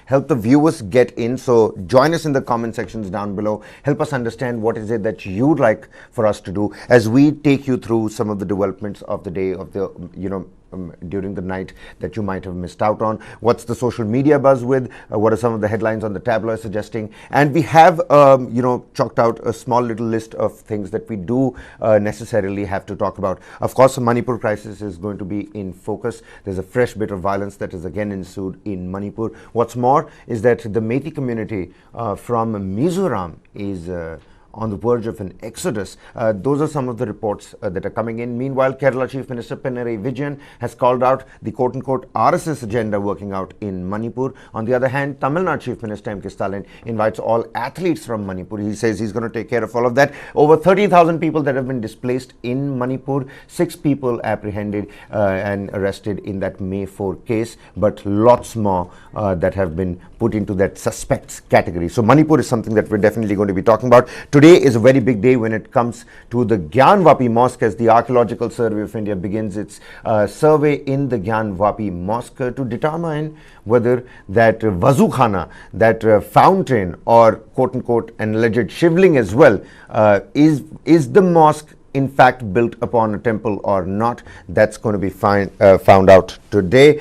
help the viewers get in. So join us in the comment sections down below. Help us understand what is it that you'd like for us to do as we take you through some of the developments of the day, of the, during the night that you might have missed out on. What's the social media buzz with? What are some of the headlines on the tabloid suggesting? And we have, chalked out a small little list of things that we do necessarily have to talk about. Of course, the Manipur crisis is going to be in focus. There's a fresh bit of violence that is again ensued in Manipur. What's more is that the Meitei community from Mizoram is on the verge of an exodus. Those are some of the reports that are coming in. Meanwhile, Kerala Chief Minister Pinarayi Vijayan has called out the quote-unquote RSS agenda working out in Manipur. On the other hand, Tamil Nadu Chief Minister M.K. Stalin invites all athletes from Manipur. He says he's going to take care of all of that. Over 30,000 people that have been displaced in Manipur, 6 people apprehended and arrested in that May 4 case, but lots more that have been put into that suspects category. So Manipur is something that we're definitely going to be talking about. Today is a very big day when it comes to the Gyanvapi mosque, as the Archaeological Survey of India begins its survey in the Gyanvapi mosque to determine whether that Wazukhana, that fountain, or quote-unquote an alleged shivling as well, is the mosque in fact built upon a temple or not. That's going to be found out today.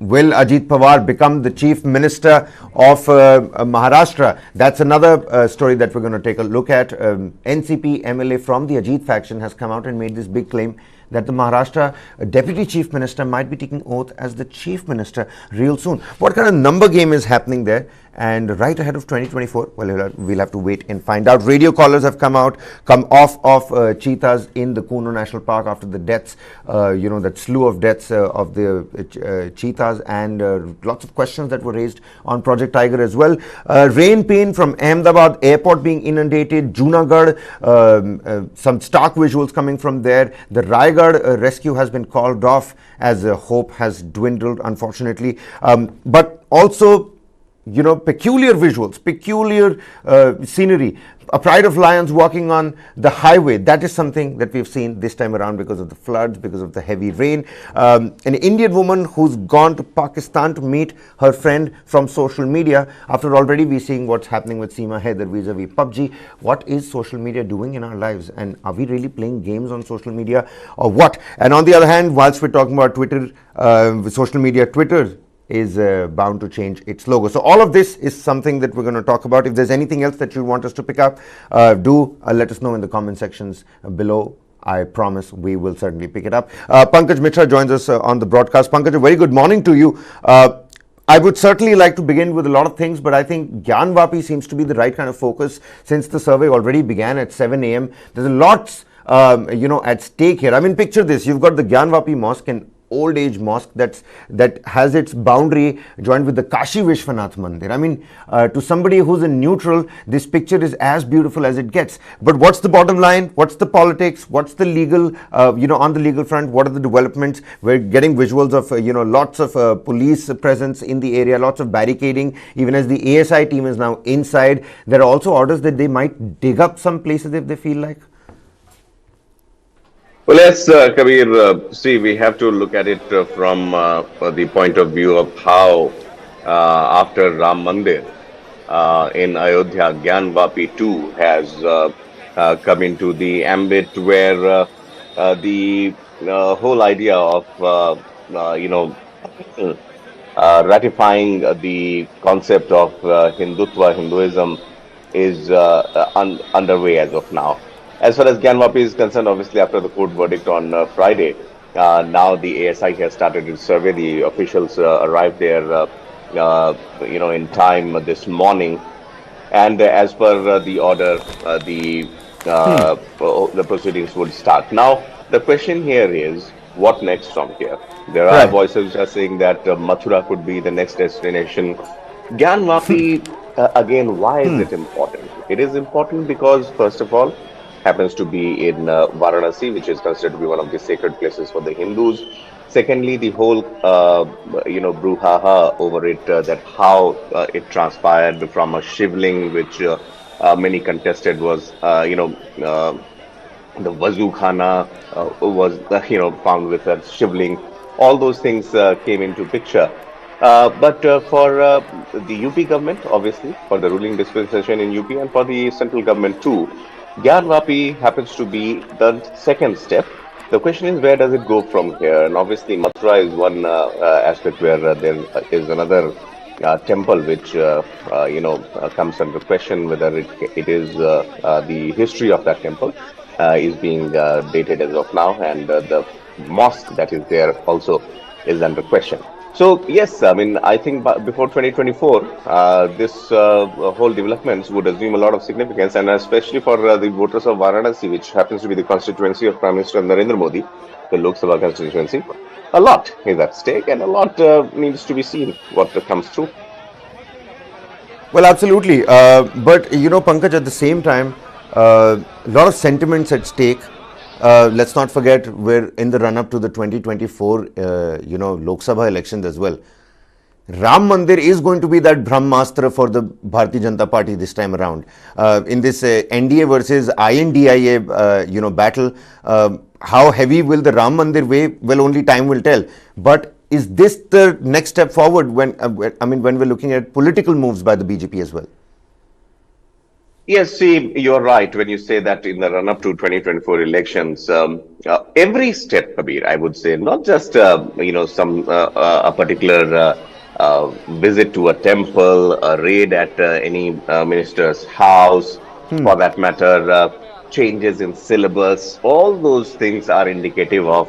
Will Ajit Pawar become the Chief Minister of Maharashtra? That's another story that we're going to take a look at. NCP MLA from the Ajit faction has come out and made this big claim that the Maharashtra Deputy Chief Minister might be taking oath as the Chief Minister real soon. What kind of number game is happening there? And right ahead of 2024, well, we'll have to wait and find out. Radio callers have come off of cheetahs in the Kuno National Park after the deaths, that slew of deaths of the cheetahs, and lots of questions that were raised on Project Tiger as well. Rain pain from Ahmedabad airport being inundated, Junagadh, some stark visuals coming from there. The Raigad rescue has been called off as hope has dwindled, unfortunately. But also, peculiar visuals, peculiar scenery. A pride of lions walking on the highway. That is something that we've seen this time around because of the floods, because of the heavy rain. An Indian woman who's gone to Pakistan to meet her friend from social media after already we seeing what's happening with Seema Haider vis-a-vis PUBG. What is social media doing in our lives? And are we really playing games on social media or what? And on the other hand, whilst we're talking about Twitter, social media, Twitter is bound to change its logo. So all of this is something that we're going to talk about. If there's anything else that you want us to pick up, do let us know in the comment sections below. I promise we will certainly pick it up. Pankaj Mitra joins us on the broadcast. Pankaj, a very good morning to you. I would certainly like to begin with a lot of things, but I think Gyanvapi seems to be the right kind of focus since the survey already began at 7 a.m. There's lots, at stake here. I mean, picture this. You've got the Gyanvapi mosque, an old age mosque that has its boundary joined with the Kashi Vishwanath Mandir. I mean, to somebody who's a neutral, this picture is as beautiful as it gets. But what's the bottom line? What's the politics? What's the legal, on the legal front? What are the developments? We're getting visuals of, lots of police presence in the area, lots of barricading, even as the ASI team is now inside. There are also orders that they might dig up some places if they feel like. Well, yes, Kabir, see, we have to look at it from the point of view of how after Ram Mandir in Ayodhya, Gyanvapi too has come into the ambit where the whole idea of, ratifying the concept of Hinduism is underway as of now. As far as Gyanvapi is concerned, obviously after the court verdict on Friday, now the ASI has started its survey. The officials arrived there, in time this morning, and as per the order, the proceedings would start. Now, the question here is, what next from here? There are voices which are saying that Mathura could be the next destination. Gyanvapi, again, why is it important? It is important because, first of all, happens to be in Varanasi, which is considered to be one of the sacred places for the Hindus. Secondly, the whole, brouhaha over it, that how it transpired from a shivling, which many contested was, the Wazukhana was, found with a shivling. All those things came into picture. But for the UP government, obviously, for the ruling dispensation in UP and for the central government too, Gyanvapi happens to be the second step. The question is, where does it go from here? And obviously, Mathura is one aspect where there is another temple which comes under question whether it is the history of that temple is being dated as of now, and the mosque that is there also is under question. So yes, I mean, I think before 2024, this whole developments would assume a lot of significance, and especially for the voters of Varanasi, which happens to be the constituency of Prime Minister Narendra Modi, the Lok Sabha constituency. A lot is at stake, and a lot needs to be seen what comes through. Well, absolutely. But Pankaj, at the same time, a lot of sentiments at stake. Let's not forget we're in the run-up to the 2024, Lok Sabha elections as well. Ram Mandir is going to be that Brahmastra for the Bharatiya Janata Party this time around. In this NDA versus INDIA, battle, how heavy will the Ram Mandir weigh? Well, only time will tell. But is this the next step forward when we're looking at political moves by the BJP as well? Yes, see, you're right when you say that in the run-up to 2024 elections, every step, Kabir, I would say, not just a particular visit to a temple, a raid at any minister's house, for that matter, changes in syllabus, all those things are indicative of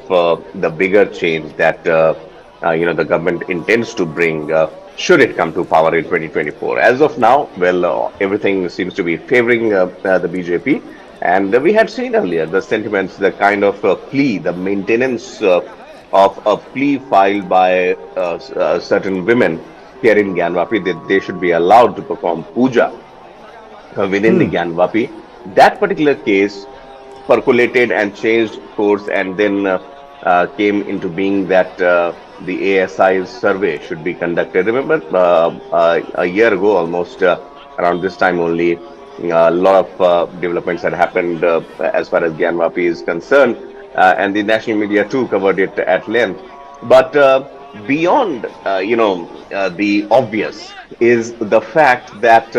the bigger change that the government intends to bring. Should it come to power in 2024? As of now, well, everything seems to be favoring the BJP. And we had seen earlier the sentiments, the kind of plea, the maintenance of a plea filed by certain women here in Gyanvapi that they should be allowed to perform puja within the Gyanvapi. That particular case percolated and changed course, and then came into being that the ASI's survey should be conducted. Remember, a year ago, almost around this time only, a lot of developments had happened as far as Gyanvapi is concerned, and the national media too covered it at length. But beyond, the obvious is the fact that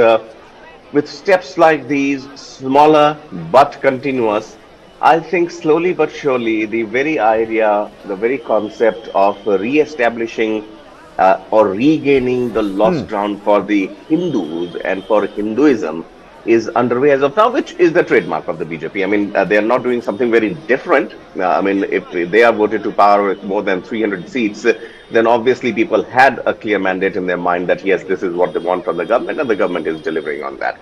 with steps like these, smaller but continuous, I think slowly but surely the very idea, the very concept of re-establishing or regaining the lost ground for the Hindus and for Hinduism is underway as of now, which is the trademark of the BJP. I mean, they are not doing something very different. If they are voted to power with more than 300 seats, then obviously people had a clear mandate in their mind that yes, this is what they want from the government, and the government is delivering on that.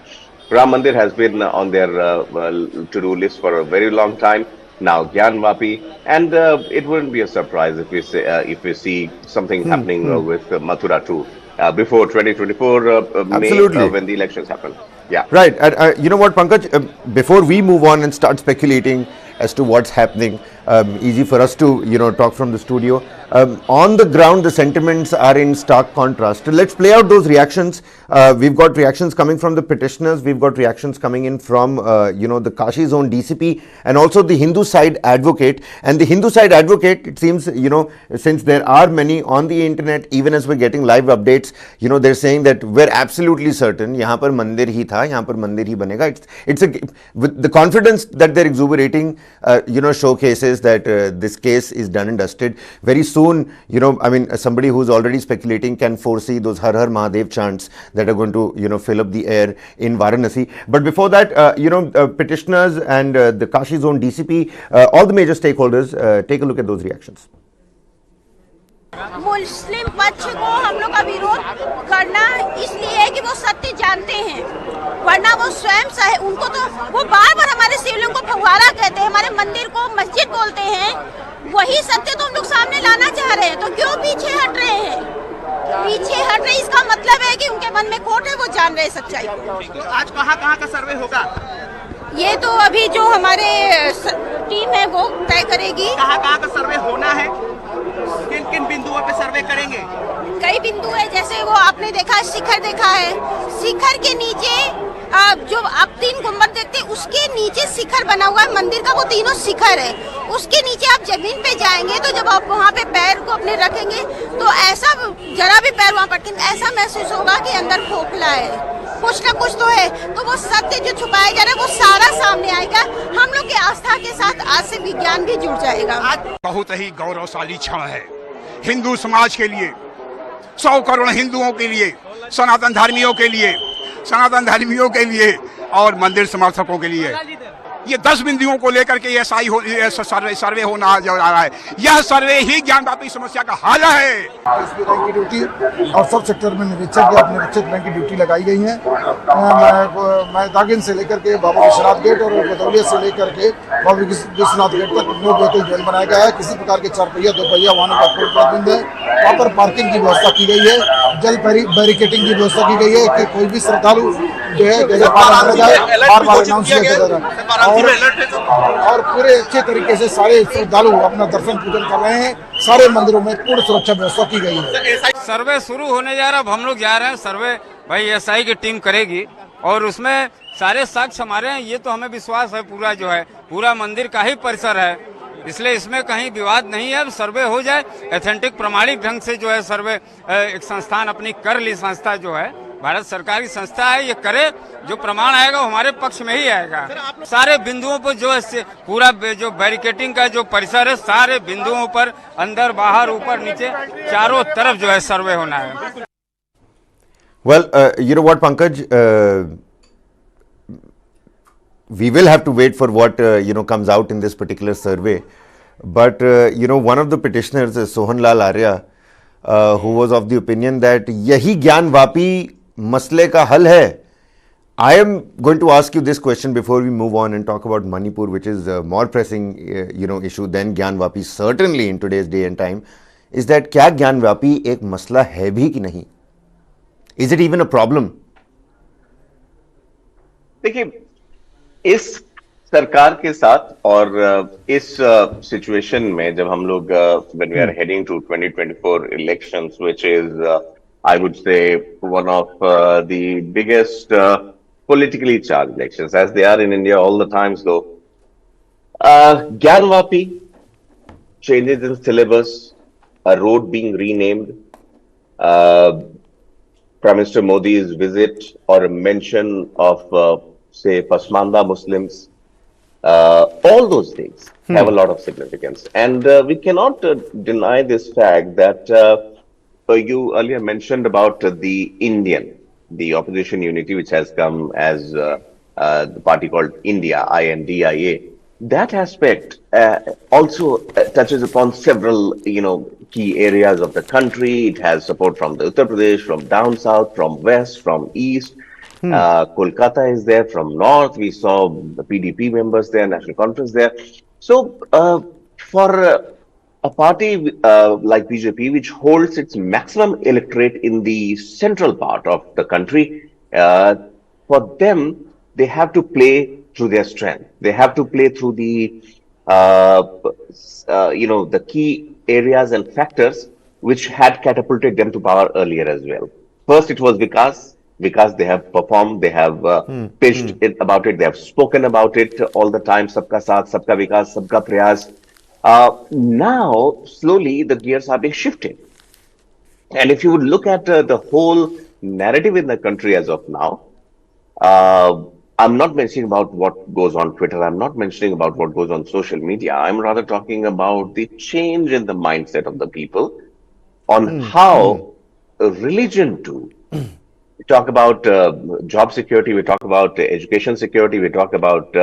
Ram Mandir has been on their to-do list for a very long time. Now Gyanvapi, and it wouldn't be a surprise if we see something happening with Mathura too before 2024 May when the elections happen. Yeah. Right. You know what, Pankaj? Before we move on and start speculating as to what's happening, easy for us to talk from the studio. On the ground, the sentiments are in stark contrast. Let's play out those reactions. We've got reactions coming from the petitioners. We've got reactions coming in from the Kashi zone DCP and also the Hindu side advocate. And the Hindu side advocate, it seems, since there are many on the internet, even as we're getting live updates, they're saying that we're absolutely certain यहाँ पर मंदिर ही था, यहाँ पर मंदिर ही बनेगा. It's with the confidence that they're exuberating, showcases that this case is done and dusted. Very soon, somebody who's already speculating can foresee those Har Har Mahadev chants that are going to, fill up the air in Varanasi. But before that, petitioners and the Kashi zone DCP, all the major stakeholders, take a look at those reactions. मुस्लिम पक्ष को हम लोग का विरोध करना इसलिए है कि वो सत्य जानते हैं, वरना वो स्वयं उनको तो वो बार-बार हमारे शिवलिंग को फव्वारा कहते हैं, हमारे मंदिर को मस्जिद बोलते हैं. वही सत्य तो हम लोग सामने लाना चाह रहे हैं, तो क्यों पीछे हट रहे हैं? पीछे हट रहे, इसका मतलब है कि उनके मन में खोट है, वो जान रहे सच्चाई को. तो आज कहाँ का सर्वे होगा? ये तो अभी जो हमारे टीम है वो तय करेगी. कहाँ का सर्वे होना है, किन किन बिंदुओं पे सर्वे करेंगे? कई बिंदु है, जैसे वो आपने देखा शिखर देखा है, शिखर के नीचे जो आप 3 गुंबद देखते हैं उसके नीचे शिखर बना हुआ है मंदिर का, वो तीनों शिखर है। उसके नीचे आप जमीन पे जाएंगे तो जब आप वहाँ पे पैर को अपने रखेंगे तो ऐसा जरा भी पैर वहाँ पटकेंगे ऐसा महसूस होगा कि अंदर खोखला है, कुछ ना कुछ तो है। तो वो सत्य जो छुपाया जा रहा है वो सारा सामने आएगा। हम लोग की आस्था के साथ आज से विज्ञान भी जुड़ जाएगा। बहुत ही गौरवशाली क्षण है हिंदू समाज के लिए, 100 करोड़ हिंदुओं के लिए, सनातन धर्मियों के लिए और मंदिर समर्थकों के लिए। ये 10 बिंदुओं को लेकर के एसआई सर्वे होना जा रहा है। यह सर्वे ही ज्ञानवापी समस्या का हल है। एसपी रैंक की ड्यूटी और सब सेक्टर में निरीक्षक रैंक की ड्यूटी लगाई गई है। मैं दागिन से लेकर के बाबा विश्वनाथ गेट और बदौलिया से लेकर के बाबा विश्वनाथ गेट तक नो व्हीकल जोन बनाया गया है। किसी प्रकार के 4 पहिया 2 पहिया वाहनों का कोई प्रतिबंध है। वहाँ पर पार्किंग की व्यवस्था की गई है, जल बैरिकेटिंग की व्यवस्था की गई है कि कोई भी श्रद्धालु जो है बार अनाउंस किया जाएगा और पूरे अच्छे तरीके से सारे श्रद्धालु अपना दर्शन पूजन कर रहे हैं। सारे मंदिरों में पूर्ण सुरक्षा व्यवस्था की गई है। सर्वे शुरू होने जा रहा है, अब हम लोग जा रहे हैं। सर्वे भाई एसआई की टीम करेगी और उसमें सारे साक्ष्य हमारे हैं, ये तो हमें विश्वास है। पूरा जो है पूरा मंदिर का ही परिसर है, इसलिए इसमें कहीं विवाद नहीं है। अब सर्वे हो जाए एथेंटिक प्रमाणिक ढंग से जो है सर्वे एक संस्थान अपनी कर ली, संस्था जो है भारत सरकार की संस्था है, ये करे, जो प्रमाण आएगा वो हमारे पक्ष में ही आएगा। सारे बिंदुओं पर जो है पूरा जो बैरिकेटिंग का जो परिसर है, सारे बिंदुओं पर अंदर बाहर ऊपर नीचे चारों तरफ जो है सर्वे होना है। Well, you know what, Pankaj, we will have to wait for what comes out in this particular survey. But one of the petitioners is Sohanlal Arya, who was of the opinion that yahi Gyanvapi masle ka hal hai. I am going to ask you this question before we move on and talk about Manipur, which is a more pressing issue than Gyanvapi certainly in today's day and time. Is that kya Gyanvapi ek masla hai bhi ki nahi? Is it even a problem? देखिए, इस सरकार के साथ और इस situation में जब हम लोग when we are heading to 2024 elections, which is I would say one of the biggest politically charged elections, as they are in India all the times though. Gyanvapi, changes in syllabus, a road being renamed, Prime Minister Modi's visit or a mention of say Pasmanda Muslims, all those things have a lot of significance. And we cannot deny this fact that you earlier mentioned about the opposition unity, which has come as the party called India, INDIA. That aspect also touches upon several, key areas of the country. It has support from the Uttar Pradesh, from down south, from west, from east. Kolkata is there from north. We saw the PDP members there, National Conference there. So for a party like BJP, which holds its maximum electorate in the central part of the country, for them, they have to play through their strength. They have to play through the, the key areas and factors which had catapulted them to power earlier as well. First, it was because they have performed, they have pitched it about it, they have spoken about it all the time. Sabka saath, sabka vikas, sabka prayas. Now, slowly, the gears are being shifted. And if you would look at the whole narrative in the country as of now, I'm not mentioning about what goes on Twitter. I'm not mentioning about what goes on social media. I'm rather talking about the change in the mindset of the people on how religion too. We talk about job security. We talk about education security. We talk about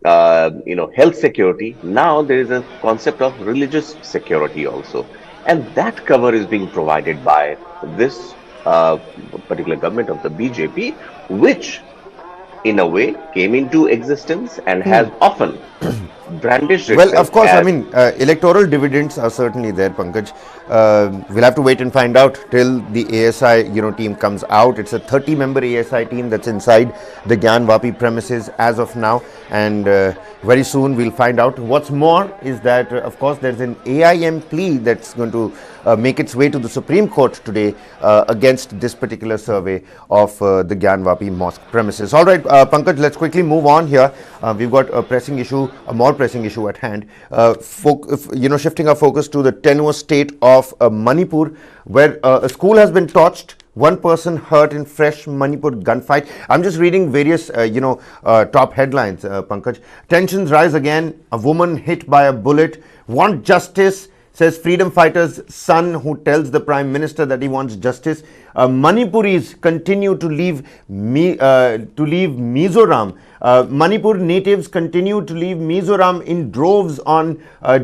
health security. Now there is a concept of religious security also, and that cover is being provided by this particular government of the BJP, which in a way came into existence and has often brandished Well, itself of course, I as mean, electoral dividends are certainly there, Pankaj. We'll have to wait and find out till the ASI, team comes out. It's a 30-member ASI team that's inside the Gyanvapi premises as of now, and very soon we'll find out. What's more is that, of course, there's an AIM plea that's going to make its way to the Supreme Court today against this particular survey of the Gyanvapi mosque premises. All right, Pankaj, let's quickly move on here. We've got a pressing issue, a more pressing issue at hand. Shifting our focus to the tenuous state of Manipur, where a school has been torched. One person hurt in fresh Manipur gunfight. I'm just reading various, top headlines, Pankaj. Tensions rise again. A woman hit by a bullet. Want justice, says freedom fighter's son, who tells the Prime Minister that he wants justice. Manipuris continue to leave Mizoram. Manipur natives continue to leave Mizoram in droves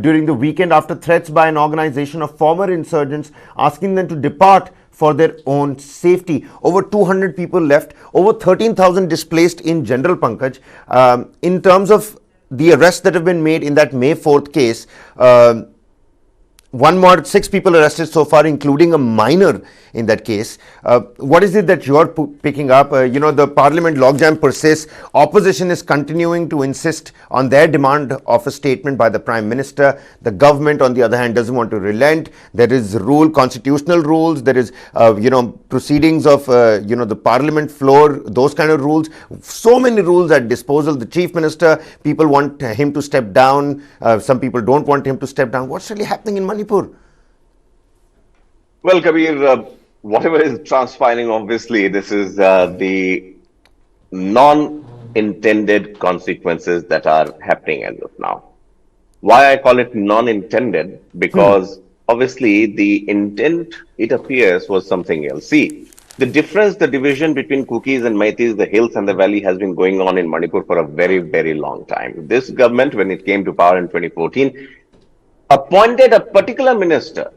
during the weekend after threats by an organization of former insurgents asking them to depart for their own safety. Over 200 people left, over 13,000 displaced in general, Pankaj. In terms of the arrests that have been made in that May 4th case, six people arrested so far, including a minor in that case. What is it that you're picking up? The parliament logjam persists. Opposition is continuing to insist on their demand of a statement by the Prime Minister. The government, on the other hand, doesn't want to relent. There is constitutional rules. There is, proceedings of, the parliament floor, those kind of rules. So many rules at disposal. The Chief Minister, people want him to step down. Some people don't want him to step down. What's really happening in Manipur? well, Kabir, whatever is transpiring, obviously, this is the non-intended consequences that are happening as of now. Why I call it non-intended? Because obviously the intent, it appears, was something else. See, the difference, the division between Kukis and Meiteis, the hills and the valley, has been going on in Manipur for a very, very long time. This government, when it came to power in 2014, appointed a particular minister,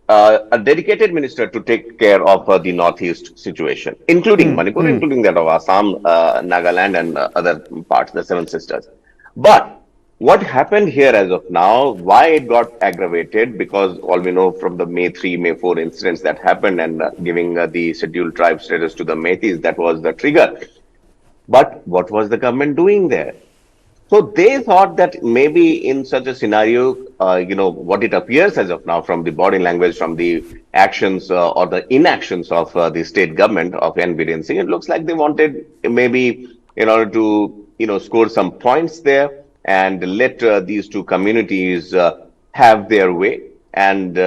a dedicated minister, to take care of the northeast situation, including Manipur, including that of Assam, Nagaland, and other parts, the Seven Sisters. But what happened here as of now, why it got aggravated, because all we know from the May 3, May 4 incidents that happened and giving the scheduled tribe status to the Meiteis, that was the trigger. But what was the government doing there? So they thought that maybe in such a scenario, what it appears as of now from the body language, from the actions or the inactions of the state government of N. Biren Singh, it looks like they wanted maybe in order to, score some points there and let these two communities have their way. And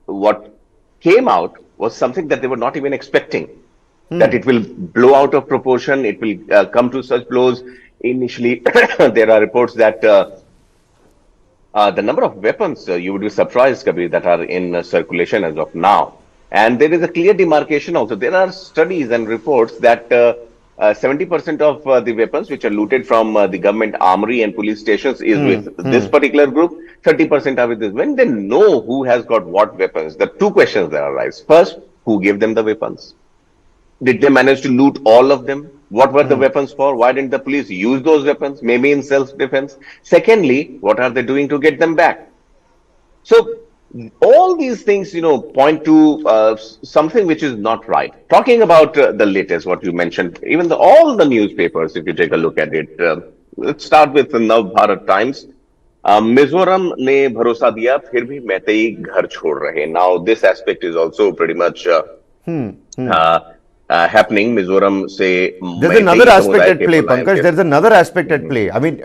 what came out was something that they were not even expecting, that it will blow out of proportion, it will come to such blows. Initially, there are reports that the number of weapons, you would be surprised, Kabir, that are in circulation as of now. And there is a clear demarcation also. There are studies and reports that 70% of the weapons which are looted from the government armory and police stations is with this particular group, 30% are with this. When they know who has got what weapons, the two questions that arise. First, who gave them the weapons? Did they manage to loot all of them? What were the weapons for? Why didn't the police use those weapons? Maybe in self-defense. Secondly, what are they doing to get them back? So all these things, point to something which is not right. Talking about the latest, what you mentioned, even all the newspapers, if you take a look at it, let's start with the Nav Bharat Times. Mizoram ne bharosa diya, phir bhi Meitei ghar chhod rahe. Now, this aspect is also pretty much happening. Mizoram say there's another aspect at play, Pankaj. There's another aspect at play. I mean,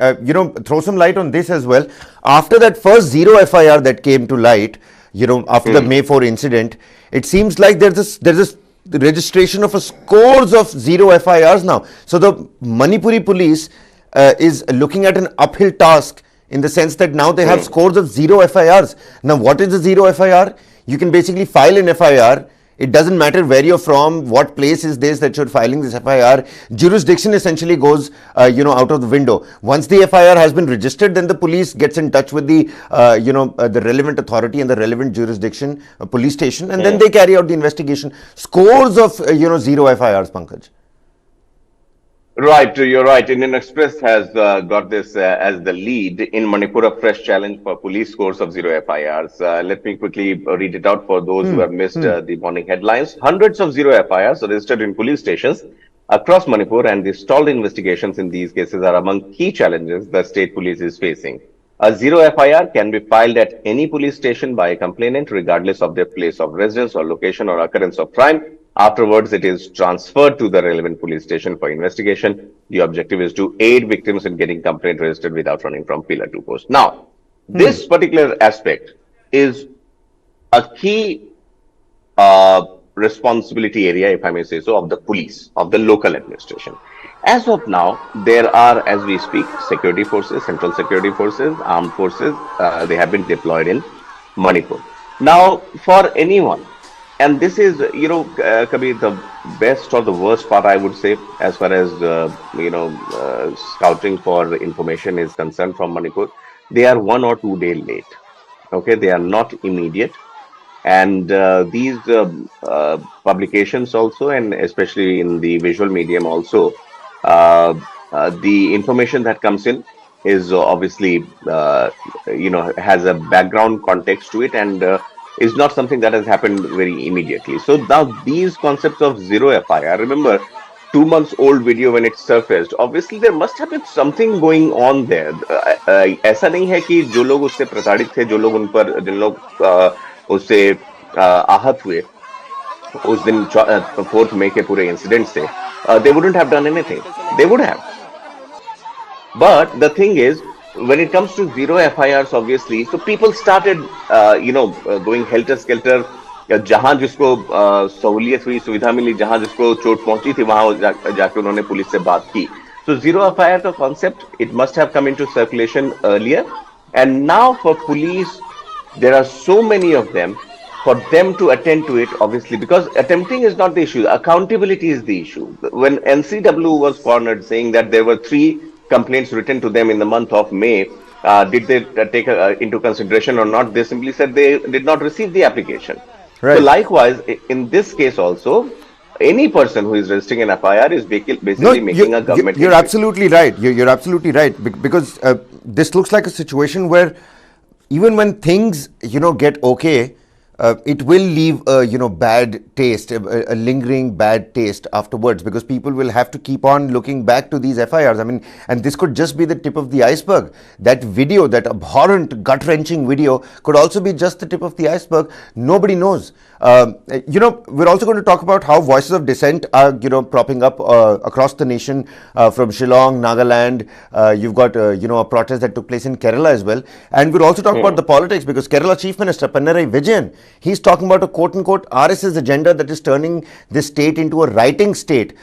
throw some light on this as well. After that first zero FIR that came to light, after the May 4 incident, it seems like there's this registration of scores of zero FIRs now. So the Manipuri police is looking at an uphill task, in the sense that now they have scores of zero FIRs. Now, what is a zero FIR? You can basically file an FIR. It doesn't matter where you're from, what place is this that you're filing this FIR. Jurisdiction essentially goes, out of the window. Once the FIR has been registered, then the police gets in touch with the, the relevant authority and the relevant jurisdiction, police station, and then they carry out the investigation. Scores of, zero FIRs, Pankaj. Right, you're right. Indian Express has got this as the lead. In Manipur, a fresh challenge for police scores of zero FIRs. Let me quickly read it out for those who have missed the morning headlines. Hundreds of zero FIRs are registered in police stations across Manipur, and the stalled investigations in these cases are among key challenges the state police is facing. A zero FIR can be filed at any police station by a complainant, regardless of their place of residence or location or occurrence of crime. Afterwards, it is transferred to the relevant police station for investigation. The objective is to aid victims in getting complaint registered without running from pillar to post. Now, this particular aspect is a key responsibility area, if I may say so, of the police, of the local administration. As of now, there are, as we speak, security forces, central security forces, armed forces, they have been deployed in Manipur. Now, for anyone, and this is, Kabir, the best or the worst part, I would say, as far as, scouting for information is concerned from Manipur, they are 1 or 2 days late. Okay, they are not immediate. And these publications also, and especially in the visual medium also, the information that comes in is obviously, has a background context to it, and is not something that has happened very immediately. So now these concepts of zero FIR, remember, 2 months old video when it surfaced, obviously there must have been something going on there. ऐसा नहीं है कि जो लोग उससे प्रताड़ित थे, जो लोग उन पर, जिन लोग उससे आहत हुए उस दिन 4th May के पूरे इंसिडेंट से, they wouldn't have done anything. They would have. But the thing is, when it comes to zero FIRs, obviously, so people started, going helter-skelter. जहां जिसको सहूलियत हुई, सुविधा मिली, जहां जिसको चोट पहुंची थी, वहां जाके उन्होंने पुलिस से बात की. So zero FIR का concept, it must have come into circulation earlier. And now for police, there are so many of them, for them to attend to it, obviously, because attempting is not the issue. Accountability is the issue. When NCW was cornered saying that there were 3 complaints written to them in the month of May, did they take into consideration or not? They simply said they did not receive the application. Right. So likewise, in this case also, any person who is registering an FIR is basically making a government. You're absolutely right. You're absolutely right, because this looks like a situation where even when things, get okay, it will leave a, bad taste, a lingering bad taste afterwards, because people will have to keep on looking back to these FIRs. I mean, and this could just be the tip of the iceberg. That video, that abhorrent, gut-wrenching video, could also be just the tip of the iceberg. Nobody knows. We're also going to talk about how voices of dissent are, propping up across the nation, from Shillong, Nagaland. You've got, a protest that took place in Kerala as well. And we'll also talk about the politics, because Kerala Chief Minister Pinarayi Vijayan, he's talking about a quote-unquote RSS agenda that is turning this state into a writing state.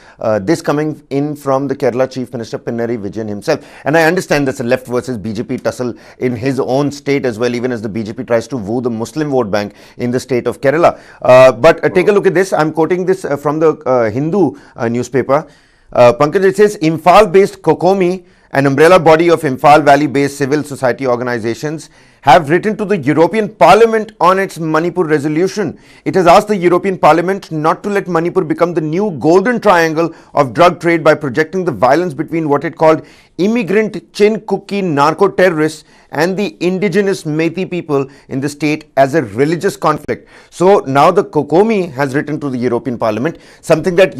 This coming in from the Kerala Chief Minister Pinarayi Vijayan himself. And I understand that's a left versus BJP tussle in his own state as well, even as the BJP tries to woo the Muslim vote bank in the state of Kerala. But take a look at this. I'm quoting this from the Hindu newspaper. Pankaj, it says, Imphal-based Kokomi, an umbrella body of Imphal Valley-based civil society organizations, have written to the European Parliament on its Manipur resolution. It has asked the European Parliament not to let Manipur become the new golden triangle of drug trade by projecting the violence between what it called immigrant Chin Kuki narco-terrorists and the indigenous Methi people in the state as a religious conflict. So now the Kokomi has written to the European Parliament, something that,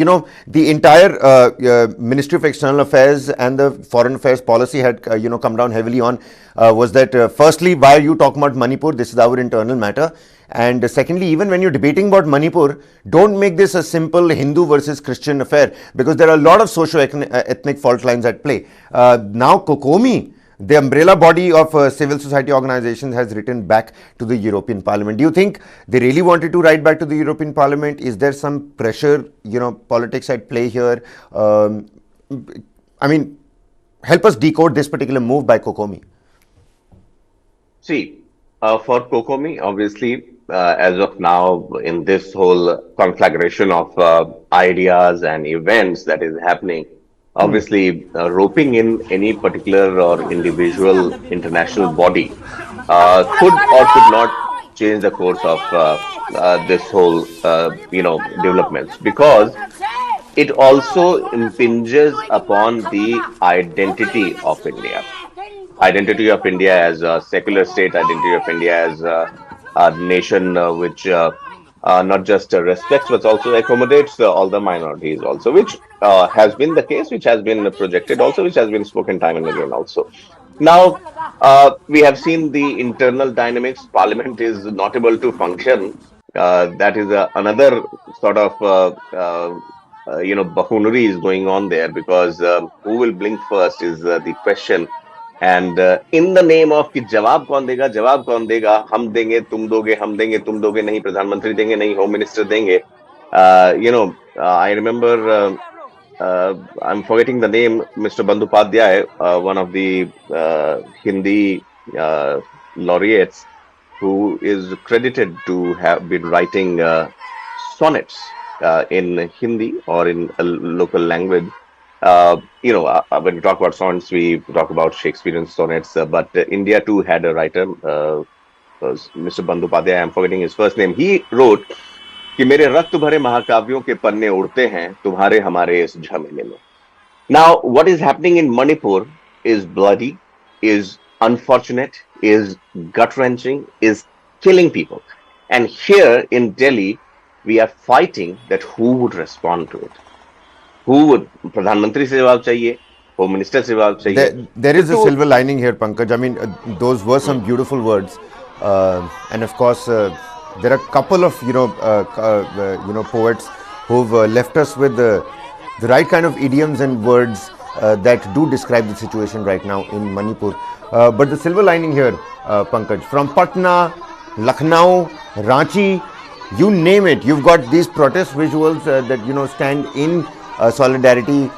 the entire Ministry of External Affairs and the Foreign Affairs policy had, come down heavily on, was that firstly, why are you talking about Manipur? This is our internal matter. And secondly, even when you're debating about Manipur, don't make this a simple Hindu versus Christian affair, because there are a lot of socio-ethnic fault lines at play. Now Kokomi, the umbrella body of civil society organizations, has written back to the European Parliament. Do you think they really wanted to write back to the European Parliament? Is there some pressure, politics at play here? I mean, help us decode this particular move by Kokomi. See, for Kokomi, obviously, as of now, in this whole conflagration of ideas and events that is happening, obviously, roping in any particular or individual international body could or could not change the course of this whole, developments. Because it also impinges upon the identity of India. Identity of India as a secular state, identity of India as a nation which not just respects but also accommodates all the minorities also, which has been the case, which has been projected also, which has been spoken time and again also. Now, we have seen the internal dynamics. Parliament is not able to function. That is another sort of buffoonery is going on there, because who will blink first is the question. And in the name of कि जवाब कौन देगा, हम देंगे तुम दोगे, नहीं प्रधानमंत्री देंगे, नहीं होम मिनिस्टर देंगे. I remember I'm forgetting the name, Mr. Bandyopadhyay, one of the Hindi laureates, who is credited to have been writing sonnets in Hindi or in a local language. When we talk about sonnets, we talk about Shakespearean sonnets, but India too had a writer, Mr. Bandyopadhyay, I'm forgetting his first name. He wrote कि मेरे रक्त भरे महाकाव्यों के पन्ने उड़ते हैं तुम्हारे हमारे इस झमेले में. Now, what is happening in Manipur is bloody, is unfortunate, is gut-wrenching, is killing people. And here in Delhi, we are fighting that who would respond to it. Who would? Pradhan Mantri se jawab chahiye, Home Minister se jawab chahiye. There is a silver lining here, Pankaj. I mean, those were some beautiful words. And of course, there are a couple of poets who've left us with the right kind of idioms and words that do describe the situation right now in Manipur. But the silver lining here, Pankaj, from Patna, Lucknow, Ranchi, you name it, you've got these protest visuals that stand in solidarity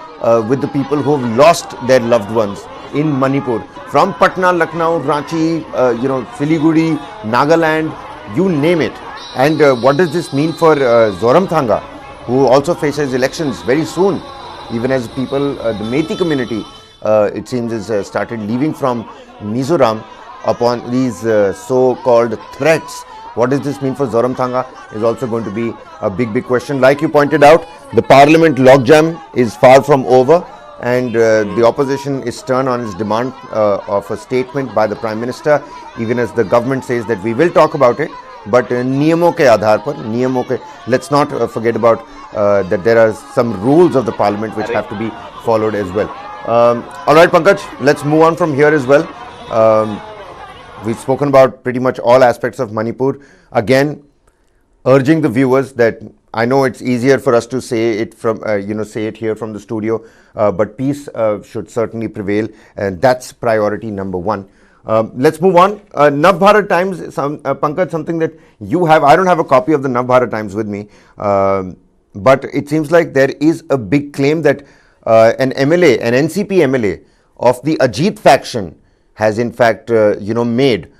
with the people who have lost their loved ones in Manipur. From Patna, Lucknow, Ranchi, Siliguri, Nagaland, you name it. And what does this mean for Zoramthanga, who also faces elections very soon, even as people, the Methi community, it seems, has started leaving from Mizoram upon these so-called threats. What does this mean for Zoramthanga is also going to be a big question. Like you pointed out, the parliament logjam is far from over, and the opposition is stern on its demand of a statement by the Prime Minister, even as the government says that we will talk about it, but niyamon ke aadhar par, let's not forget about that there are some rules of the parliament which have to be followed as well. All right, Pankaj, let's move on from here as well. We've spoken about pretty much all aspects of Manipur. Again, urging the viewers that I know it's easier for us to say it from say it here from the studio, but peace should certainly prevail, and that's priority number one. Let's move on. Nav Bharat Times, Pankaj, something that you have. I don't have a copy of the Nav Bharat Times with me, but it seems like there is a big claim that an MLA, an NCP MLA of the Ajit faction has in fact made.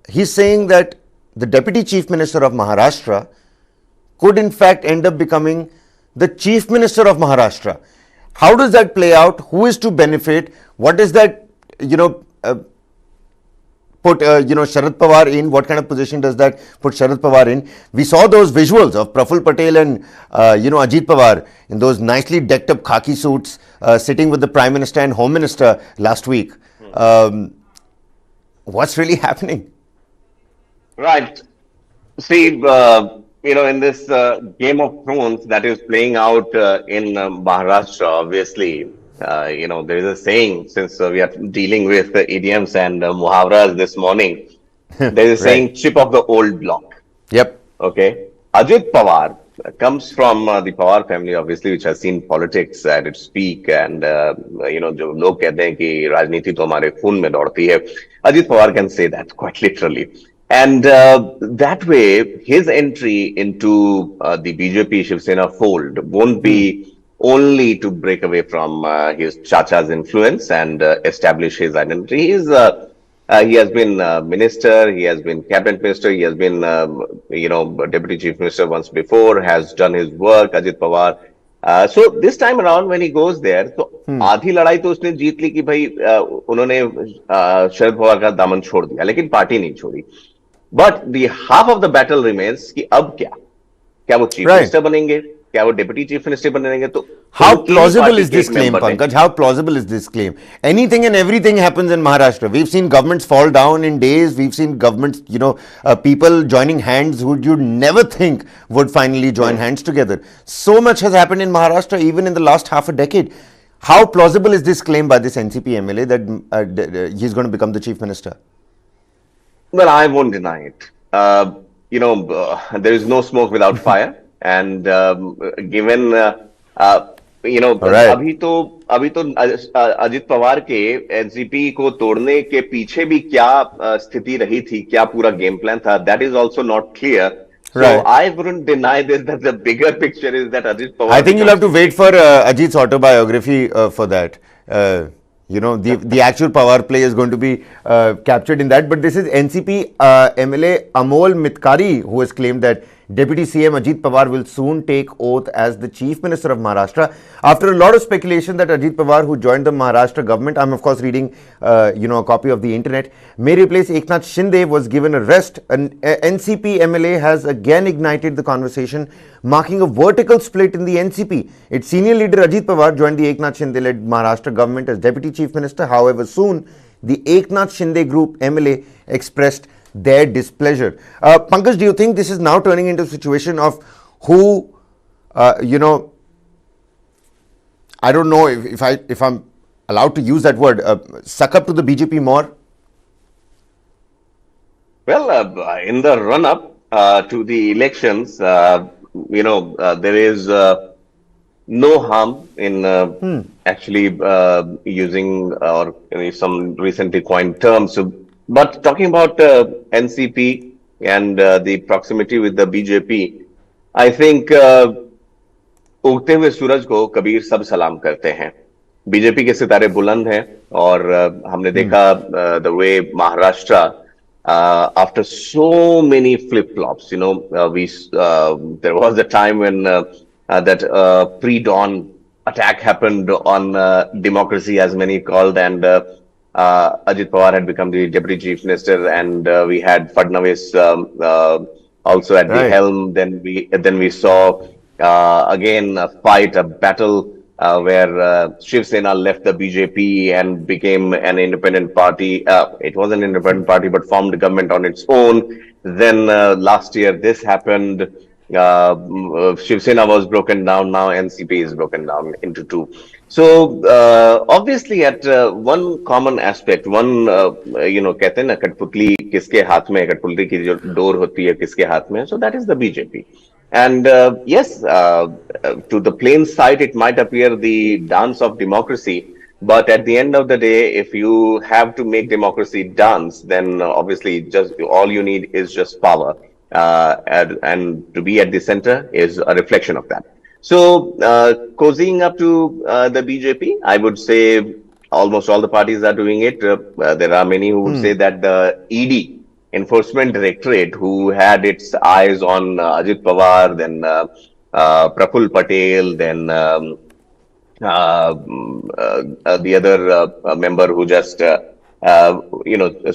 He's saying that the Deputy Chief Minister of Maharashtra could in fact end up becoming the Chief Minister of Maharashtra. How does that play out? Who is to benefit? What does that put Sharad Pawar in? What kind of position does that put Sharad Pawar in? We saw those visuals of Praful Patel and Ajit Pawar in those nicely decked up khaki suits sitting with the Prime Minister and Home Minister last week. What's really happening? Right. See, in this Game of Thrones that is playing out in Maharashtra, obviously, there is a saying, since we are dealing with idioms and muhavras this morning, there is a saying, chip of the old block. Yep. Okay. Ajit Pawar comes from the Pawar family, obviously, which has seen politics at its peak, and जो लोग कहते हैं कि राजनीति तो हमारे खून में दौड़ती है, Ajit Pawar can say that quite literally. And that way, his entry into the BJP Shiv Sena fold won't be only to break away from his Chacha's influence and establish his identity. He has been minister, he has been cabinet minister, he has been, deputy chief minister once before, has done his work, Ajit Pawar. So this time around when he goes there, तो आधी लड़ाई तो उसने जीत ली कि भाई उन्होंने शरद पवार का दामन छोड़ दिया, लेकिन पार्टी नहीं छोड़ी. But the half of the battle remains कि अब क्या वो चीफ मिनिस्टर बनेंगे, क्या वो डिप्टी चीफ मिनिस्टर बनेंगे. तो How तो तीन plausible पार्टी is के this एक claim, मेंबर हैं। Pankaj? How plausible is this claim? Anything and everything happens in Maharashtra. We've seen governments fall down in days. We've seen governments, people joining hands who you'd never think would finally join hands together. So much has happened in Maharashtra, even in the last half a decade. How plausible is this claim by this NCP MLA that he's going to become the chief minister? Well, I won't deny it. There is no smoke without fire, and given All right. अभी तो अजित पवार के NCP को तोड़ने के पीछे भी क्या स्थिति रही थी, क्या पूरा गेम प्लान था, that is also not clear. So Right. I wouldn't deny this, that the bigger picture is that Ajit Pawar. I think you'll have to wait for Ajit's autobiography for that. The actual power play is going to be captured in that. But this is NCP MLA Amol Mitkari who has claimed that Deputy CM Ajit Pawar will soon take oath as the Chief Minister of Maharashtra. After a lot of speculation that Ajit Pawar, who joined the Maharashtra government, I'm of course reading a copy of the internet, may replace Eknath Shinde, was given a rest. An NCP MLA has again ignited the conversation, marking a vertical split in the NCP. Its senior leader Ajit Pawar joined the Eknath Shinde-led Maharashtra government as Deputy Chief Minister. However, soon the Eknath Shinde group MLA expressed their displeasure. Pankaj, do you think this is now turning into a situation of who, I don't know if I'm allowed to use that word, suck up to the BJP more? Well, in the run-up to the elections, there is no harm in actually using or some recently coined terms. But talking about NCP and the proximity with the BJP, I think उगते हुए सूरज को कबीर सब सलाम करते हैं। BJP के सितारे बुलंद हैं और हमने देखा the way Maharashtra after so many flip-flops, there was a time when that pre-dawn attack happened on democracy, as many called, and Ajit Pawar had become the deputy chief minister, and we had Fadnavis also at the helm. Then we saw again a fight, a battle where Shiv Sena left the BJP and became an independent party. It was an independent party, but formed a government on its own. Then last year this happened. Shiv Sena was broken down. Now NCP is broken down into two. So obviously, at one common aspect, one कहते हैं ना कठपुतली किसके हाथ में, कठपुतली की जो डोर होती है किसके हाथ में, so that is the BJP. And yes, to the plain sight, it might appear the dance of democracy. But at the end of the day, if you have to make democracy dance, then obviously just all you need is just power. And to be at the center is a reflection of that. So, cozying up to the BJP, I would say almost all the parties are doing it. There are many who would say that the ED, Enforcement Directorate, who had its eyes on Ajit Pawar, then Praful Patel, then the other member who just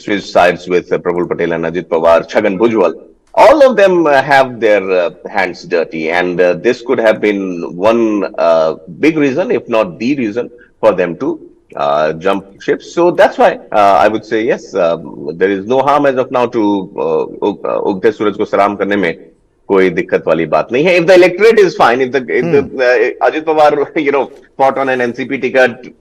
switched sides with Praful Patel and Ajit Pawar, Chhagan Bhujbal. All of them have their hands dirty, and this could have been one big reason, if not the reason, for them to jump ships. So that's why I would say yes, there is no harm as of now to उगते सूरज को सलाम करने में कोई दिक्कत वाली बात नहीं है. If the electorate is fine, if the Ajit Pawar fought on an NCP ticket,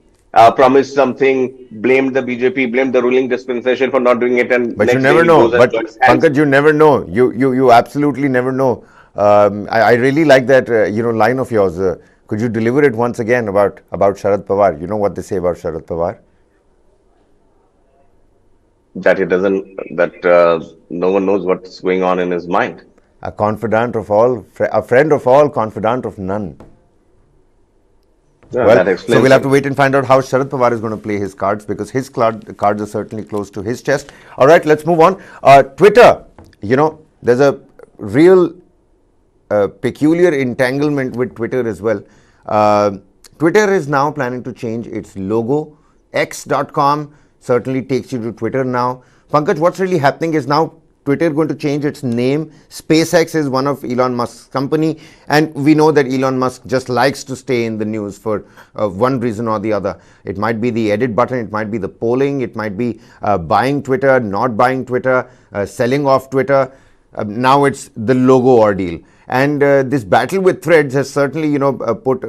promised something, blamed the BJP, blamed the ruling dispensation for not doing it, and but you never know. But Pankaj, you never know. You absolutely never know. I really like that line of yours. Could you deliver it once again about Sharad Pawar? You know what they say about Sharad Pawar? That he doesn't. That no one knows what's going on in his mind. A confidant of all, a friend of all, confidant of none. Yeah, well, so we'll have to wait and find out how Sharad Pawar is going to play his cards, because his cards are certainly close to his chest. All right, let's move on. Twitter, there's a real peculiar entanglement with Twitter as well. Twitter is now planning to change its logo. X.com certainly takes you to Twitter now. Pankaj, what's really happening is now Twitter going to change its name? SpaceX is one of Elon Musk's company, and we know that Elon Musk just likes to stay in the news for one reason or the other. It might be the edit button, it might be the polling, it might be buying Twitter, not buying Twitter, selling off Twitter. Now it's the logo ordeal. And this battle with Threads has certainly, put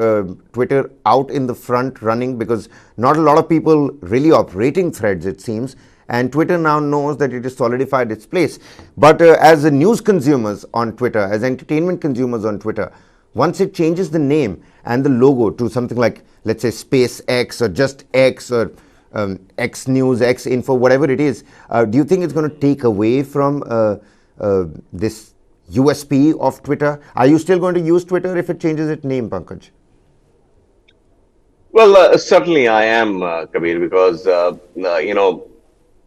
Twitter out in the front running, because not a lot of people really operating Threads, it seems. And Twitter now knows that it has solidified its place. But as news consumers on Twitter, as entertainment consumers on Twitter, once it changes the name and the logo to something like, let's say, SpaceX or just X or X News, X Info, whatever it is, do you think it's going to take away from this USP of Twitter? Are you still going to use Twitter if it changes its name, Pankaj? Well, certainly I am, Kabir, because,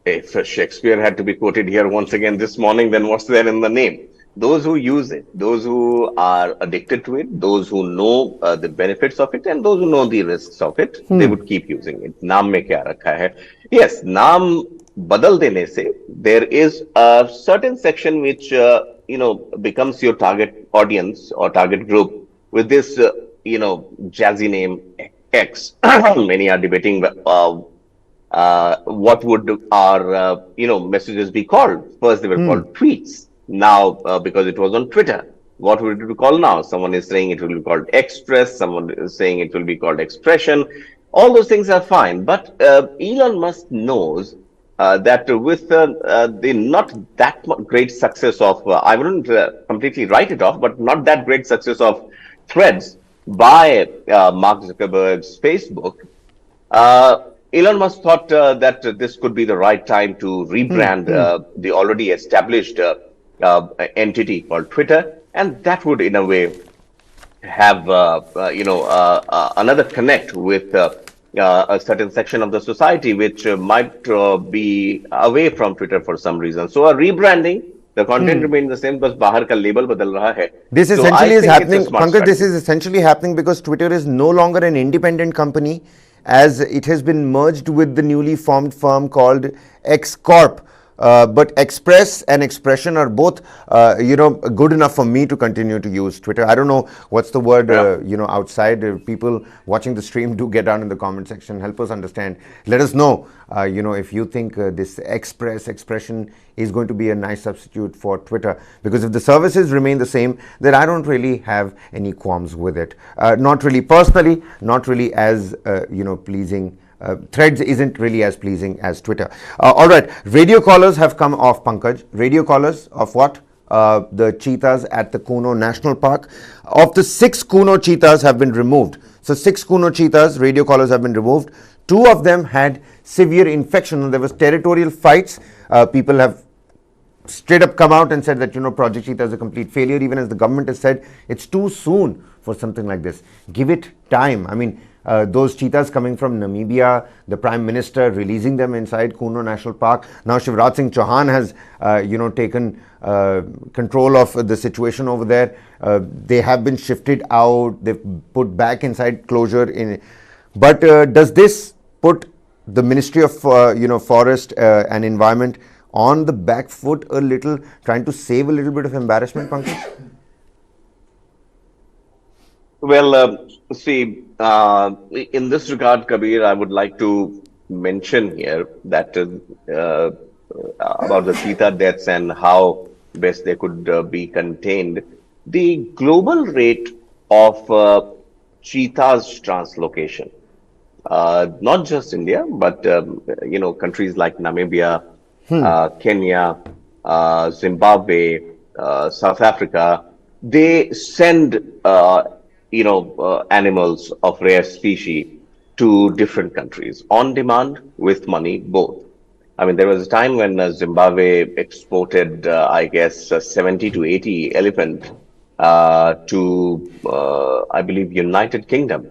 if Shakespeare had to be quoted here once again this morning, then what's there in the name? Those who use it, those who are addicted to it, those who know the benefits of it, and those who know the risks of it, they would keep using it. Naam mein kya rakha hai? Yes, naam badal dene se, there is a certain section which, becomes your target audience or target group with this, jazzy name X. Many are debating what would our, messages be called. First, they were called tweets. Now, because it was on Twitter, what would it be called now? Someone is saying it will be called Express. Someone is saying it will be called Expression. All those things are fine. But Elon Musk knows that with the not that great success of, I wouldn't completely write it off, but not that great success of Threads by Mark Zuckerberg's Facebook, Elon Musk thought that this could be the right time to rebrand the already established entity called Twitter, and that would, in a way, have another connect with a certain section of the society which might be away from Twitter for some reason. So a rebranding, the content remains the same, but bahar ka label badal raha hai. This essentially is happening, Pankaj, this is essentially happening because Twitter is no longer an independent company, as it has been merged with the newly formed firm called X Corp. But Express and Expression are both, good enough for me to continue to use Twitter. I don't know what's the word, outside. People watching the stream, do get down in the comment section. Help us understand. Let us know, if you think this Expression is going to be a nice substitute for Twitter. Because if the services remain the same, then I don't really have any qualms with it. Not really personally, not really as, pleasing. Threads isn't really as pleasing as Twitter. All right, radio collars have come off, Pankaj. Radio collars of what? The cheetahs at the Kuno National Park. Of the 6 Kuno cheetahs have been removed. So 6 Kuno cheetahs, radio collars have been removed. 2 of them had severe infection, and there was territorial fights. People have straight up come out and said that, Project Cheetah is a complete failure, even as the government has said it's too soon for something like this. Give it time. I mean, those cheetahs coming from Namibia, the Prime Minister releasing them inside Kuno National Park. Now Shivraj Singh Chauhan has, taken control of the situation over there. They have been shifted out. They've put back inside closure. But does this put the Ministry of, Forest and Environment on the back foot a little, trying to save a little bit of embarrassment, Pankaj? Well, see, in this regard, Kabir, I would like to mention here that about the cheetah deaths and how best they could be contained. The global rate of cheetahs translocation, not just India, but countries like Namibia, Kenya, Zimbabwe, South Africa, they send animals of rare species to different countries on demand, with money, both. I mean, there was a time when Zimbabwe exported, 70 to 80 elephant to, I believe, United Kingdom.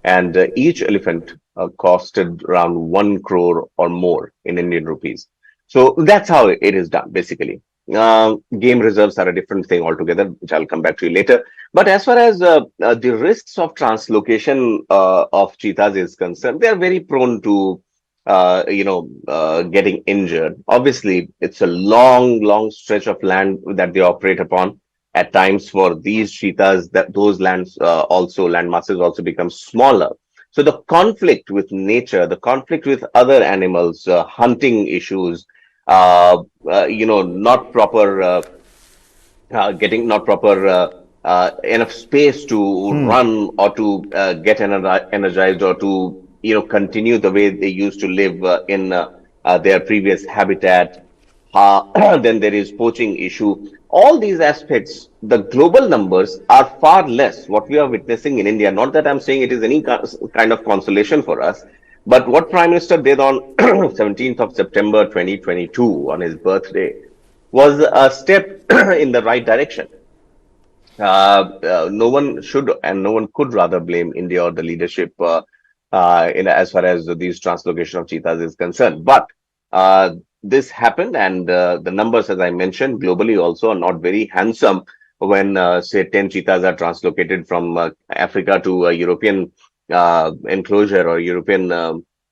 And each elephant costed around 1 crore or more in Indian rupees. So that's how it is done, basically. Game reserves are a different thing altogether, which I'll come back to you later. But as far as the risks of translocation of cheetahs is concerned, they are very prone to getting injured. Obviously, it's a long, long stretch of land that they operate upon. At times, for these cheetahs, that those lands land masses also become smaller. So the conflict with nature, the conflict with other animals, hunting issues, not proper getting not proper enough space to run or to get energized or to continue the way they used to live in their previous habitat. Then there is poaching issue. All these aspects, the global numbers are far less. What we are witnessing in India, not that I'm saying it is any kind of consolation for us, but what Prime Minister did on 17th of September 2022 on his birthday was a step in the right direction. No one should and no one could rather blame India or the leadership in as far as these translocation of cheetahs is concerned. But this happened, and the numbers, as I mentioned, globally also are not very handsome. When say 10 cheetahs are translocated from Africa to a European enclosure or European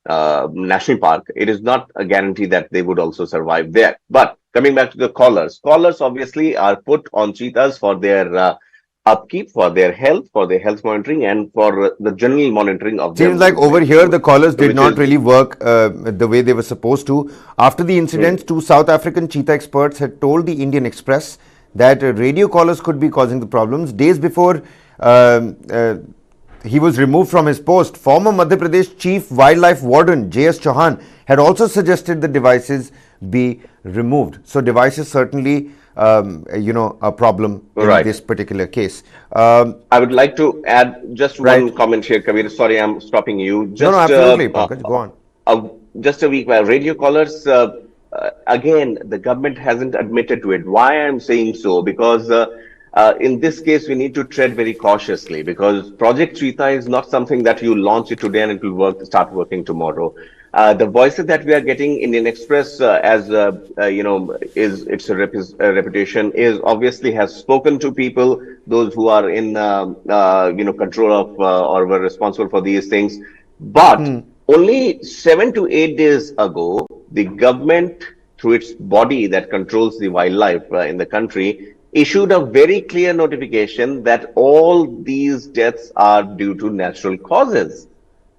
national park, it is not a guarantee that they would also survive there. But coming back to the collars obviously are put on cheetahs for their upkeep, for their health monitoring, and for the general monitoring of their Seems like over movement, here the collars did which not is really work the way they were supposed to. After the incident, two South African cheetah experts had told the Indian Express that radio collars could be causing the problems. Days before he was removed from his post, former Madhya Pradesh Chief Wildlife Warden J.S. Chauhan had also suggested the devices be removed. So devices certainly a problem in right. this particular case. I would like to add just Right. one comment here, Kabir. Sorry, I'm stopping you. Just, No, absolutely, Pankaj, go on. Just a week while radio collars, again, the government hasn't admitted to it. Why I'm saying so? Because in this case, we need to tread very cautiously, because Project Cheetah is not something that you launch it today and it will start working tomorrow. The voices that we are getting, Indian Express, is its reputation is obviously has spoken to people, those who are in control of or were responsible for these things. But only 7 to 8 days ago, the government, through its body that controls the wildlife in the country, issued a very clear notification that all these deaths are due to natural causes.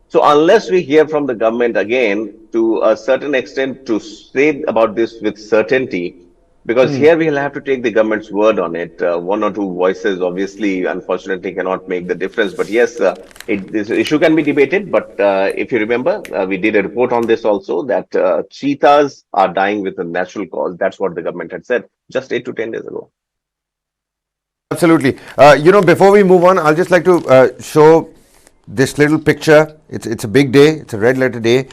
So unless we hear from the government again to a certain extent to say about this with certainty, because here we'll have to take the government's word on it. One or two voices, obviously, unfortunately, cannot make the difference. But yes, this issue can be debated. But if you remember, we did a report on this also, that cheetahs are dying with a natural cause. That's what the government had said just 8 to 10 days ago. Absolutely. Before we move on, I'll just like to show this little picture. It's a big day. It's a red letter day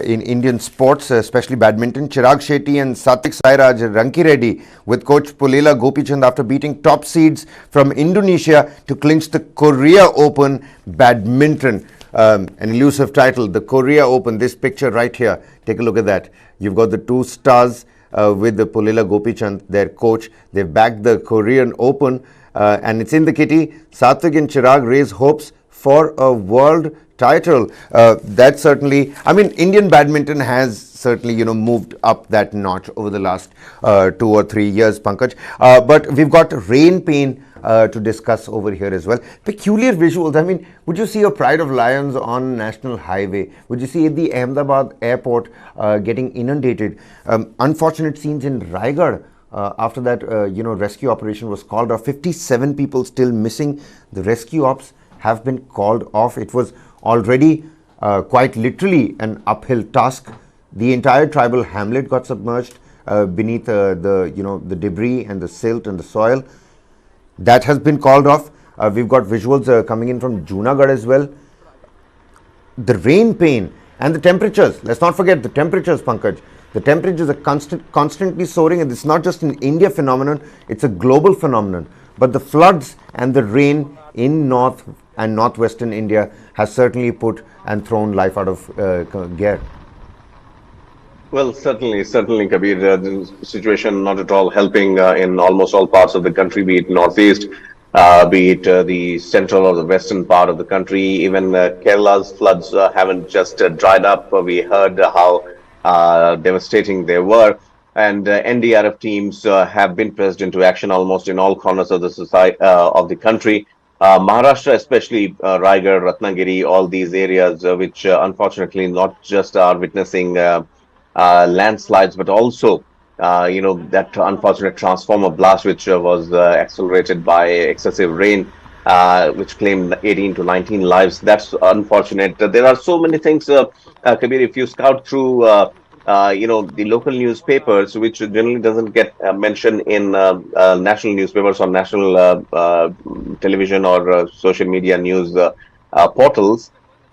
in Indian sports, especially badminton. Chirag Shetty and Satvik Sairaj Rankireddy with coach Pulela Gopichand after beating top seeds from Indonesia to clinch the Korea Open badminton. An elusive title, the Korea Open. This picture right here. Take a look at that. You've got the two stars with the Pulela Gopichand, their coach. They've backed the Korean Open and it's in the kitty. Satvik and Chirag raise hopes for a world title. That certainly, Indian badminton has certainly, moved up that notch over the last 2 or 3 years, Pankaj. But we've got rain pain to discuss over here as well. Peculiar visuals. Would you see a pride of lions on National Highway? Would you see the Ahmedabad airport getting inundated? Unfortunate scenes in Raigad. After that, rescue operation was called off. 57 people still missing. The rescue ops have been called off. It was already quite literally an uphill task. The entire tribal hamlet got submerged beneath the debris and the silt and the soil. That has been called off. We've got visuals coming in from Junagadh as well. The rain pain and the temperatures. Let's not forget the temperatures, Pankaj. The temperatures are constantly soaring, and it's not just an India phenomenon, it's a global phenomenon. But the floods and the rain in North and Northwestern India has certainly put and thrown life out of gear. Well, certainly, Kabir. The situation not at all helping in almost all parts of the country, be it northeast, be it the central or the western part of the country. Even Kerala's floods haven't just dried up. We heard how devastating they were. And NDRF teams have been pressed into action almost in all corners of the society of the country. Maharashtra, especially Raigad, Ratnagiri, all these areas, which unfortunately not just are witnessing landslides, but also that unfortunate transformer blast, which was accelerated by excessive rain, which claimed 18 to 19 lives. That's unfortunate. There are so many things, Kabir, if you scout through, the local newspapers, which generally doesn't get mentioned in national newspapers or national television or social media news portals,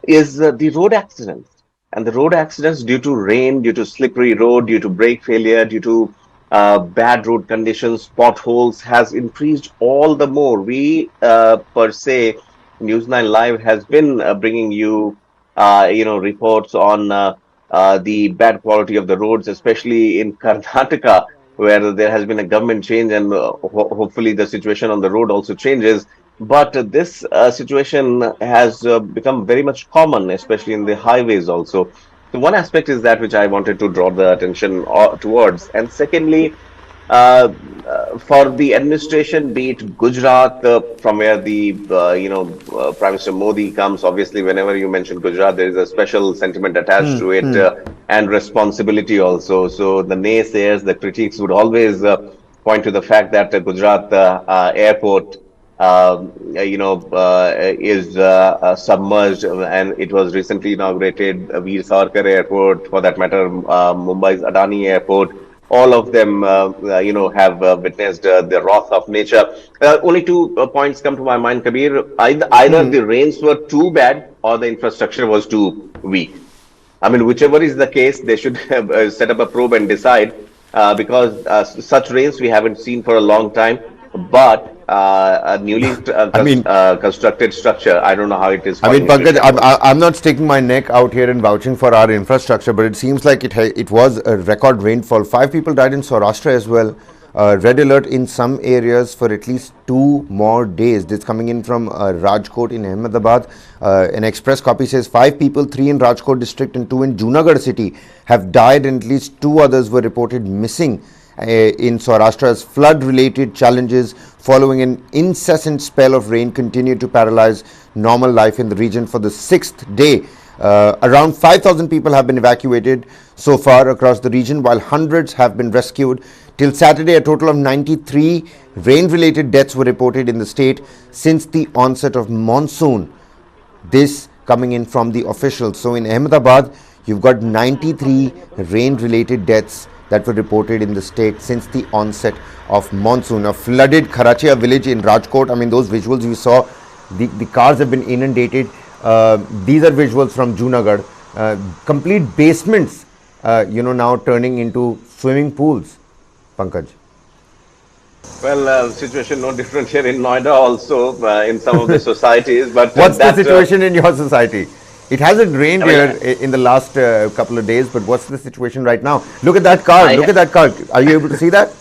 is the road accidents. And the road accidents due to rain, due to slippery road, due to brake failure, due to bad road conditions, potholes has increased all the more. We, per se, News 9 Live has been bringing you, reports on the bad quality of the roads, especially in Karnataka, where there has been a government change, and hopefully the situation on the road also changes. But this situation has become very much common, especially in the highways also. So one aspect is that which I wanted to draw the attention towards. And secondly, uh, for the administration, be it Gujarat, from where the Prime Minister Modi comes. Obviously, whenever you mention Gujarat, there is a special sentiment attached to it, and responsibility also. So the naysayers, the critics would always point to the fact that Gujarat airport is submerged, and it was recently inaugurated. Veer Savarkar Airport, for that matter, Mumbai's Adani Airport. All of them, have witnessed the wrath of nature. Only two points come to my mind, Kabir. Either the rains were too bad or the infrastructure was too weak. I mean, whichever is the case, they should have set up a probe and decide, because such rains we haven't seen for a long time. But a newly constructed structure, I don't know how it is. I mean, Pankaj, I'm not sticking my neck out here and vouching for our infrastructure, but it seems like it was a record rainfall. 5 people died in Saurashtra as well. Red alert in some areas for at least 2 more days. This coming in from Rajkot in Ahmedabad. An express copy says 5 people, 3 in Rajkot district and 2 in Junagadh city, have died, and at least 2 others were reported missing in Saurashtra as flood-related challenges following an incessant spell of rain continued to paralyze normal life in the region for the 6th day. Around 5,000 people have been evacuated so far across the region, while hundreds have been rescued. Till Saturday, a total of 93 rain-related deaths were reported in the state since the onset of monsoon. This coming in from the officials. So in Ahmedabad, you've got 93 rain-related deaths that were reported in the state since the onset of monsoon. A flooded Kharachia village in Rajkot. I mean, those visuals you saw, the cars have been inundated. These are visuals from Junagadh. Complete basements, now turning into swimming pools. Pankaj. Well, situation no different here in Noida also, in some of the societies. But what's the situation in your society? It hasn't rained here in the last couple of days, but what's the situation right now? Look at that car. Look at that car. Are you able to see that?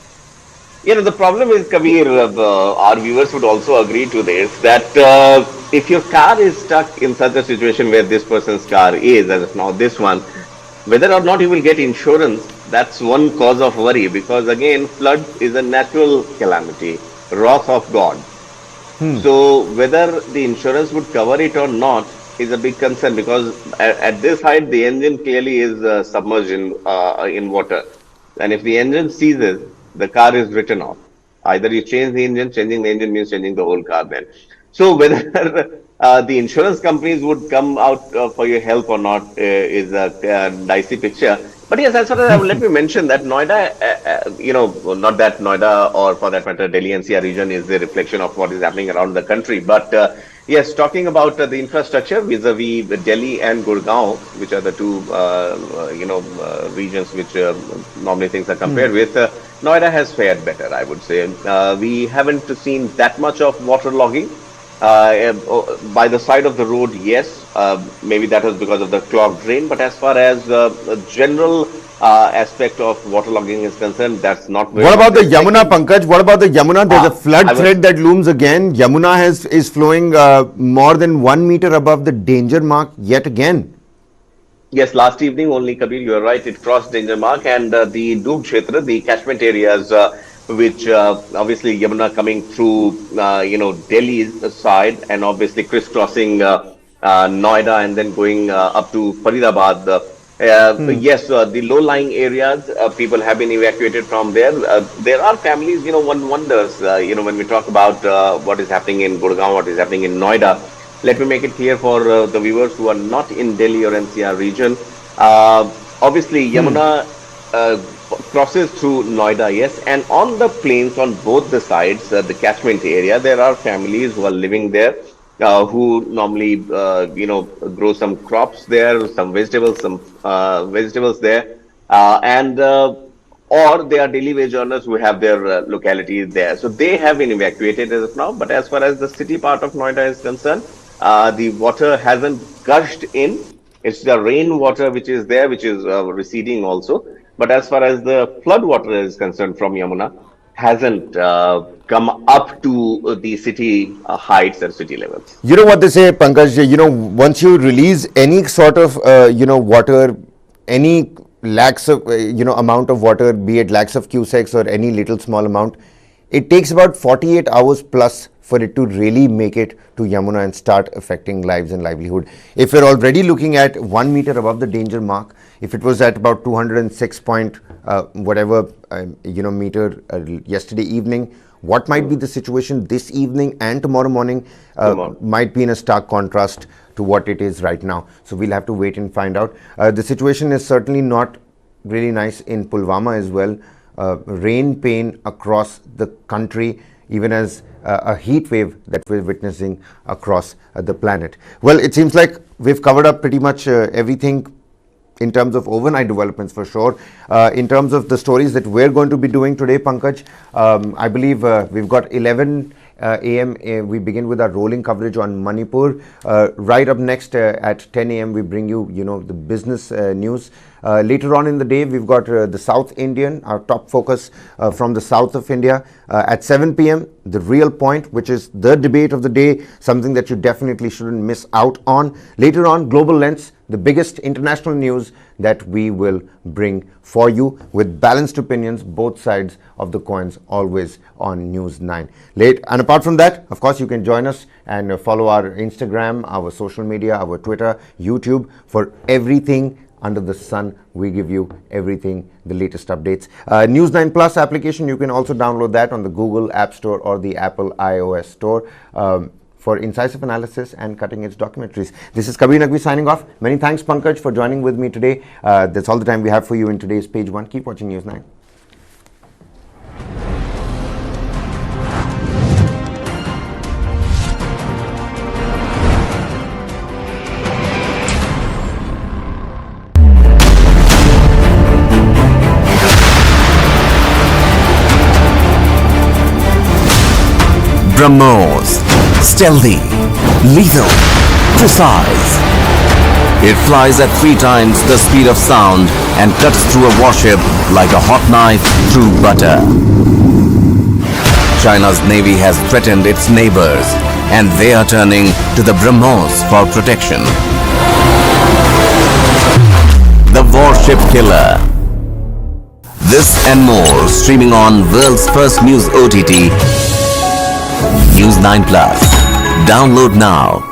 The problem is, Kabir, our viewers would also agree to this, that if your car is stuck in such a situation where this person's car is, as of now this one, whether or not you will get insurance, that's one cause of worry, because again, flood is a natural calamity, wrath of God. So whether the insurance would cover it or not is a big concern, because at this height the engine clearly is submerged in water, and if the engine seizes, the car is written off. Either you change the engine. Changing the engine means changing the whole car then. So whether the insurance companies would come out for your help or not is a dicey picture. But yes, as far as let me mention that Noida, not that Noida or for that matter Delhi NCR region is the reflection of what is happening around the country. But yes, talking about the infrastructure vis-a-vis Delhi and Gurgaon, which are the two regions which normally things are compared with, Noida has fared better, I would say. We haven't seen that much of waterlogging. By the side of the road, yes, maybe that was because of the clogged drain, but as far as general aspect of waterlogging is concerned, that's not very What about the much Yamuna, affected. Pankaj? What about the Yamuna? There's a flood I was threat that looms again. Yamuna is flowing more than 1 meter above the danger mark yet again. Yes, last evening only, Kabir, you are right. It crossed danger mark, and the Dugh Kshetra, the catchment areas, which obviously Yamuna coming through, Delhi's side, and obviously crisscrossing Noida and then going up to Faridabad. Yes, the low-lying areas, people have been evacuated from there. There are families, one wonders, when we talk about what is happening in Gurgaon, what is happening in Noida. Let me make it clear for the viewers who are not in Delhi or NCR region. Obviously, Yamuna crosses through Noida, yes, and on the plains on both the sides, the catchment area, there are families who are living there, who normally, grow some crops there, some vegetables there, and or they are daily wage earners who have their localities there. So they have been evacuated as of now. But as far as the city part of Noida is concerned, the water hasn't gushed in. It's the rainwater which is there, which is receding also. But as far as the flood water is concerned from Yamuna, hasn't come up to the city heights and city levels. You know what they say, Pankaj, once you release any sort of, water, any lakhs of, amount of water, be it lakhs of cusecs or any little small amount, it takes about 48 hours plus for it to really make it to Yamuna and start affecting lives and livelihood. If you're already looking at 1 meter above the danger mark, if it was at about 206 point meter yesterday evening, what might be the situation this evening and tomorrow morning might be in a stark contrast to what it is right now. So we'll have to wait and find out. The situation is certainly not really nice in Pulwama as well. Rain pain across the country, even as a heat wave that we're witnessing across the planet. Well, it seems like we've covered up pretty much everything in terms of overnight developments for sure. In terms of the stories that we're going to be doing today, Pankaj, I believe we've got 11 a.m. We begin with our rolling coverage on Manipur. Right up next at 10 a.m. we bring you, the business news. Later on in the day, we've got the South Indian, our top focus from the south of India. At 7 p.m., the real point, which is the debate of the day, something that you definitely shouldn't miss out on. Later on, Global Lens, the biggest international news that we will bring for you with balanced opinions, both sides of the coins, always on News 9. And apart from that, of course, you can join us and follow our Instagram, our social media, our Twitter, YouTube for everything under the sun. We give you everything, the latest updates. News 9 Plus application, you can also download that on the Google App Store or the Apple iOS Store for incisive analysis and cutting-edge documentaries. This is Kabir Naqvi signing off. Many thanks, Pankaj, for joining with me today. That's all the time we have for you in today's Page 1. Keep watching News 9. BrahMos. Stealthy, lethal, precise. It flies at 3 times the speed of sound and cuts through a warship like a hot knife through butter. China's navy has threatened its neighbors, and they are turning to the BrahMos for protection. The Warship Killer. This and more streaming on world's first news OTT, News 9 Plus. Download now.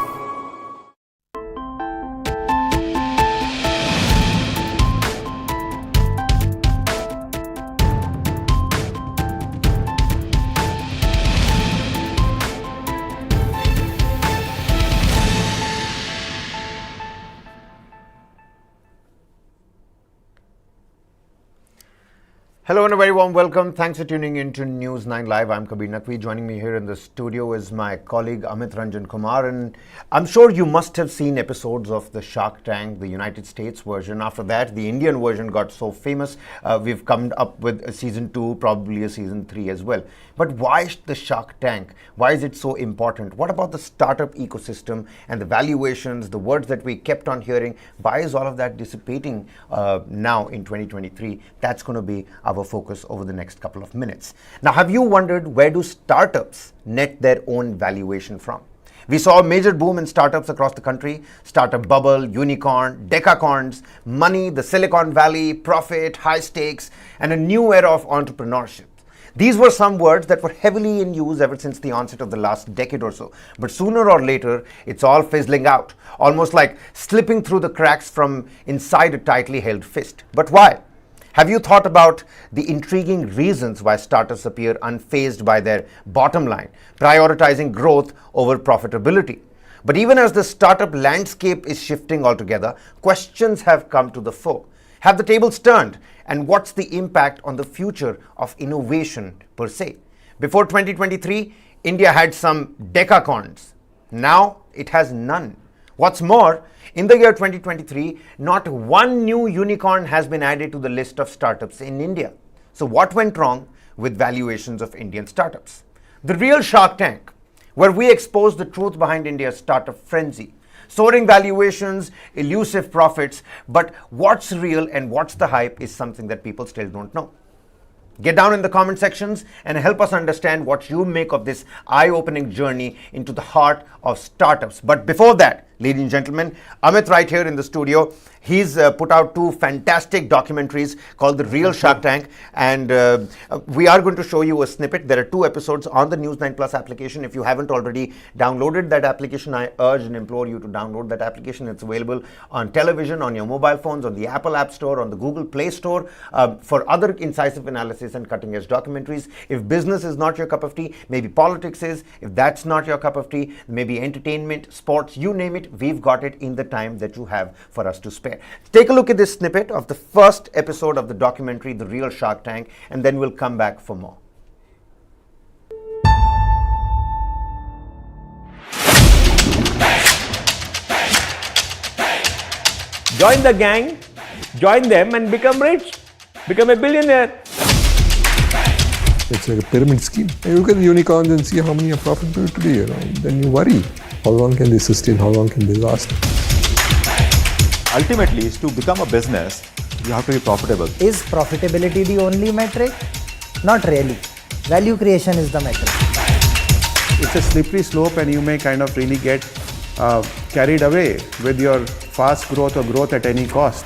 Hello and a very warm welcome. Thanks for tuning in to News 9 Live. I'm Kabir Naqvi. Joining me here in the studio is my colleague Amit Ranjan Kumar. And I'm sure you must have seen episodes of the Shark Tank, the United States version. After that, the Indian version got so famous, we've come up with a season 2, probably a season 3 as well. But why the Shark Tank? Why is it so important? What about the startup ecosystem and the valuations, the words that we kept on hearing? Why is all of that dissipating now in 2023? That's going to be our focus over the next couple of minutes. Now, have you wondered where do startups net their own valuation from? We saw a major boom in startups across the country: startup bubble, unicorn, decacorns, money, the Silicon Valley, profit, high stakes, and a new era of entrepreneurship. These were some words that were heavily in use ever since the onset of the last decade or so. But sooner or later, it's all fizzling out, almost like slipping through the cracks from inside a tightly held fist. But why? Have you thought about the intriguing reasons why startups appear unfazed by their bottom line, prioritizing growth over profitability? But even as the startup landscape is shifting altogether, questions have come to the fore. Have the tables turned? And what's the impact on the future of innovation per se? Before 2023, India had some decacorns. Now it has none. What's more, in the year 2023, not one new unicorn has been added to the list of startups in India. So what went wrong with valuations of Indian startups? The real Shark Tank, where we expose the truth behind India's startup frenzy. Soaring valuations, elusive profits, but what's real and what's the hype is something that people still don't know. Get down in the comment sections and help us understand what you make of this eye-opening journey into the heart of startups. But before that, ladies and gentlemen, Amit right here in the studio. He's put out 2 fantastic documentaries called The Real Shark Tank, and we are going to show you a snippet. There are 2 episodes on the News 9 Plus application. If you haven't already downloaded that application, I urge and implore you to download that application. It's available on television, on your mobile phones, on the Apple App Store, on the Google Play Store, for other incisive analysis and cutting-edge documentaries. If business is not your cup of tea, maybe politics is. If that's not your cup of tea, maybe entertainment, sports, you name it, we've got it in the time that you have for us to spare. Take a look at this snippet of the first episode of the documentary, The Real Shark Tank, and then we'll come back for more. Join the gang, join them and become rich, become a billionaire. It's like a pyramid scheme. You look at the unicorns and see how many are profitable today, then you worry. How long can they sustain? How long can they last? Ultimately, to become a business, you have to be profitable. Is profitability the only metric? Not really. Value creation is the metric. It's a slippery slope and you may kind of really get carried away with your fast growth or growth at any cost.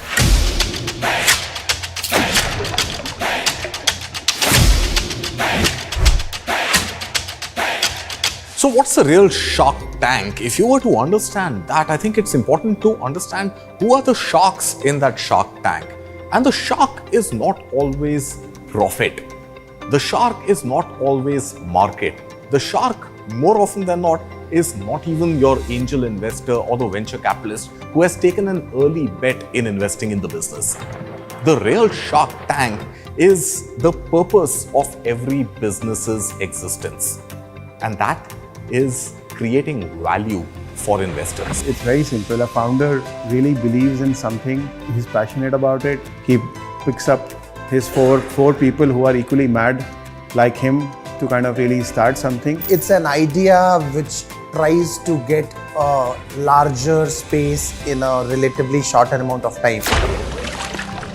So what's the real Shark Tank? If you were to understand that, I think it's important to understand who are the sharks in that Shark Tank. And the shark is not always profit. The shark is not always market. The shark, more often than not, is not even your angel investor or the venture capitalist who has taken an early bet in investing in the business. The real Shark Tank is the purpose of every business's existence. And that is creating value for investors. It's very simple. A founder really believes in something, he's passionate about it, he picks up his four people who are equally mad like him to kind of really start something. It's an idea which tries to get a larger space in a relatively shorter amount of time.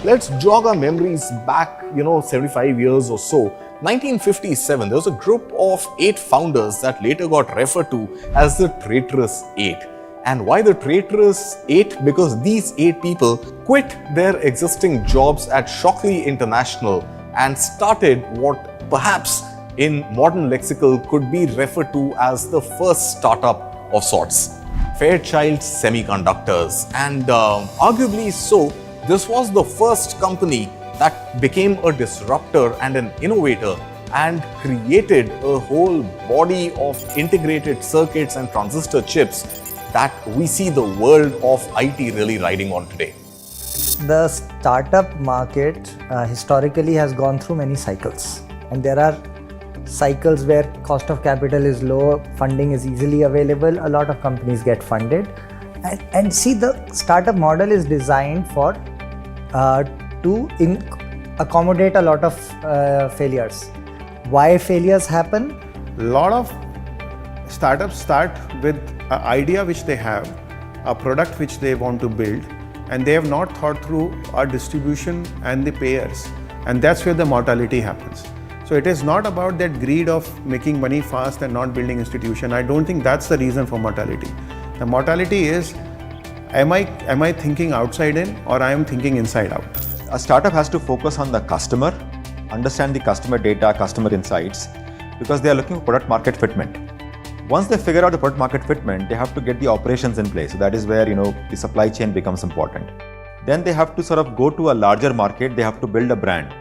Let's jog our memories back, 75 years or so. 1957, there was a group of 8 founders that later got referred to as the Traitorous 8. And why the Traitorous 8? Because these 8 people quit their existing jobs at Shockley International and started what perhaps in modern lexical could be referred to as the first startup of sorts, Fairchild Semiconductors. And arguably so, this was the first company that became a disruptor and an innovator and created a whole body of integrated circuits and transistor chips that we see the world of IT really riding on today. The startup market historically has gone through many cycles, and there are cycles where cost of capital is low, funding is easily available, a lot of companies get funded, and see, the startup model is designed for to accommodate a lot of failures. Why failures happen? A lot of startups start with an idea which they have, a product which they want to build, and they have not thought through our distribution and the payers, and that's where the mortality happens. So it is not about that greed of making money fast and not building institution. I don't think that's the reason for mortality. The mortality is, am I thinking outside in, or I am thinking inside out? A startup has to focus on the customer, understand the customer data, customer insights, because they are looking for product market fitment. Once they figure out the product market fitment, they have to get the operations in place. So that is where, the supply chain becomes important. Then they have to sort of go to a larger market. They have to build a brand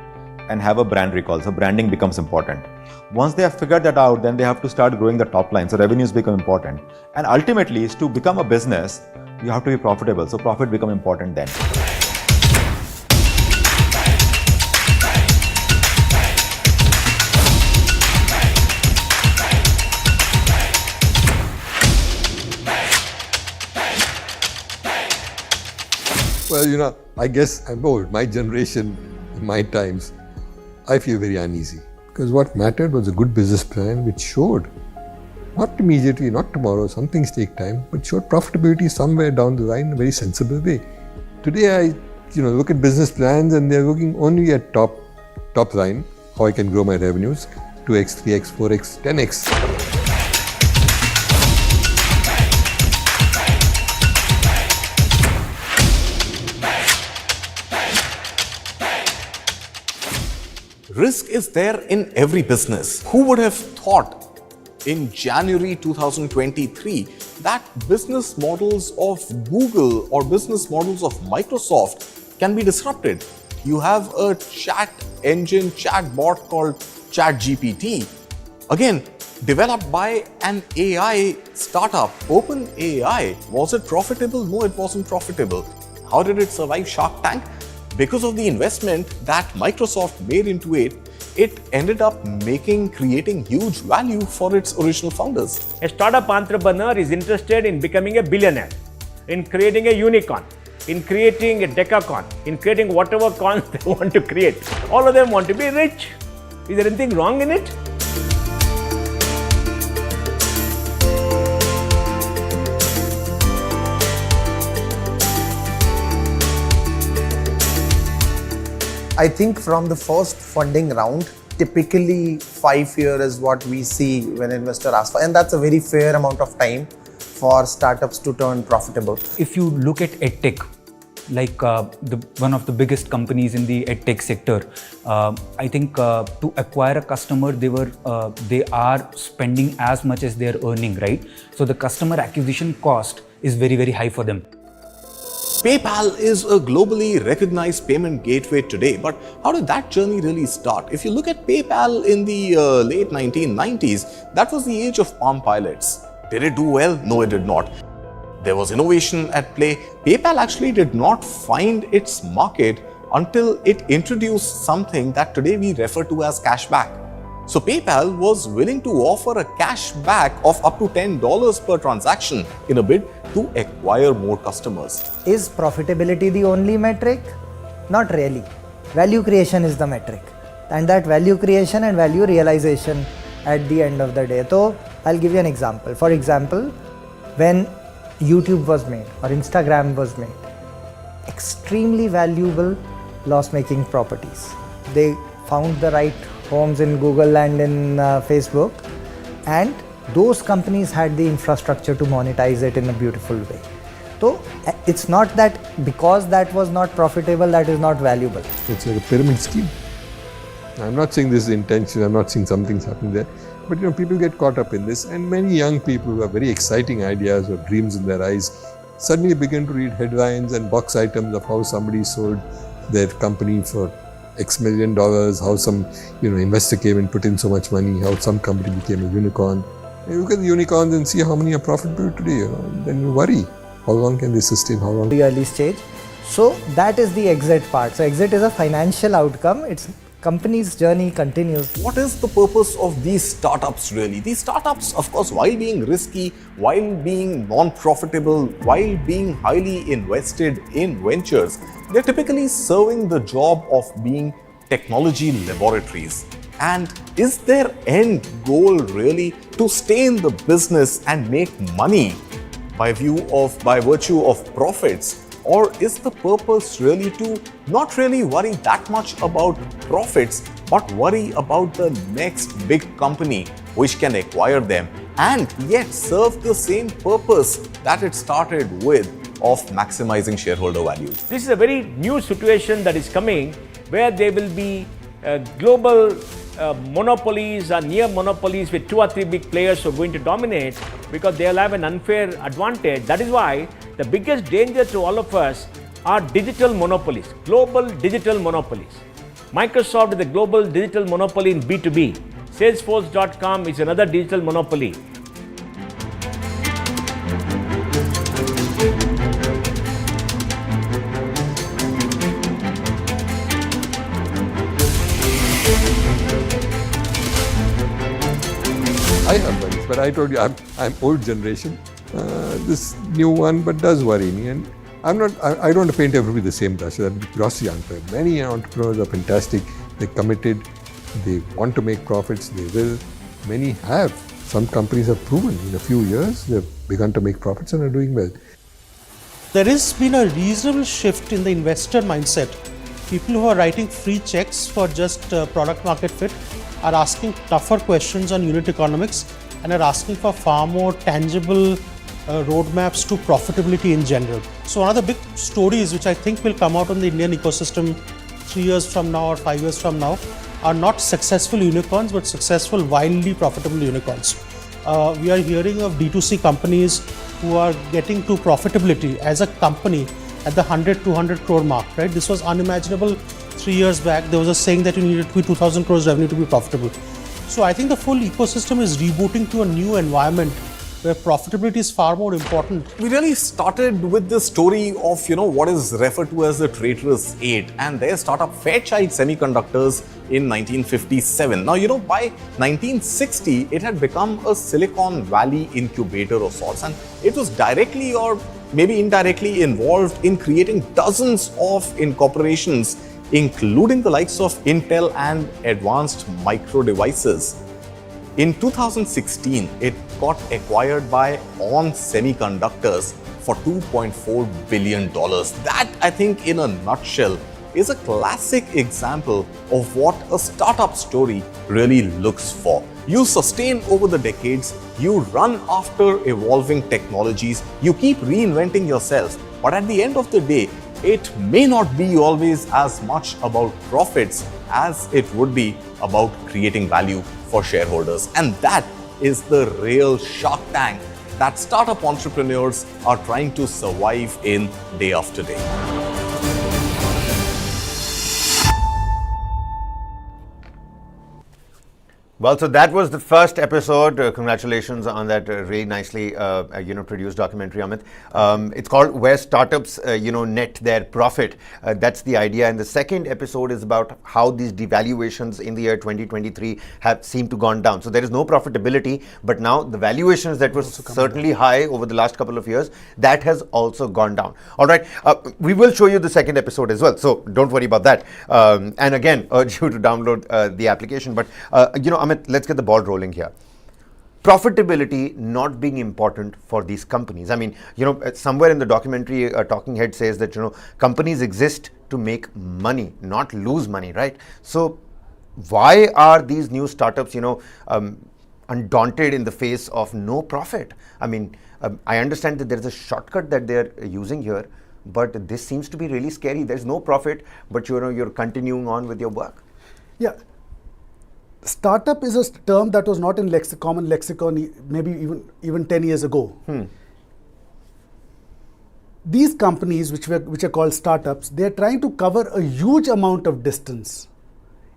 and have a brand recall. So branding becomes important. Once they have figured that out, then they have to start growing the top line. So revenues become important. And ultimately, to become a business, you have to be profitable. So profit become important then. Well, I guess I'm old. My generation, in my times, I feel very uneasy. Because what mattered was a good business plan which showed, not immediately, not tomorrow, some things take time, but showed profitability somewhere down the line in a very sensible way. Today I look at business plans and they're looking only at top line, how I can grow my revenues, 2x, 3x, 4x, 10x. Risk is there in every business. Who would have thought in January 2023 that business models of Google or business models of Microsoft can be disrupted? You have a chat engine, chat bot called ChatGPT. Again, developed by an AI startup, OpenAI. Was it profitable? No, it wasn't profitable. How did it survive Shark Tank? Because of the investment that Microsoft made into it, it ended up creating huge value for its original founders. A startup entrepreneur is interested in becoming a billionaire, in creating a unicorn, in creating a decacorn, in creating whatever cons they want to create. All of them want to be rich. Is there anything wrong in it? I think from the first funding round, typically 5 years is what we see when investor asks for, and that's a very fair amount of time for startups to turn profitable. If you look at edtech, like one of the biggest companies in the edtech sector, I think to acquire a customer, they are spending as much as they're earning, right? So the customer acquisition cost is very, very high for them. PayPal is a globally recognized payment gateway today, but how did that journey really start? If you look at PayPal in the late 1990s, that was the age of Palm Pilots. Did it do well? No, it did not. There was innovation at play. PayPal actually did not find its market until it introduced something that today we refer to as cashback. So PayPal was willing to offer a cashback of up to $10 per transaction in a bid to acquire more customers. Is profitability the only metric? Not really. Value creation is the metric. And that value creation and value realization at the end of the day. So I'll give you an example. For example, when YouTube was made or Instagram was made, extremely valuable loss-making properties. They found the right homes in Google and in Facebook, and those companies had the infrastructure to monetize it in a beautiful way. So it's not that because that was not profitable, that is not valuable. It's like a pyramid scheme. I'm not saying this is intentional, I'm not saying something's happening there, but people get caught up in this, and many young people who have very exciting ideas or dreams in their eyes suddenly begin to read headlines and box items of how somebody sold their company for X million dollars, how some investor came and put in so much money, how some company became a unicorn. And you look at the unicorns and see how many are profitable today, then you worry. How long can they sustain? How long? The early stage. So that is the exit part. So exit is a financial outcome. It's company's journey continues. What is the purpose of these startups really? These startups, of course, while being risky, while being non-profitable, while being highly invested in ventures, they're typically serving the job of being technology laboratories. And is their end goal really to stay in the business and make money by virtue of profits? Or is the purpose really to not really worry that much about profits, but worry about the next big company which can acquire them and yet serve the same purpose that it started with of maximizing shareholder value? This is a very new situation that is coming where there will be global monopolies or near monopolies with 2 or 3 big players who are going to dominate because they'll have an unfair advantage. That is why the biggest danger to all of us are digital monopolies, global digital monopolies. Microsoft is a global digital monopoly in B2B. Salesforce.com is another digital monopoly. I have worries, but I told you I'm old generation. This new one, but does worry me, and I don't want to paint everybody the same brush. That would be grossly unfair. Many entrepreneurs are fantastic. They're committed. They want to make profits. They will. Many have. Some companies have proven in a few years they've begun to make profits and are doing well. There has been a reasonable shift in the investor mindset. People who are writing free checks for just product market fit are asking tougher questions on unit economics and are asking for far more tangible roadmaps to profitability in general. So one of the big stories which I think will come out on the Indian ecosystem 3 years from now or 5 years from now are not successful unicorns but successful wildly profitable unicorns. We are hearing of D2C companies who are getting to profitability as a company at the 100-200 crore mark, right? This was unimaginable 3 years back. There was a saying that you needed to be 2,000 crores revenue to be profitable. So I think the full ecosystem is rebooting to a new environment where profitability is far more important. We really started with the story of, what is referred to as the traitorous 8 and their startup Fairchild Semiconductors in 1957. Now, by 1960, it had become a Silicon Valley incubator of sorts, and it was directly or maybe indirectly involved in creating dozens of incorporations, including the likes of Intel and Advanced Micro Devices. In 2016, it got acquired by ON Semiconductors for $2.4 billion. That, I think, in a nutshell, is a classic example of what a startup story really looks for. You sustain over the decades, you run after evolving technologies, you keep reinventing yourself, but at the end of the day, it may not be always as much about profits as it would be about creating value for shareholders. And that is the real Shark Tank that startup entrepreneurs are trying to survive in day after day. Well, so that was the first episode. Congratulations on that really nicely, produced documentary, Amit. It's called Where Startups, Net Their Profit. That's the idea. And the second episode is about how these devaluations in the year 2023 have seemed to gone down. So there is no profitability, but now the valuations that were certainly high over the last couple of years, that has also gone down. All right. We will show you the second episode as well. So don't worry about that. And again, urge you to download the application. But, Amit, let's get the ball rolling here. Profitability not being important for these companies. I mean, somewhere in the documentary, a talking head says that, companies exist to make money, not lose money, right? So why are these new startups, undaunted in the face of no profit? I mean, I understand that there's a shortcut that they're using here, but this seems to be really scary. There's no profit, but you're continuing on with your work. Yeah. Startup is a term that was not in common lexicon maybe even 10 years ago. These companies which are called startups, they are trying to cover a huge amount of distance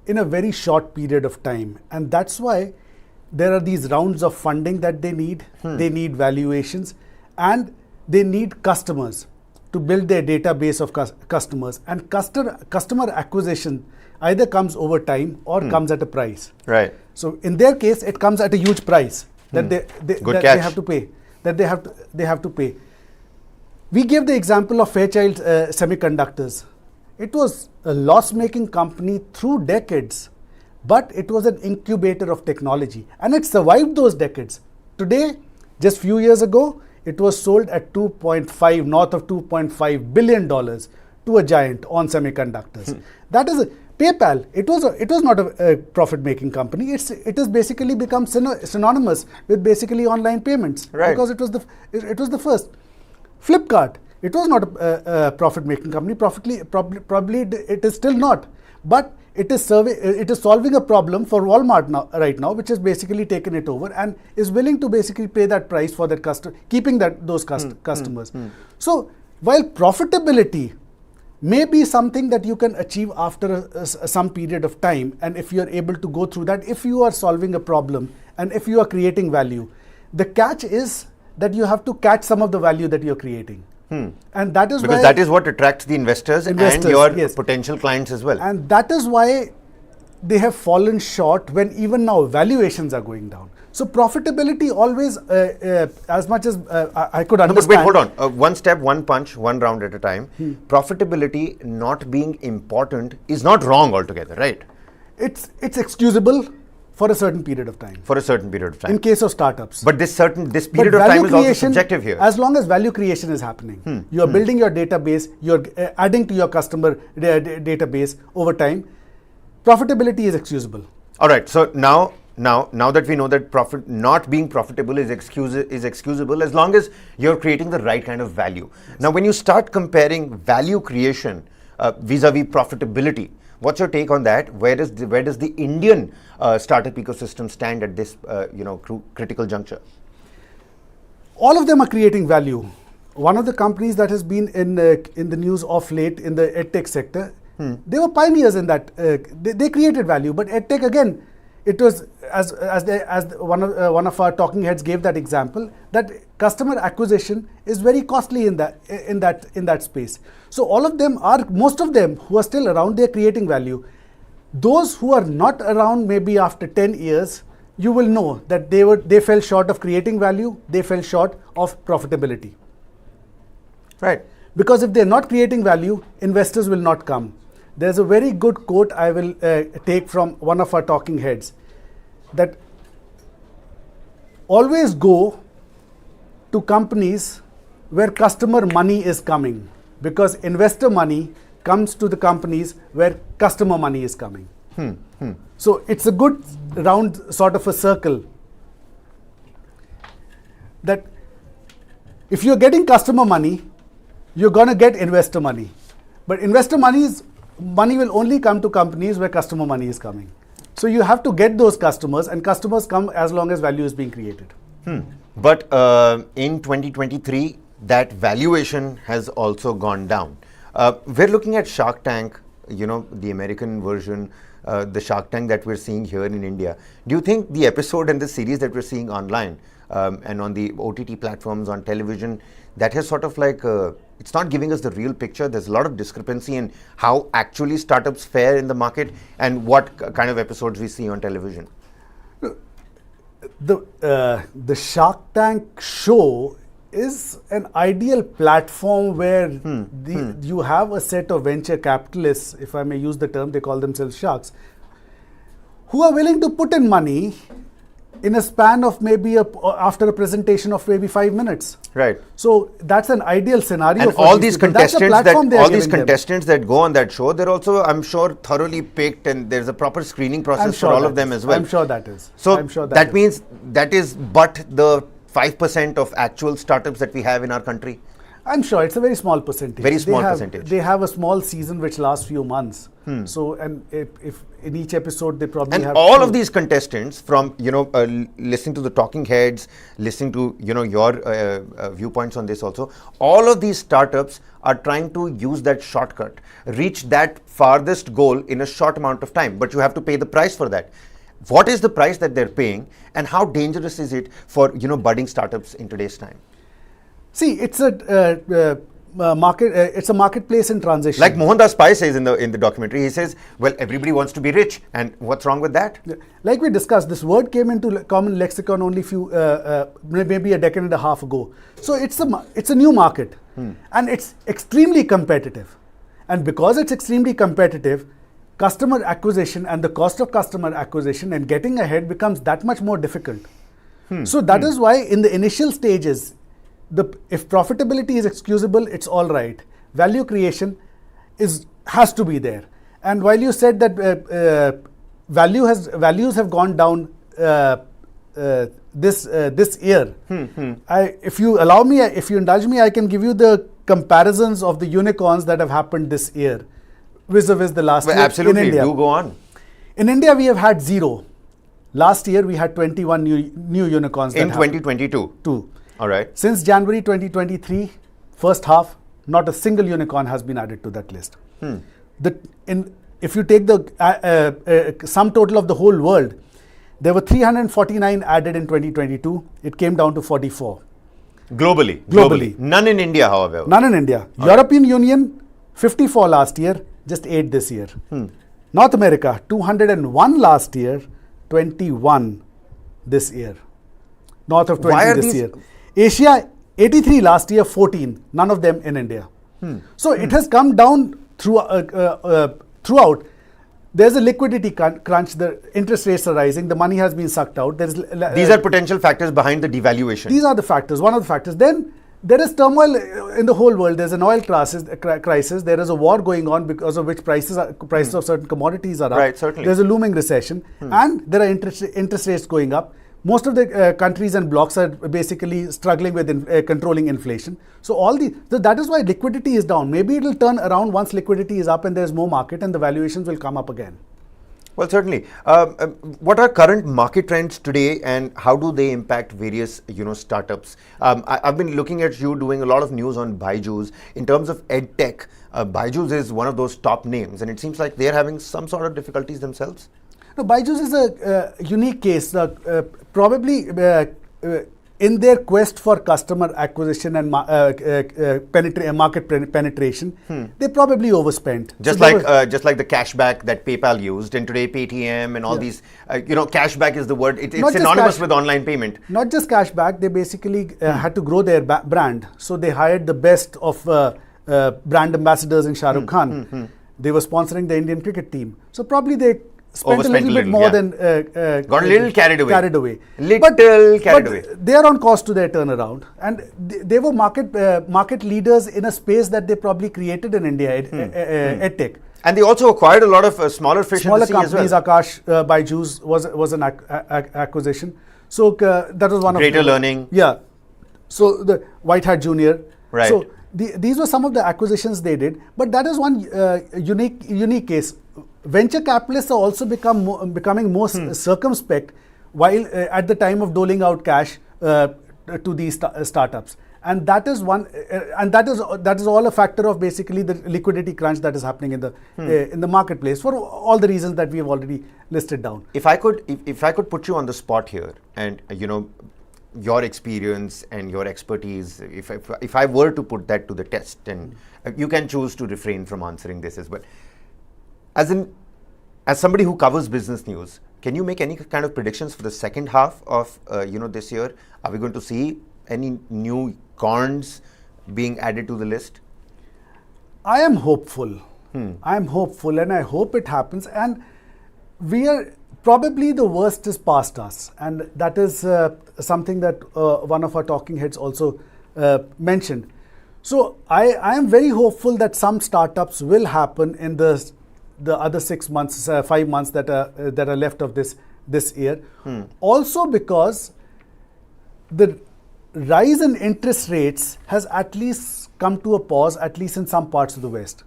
in a very short period of time, and that's why there are these rounds of funding that they need. They need valuations and they need customers to build their database of customers, and customer acquisition either comes over time or comes at a price. Right. So in their case, it comes at a huge price that they have to pay. They have to pay. We gave the example of Fairchild Semiconductors. It was a loss-making company through decades, but it was an incubator of technology, and it survived those decades. Today, just few years ago, it was sold at north of $2.5 billion to a giant on semiconductors. That is PayPal. It was not a profit-making company. It has basically become synonymous with basically online payments, right, because it was the first. Flipkart. It was not a profit-making company. Probably it is still not, but it is solving a problem for Walmart right now, which has basically taken it over and is willing to basically pay that price for that customer, keeping those customers. So while profitability may be something that you can achieve after some period of time, and if you are able to go through that, if you are solving a problem and if you are creating value, the catch is that you have to catch some of the value that you're creating. And that is because that is what attracts the investors and your potential clients as well. And that is why they have fallen short when even now valuations are going down. So profitability always, as much as I could understand. No, but wait, hold on. One step, one punch, one round at a time. Profitability not being important is not wrong altogether, right? It's excusable for a certain period of time. For a certain period of time. In case of startups. But this period of time is also subjective here. As long as value creation is happening, you are building your database, you are adding to your customer database over time, profitability is excusable. All right. So now that we know that profit not being profitable is excusable as long as you're creating the right kind of value. Now, when you start comparing value creation vis-a-vis profitability, what's your take on that? Where does the Indian startup ecosystem stand at this critical juncture? All of them are creating value. One of the companies that has been in the news of late in the edtech sector, they were pioneers in that. They created value, but edtech again, it was as one of our talking heads gave that example, that customer acquisition is very costly in that space. So most of them who are still around, they're creating value. Those who are not around, maybe after 10 years, you will know that they fell short of creating value, they fell short of profitability. Right. Because if they're not creating value, investors will not come. There's a very good quote I will take from one of our talking heads, that always go to companies where customer money is coming, because investor money comes to the companies where customer money is coming. So it's a good round sort of a circle, that if you're getting customer money, you're going to get investor money. But investor money will only come to companies where customer money is coming. So you have to get those customers, and customers come as long as value is being created. But in 2023, that valuation has also gone down. We're looking at Shark Tank, the American version, the Shark Tank that we're seeing here in India. Do you think the episode and the series that we're seeing online and on the OTT platforms, on television, that has sort of like, it's not giving us the real picture? There's a lot of discrepancy in how actually startups fare in the market and what kind of episodes we see on television. The Shark Tank show is an ideal platform where you have a set of venture capitalists, if I may use the term, they call themselves sharks, who are willing to put in money in a span of maybe after a presentation of maybe 5 minutes. Right. So that's an ideal scenario. And for all these contestants that go on that show, they're also, I'm sure, thoroughly picked, and there's a proper screening process for all of them as well. I'm sure that is. So that means that is but the 5% of actual startups that we have in our country. I'm sure it's a very small percentage. Very small percentage. They have a small season which lasts few months. So, and if in each episode they probably have. And all of these contestants, from listening to the talking heads, listening to your viewpoints on this also, all of these startups are trying to use that shortcut, reach that farthest goal in a short amount of time. But you have to pay the price for that. What is the price that they're paying, and how dangerous is it for budding startups in today's time? See, it's it's a marketplace in transition. Like Mohandas Pai says in the documentary, he says, well, everybody wants to be rich, and what's wrong with that? Like we discussed, this word came into common lexicon only maybe a decade and a half ago. So it's a new market, and it's extremely competitive. And because it's extremely competitive, customer acquisition and the cost of customer acquisition and getting ahead becomes that much more difficult. So that is why in the initial stages, if profitability is excusable, it's all right. Value creation has to be there. And while you said that values have gone down this year, if you allow me, if you indulge me, I can give you the comparisons of the unicorns that have happened this year vis-a-vis the last year. Absolutely, in India. do go on. In India, we have had 0. Last year, we had 21 new unicorns. In 2022? Two. All right. Since January 2023, first half, not a single unicorn has been added to that list. If you take the sum total of the whole world, there were 349 added in 2022. It came down to 44. Globally. None in India, however. None in India. European Union, 54 last year, just 8 this year. North America, 201 last year, 21 this year. North of 20 this year. Asia, 83 last year, 14. None of them in India. So it has come down throughout. There's a liquidity crunch. The interest rates are rising. The money has been sucked out. These are potential factors behind the devaluation. These are the factors. One of the factors. Then there is turmoil in the whole world. There's an oil crisis. There is a war going on because of which prices of certain commodities are up. Right, certainly. There's a looming recession, and there are interest rates going up. Most of the countries and blocks are basically struggling with controlling inflation. So that is why liquidity is down. Maybe it will turn around once liquidity is up and there's more market, and the valuations will come up again. Well, certainly. What are current market trends today, and how do they impact various, startups? I've been looking at you doing a lot of news on Byju's. In terms of edtech, Byju's is one of those top names, and it seems like they're having some sort of difficulties themselves. No, Byju's is a unique case. Probably in their quest for customer acquisition and market penetration, they probably overspent. Just like the cashback that PayPal used, and today Paytm and all these, cashback is the word. It's synonymous with online payment. Not just cashback, they basically had to grow their brand. So they hired the best of brand ambassadors in Shah Rukh Khan. They were sponsoring the Indian cricket team. So probably they spent a little bit more than got a little carried away. But they are on course to their turnaround, and they were market leaders in a space that they probably created in India, edtech. And they also acquired a lot of smaller fish smaller in the sea companies. as well. Akash Byju's was an acquisition. So that was one Greater of Learning. Yeah. So the White Hat Junior. Right. So these were some of the acquisitions they did, but that is one unique case. Venture capitalists are also becoming more circumspect while at the time of doling out cash to these startups, and that is all a factor of basically the liquidity crunch that is happening in the marketplace for all the reasons that we have already listed down. If I could put you on the spot here, and your experience and your expertise, if I were to put that to the test, and you can choose to refrain from answering this as well. As somebody who covers business news, can you make any kind of predictions for the second half of this year? Are we going to see any new corns being added to the list? I am hopeful. I am hopeful, and I hope it happens. And we are probably, the worst is past us, and that is something that one of our talking heads also mentioned. So I am very hopeful that some startups will happen in the other 6 months, 5 months that are left of this year. Also because the rise in interest rates has at least come to a pause, at least in some parts of the West.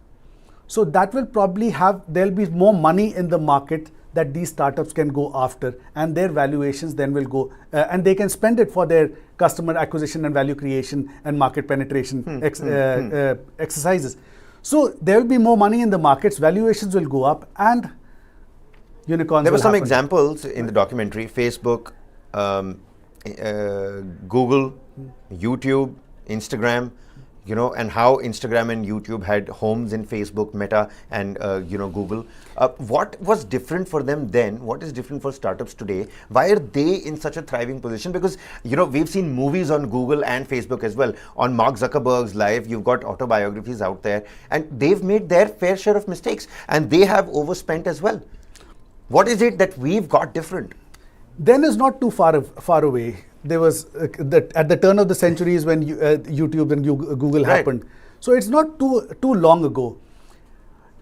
So that will probably there'll be more money in the market that these startups can go after, and their valuations then will go, and they can spend it for their customer acquisition and value creation and market penetration exercises. So there will be more money in the markets, valuations will go up, and unicorns There were some happen. examples in the documentary: Facebook, Google, YouTube, Instagram. you know, and how Instagram and YouTube had homes in Facebook, Meta, and you know, Google. What was different for them then? What is different for startups today? Why are they in such a thriving position? Because, you know, we've seen movies on Google and Facebook as well. On Mark Zuckerberg's life, you've got autobiographies out there, and they've made their fair share of mistakes, and they have overspent as well. What is it that we've got different? Then is not too far away. There was at the turn of the centuries when YouTube and Google happened. So it's not too long ago.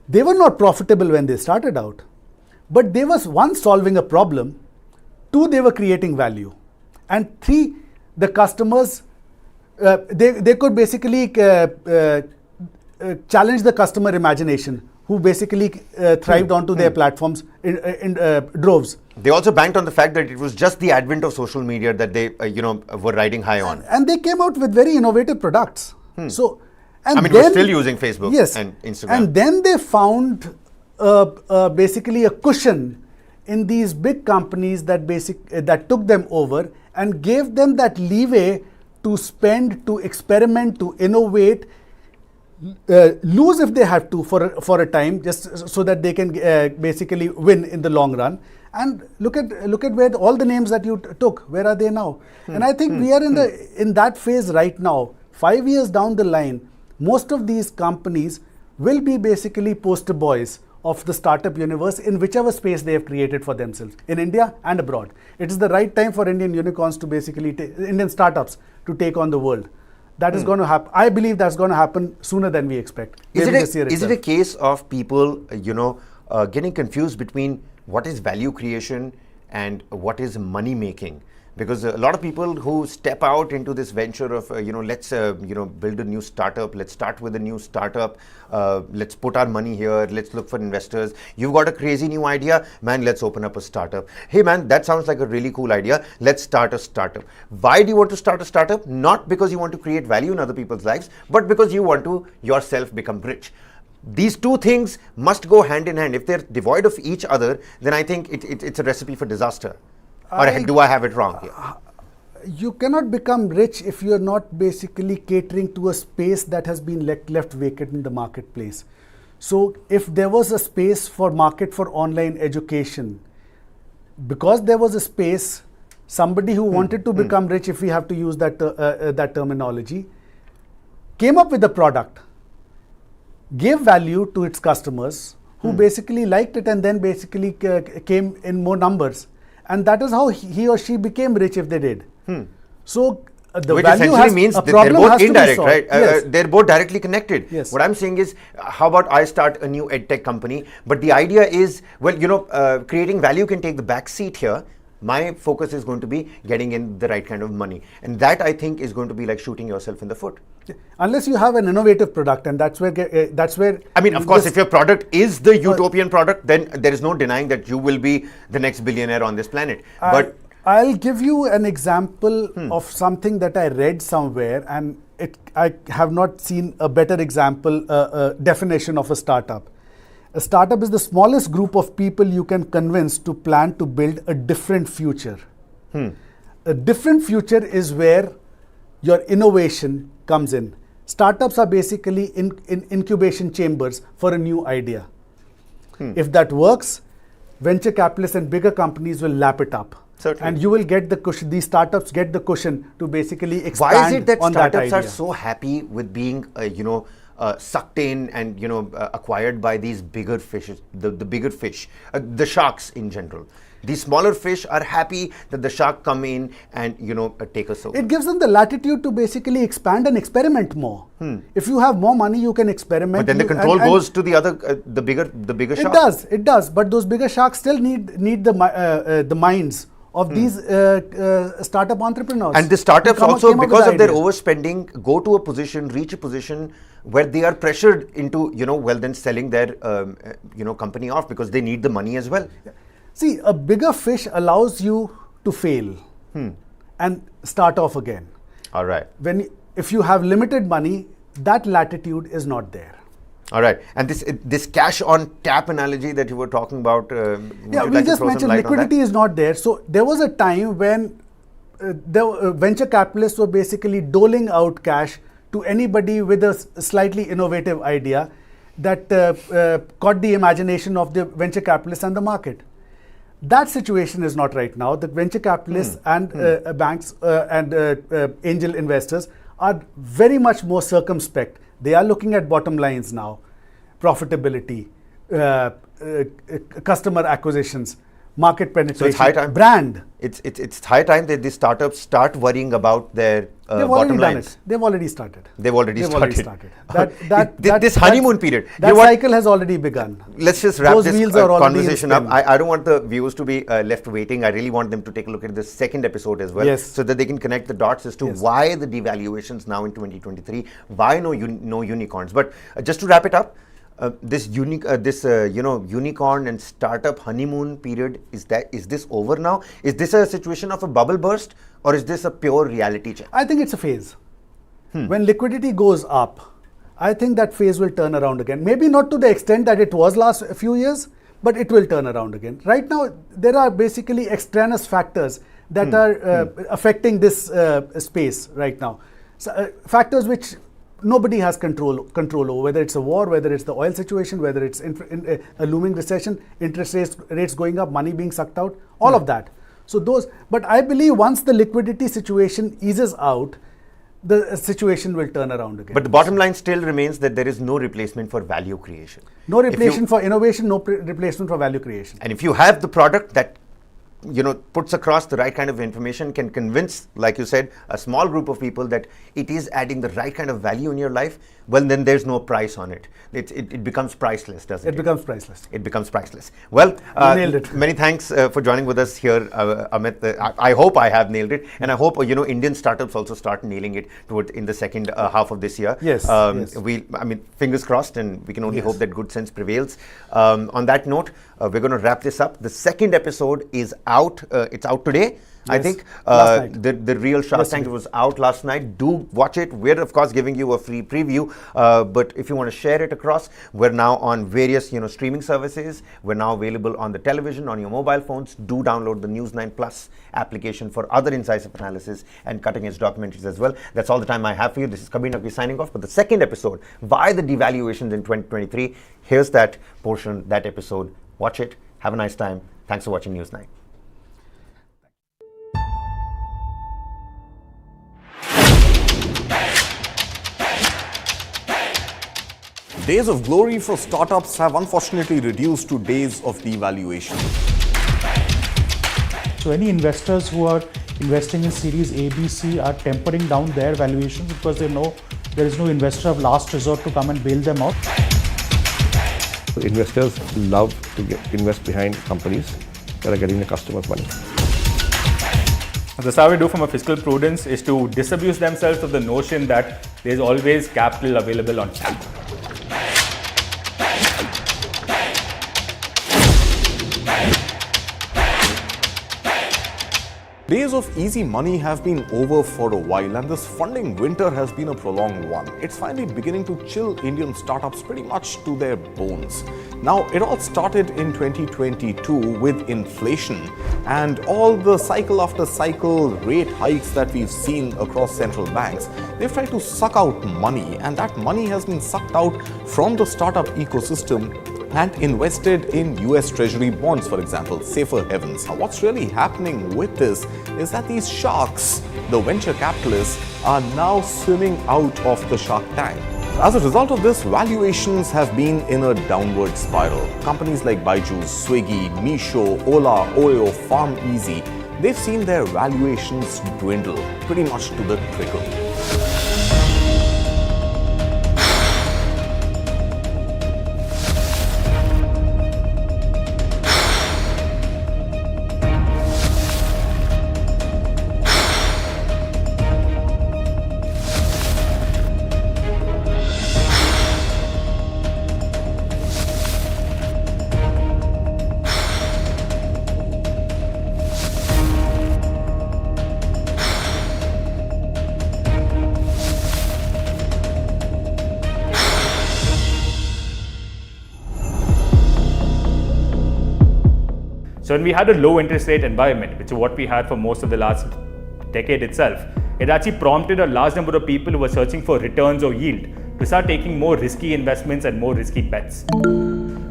They were not profitable when they started out, but they was one, solving a problem, two, they were creating value, and three, the customers they could basically challenge the customer imagination, who basically thrived onto their platforms in droves. They also banked on the fact that it was just the advent of social media that they, you know, were riding high on. And they came out with very innovative products. So, and I mean, then, we're still using Facebook and Instagram. And then they found basically a cushion in these big companies that took them over and gave them that leeway to spend, to experiment, to innovate, lose if they have to for a time, just so that they can basically win in the long run. And look at where all the names that you took, where are they now? And I think we are in that phase right now. 5 years down the line, most of these companies will be basically poster boys of the startup universe in whichever space they have created for themselves, in India and abroad. It is the right time for Indian unicorns to basically Indian startups to take on the world. That is going to happen. I believe that's going to happen sooner than we expect. Is it a case of people, you know, getting confused between what is value creation and what is money making? Because a lot of people who step out into this venture of, you know, let's, you know, build a new startup, let's start with a new startup, let's put our money here, let's look for investors. You've got a crazy new idea, man, let's open up a startup. Hey man, that sounds like a really cool idea, let's start a startup. Why do you want to start a startup? Not because you want to create value in other people's lives, but because you want to yourself become rich. These two things must go hand in hand. If they're devoid of each other, then I think it's a recipe for disaster. Or do I have it wrong here? You cannot become rich if you're not basically catering to a space that has been left vacant in the marketplace. So if there was a space for market for online education, because there was a space, somebody who wanted to become rich, if we have to use that terminology, came up with a product, gave value to its customers, who basically liked it and then basically came in more numbers. And that is how he or she became rich if they did. So which essentially means that they're both indirect, right? Yes. They're both directly connected. Yes. What I'm saying is, how about I start a new edtech company, but the idea is, well, you know, creating value can take the back seat here. My focus is going to be getting in the right kind of money. And that, I think, is going to be like shooting yourself in the foot. Unless you have an innovative product, and that's where I mean, of course, if your product is the utopian product, then there is no denying that you will be the next billionaire on this planet. But I'll give you an example of something that I read somewhere, and I have not seen a better example, definition of a startup. A startup is the smallest group of people you can convince to plan to build a different future. A different future is where your innovation comes in. Startups are basically in incubation chambers for a new idea. If that works, venture capitalists and bigger companies will lap it up. Certainly. And you will get the cushion, these startups get the cushion to basically expand on that idea. Why is it that startups are so happy with being, you know, sucked in and, you know, acquired by these bigger fishes, the bigger fish, the sharks in general? These smaller fish are happy that the shark come in and, you know, take us over. It gives them the latitude to basically expand and experiment more. If you have more money, you can experiment. But then the control goes to the other, the bigger shark. It does. But those bigger sharks still need the minds of these startup entrepreneurs. And the startups also, because of their overspending, go to a position, reach a position where they are pressured into, you know, well, then selling their, you know, company off because they need the money as well. See, a bigger fish allows you to fail and start off again. All right. If you have limited money, that latitude is not there. All right. And this cash on tap analogy that you were talking about, we just mentioned liquidity is not there. So there was a time when the venture capitalists were basically doling out cash to anybody with a slightly innovative idea that caught the imagination of the venture capitalists and the market. That situation is not right now. The venture capitalists and banks and angel investors are very much more circumspect. They are looking at bottom lines now, profitability, customer acquisitions, market penetration, so it's high time. Brand. It's high time that these startups start worrying about their bottom lines. They've already started. They've already started. This honeymoon period. That cycle has already begun. Let's just wrap this conversation up. spin. I don't want the viewers to be left waiting. I really want them to take a look at the second episode as well, Yes. so that they can connect the dots as to why the devaluations now in 2023, why no unicorns. But just to wrap it up, this unicorn and startup honeymoon period, is this over now? Is this a situation of a bubble burst, or is this a pure reality check? I think it's a phase. When liquidity goes up, I think that phase will turn around again. Maybe not to the extent that it was last few years, but it will turn around again. Right now, there are basically extraneous factors that are affecting this space right now. So, factors which nobody has control over, whether it's a war, whether it's the oil situation, whether it's a looming recession, interest rates going up, money being sucked out, all of that. So but I believe once the liquidity situation eases out, the situation will turn around again. But the bottom line still remains that there is no replacement for value creation. No replacement for innovation, no replacement for value creation. And if you have the product that puts across the right kind of information, can convince, like you said, a small group of people that it is adding the right kind of value in your life, well, then there's no price on it. It becomes priceless, doesn't it? It becomes priceless. It becomes priceless. Well, you nailed it. Many thanks for joining with us here, Amit. I hope I have nailed it, and I hope Indian startups also start nailing it in the second half of this year. Yes. Fingers crossed, and we can only hope that good sense prevails. On that note, we're going to wrap this up. The second episode is out. It's out today. I think the real Shark Tank was out last night. Do watch it. We're of course giving you a free preview, but if you want to share it across, we're now on various streaming services. We're now available on the television, on your mobile phones. Do download the News9 Plus application for other incisive analysis and cutting edge documentaries as well. That's all the time I have for you. This is Kabir Naqvi signing off. But the second episode, why the devaluations in 2023? Here's that portion, that episode. Watch it. Have a nice time. Thanks for watching News9. Days of glory for startups have unfortunately reduced to days of devaluation. So any investors who are investing in Series A, B, C are tempering down their valuations because they know there is no investor of last resort to come and bail them out. Investors love to invest behind companies that are getting the customers' money. The stuff we do from a fiscal prudence is to disabuse themselves of the notion that there is always capital available on tap. Days of easy money have been over for a while, and this funding winter has been a prolonged one. It's finally beginning to chill Indian startups pretty much to their bones. Now, it all started in 2022 with inflation and all the cycle after cycle rate hikes that we've seen across central banks. They've tried to suck out money, and that money has been sucked out from the startup ecosystem and invested in US Treasury bonds, for example, safer havens. Now, what's really happening with this is that these sharks, the venture capitalists, are now swimming out of the Shark Tank. As a result of this, valuations have been in a downward spiral. Companies like Byju's, Swiggy, Meesho, Ola, Oyo, FarmEasy, they've seen their valuations dwindle pretty much to the trickle. So when we had a low interest rate environment, which is what we had for most of the last decade itself, it actually prompted a large number of people who were searching for returns or yield to start taking more risky investments and more risky bets.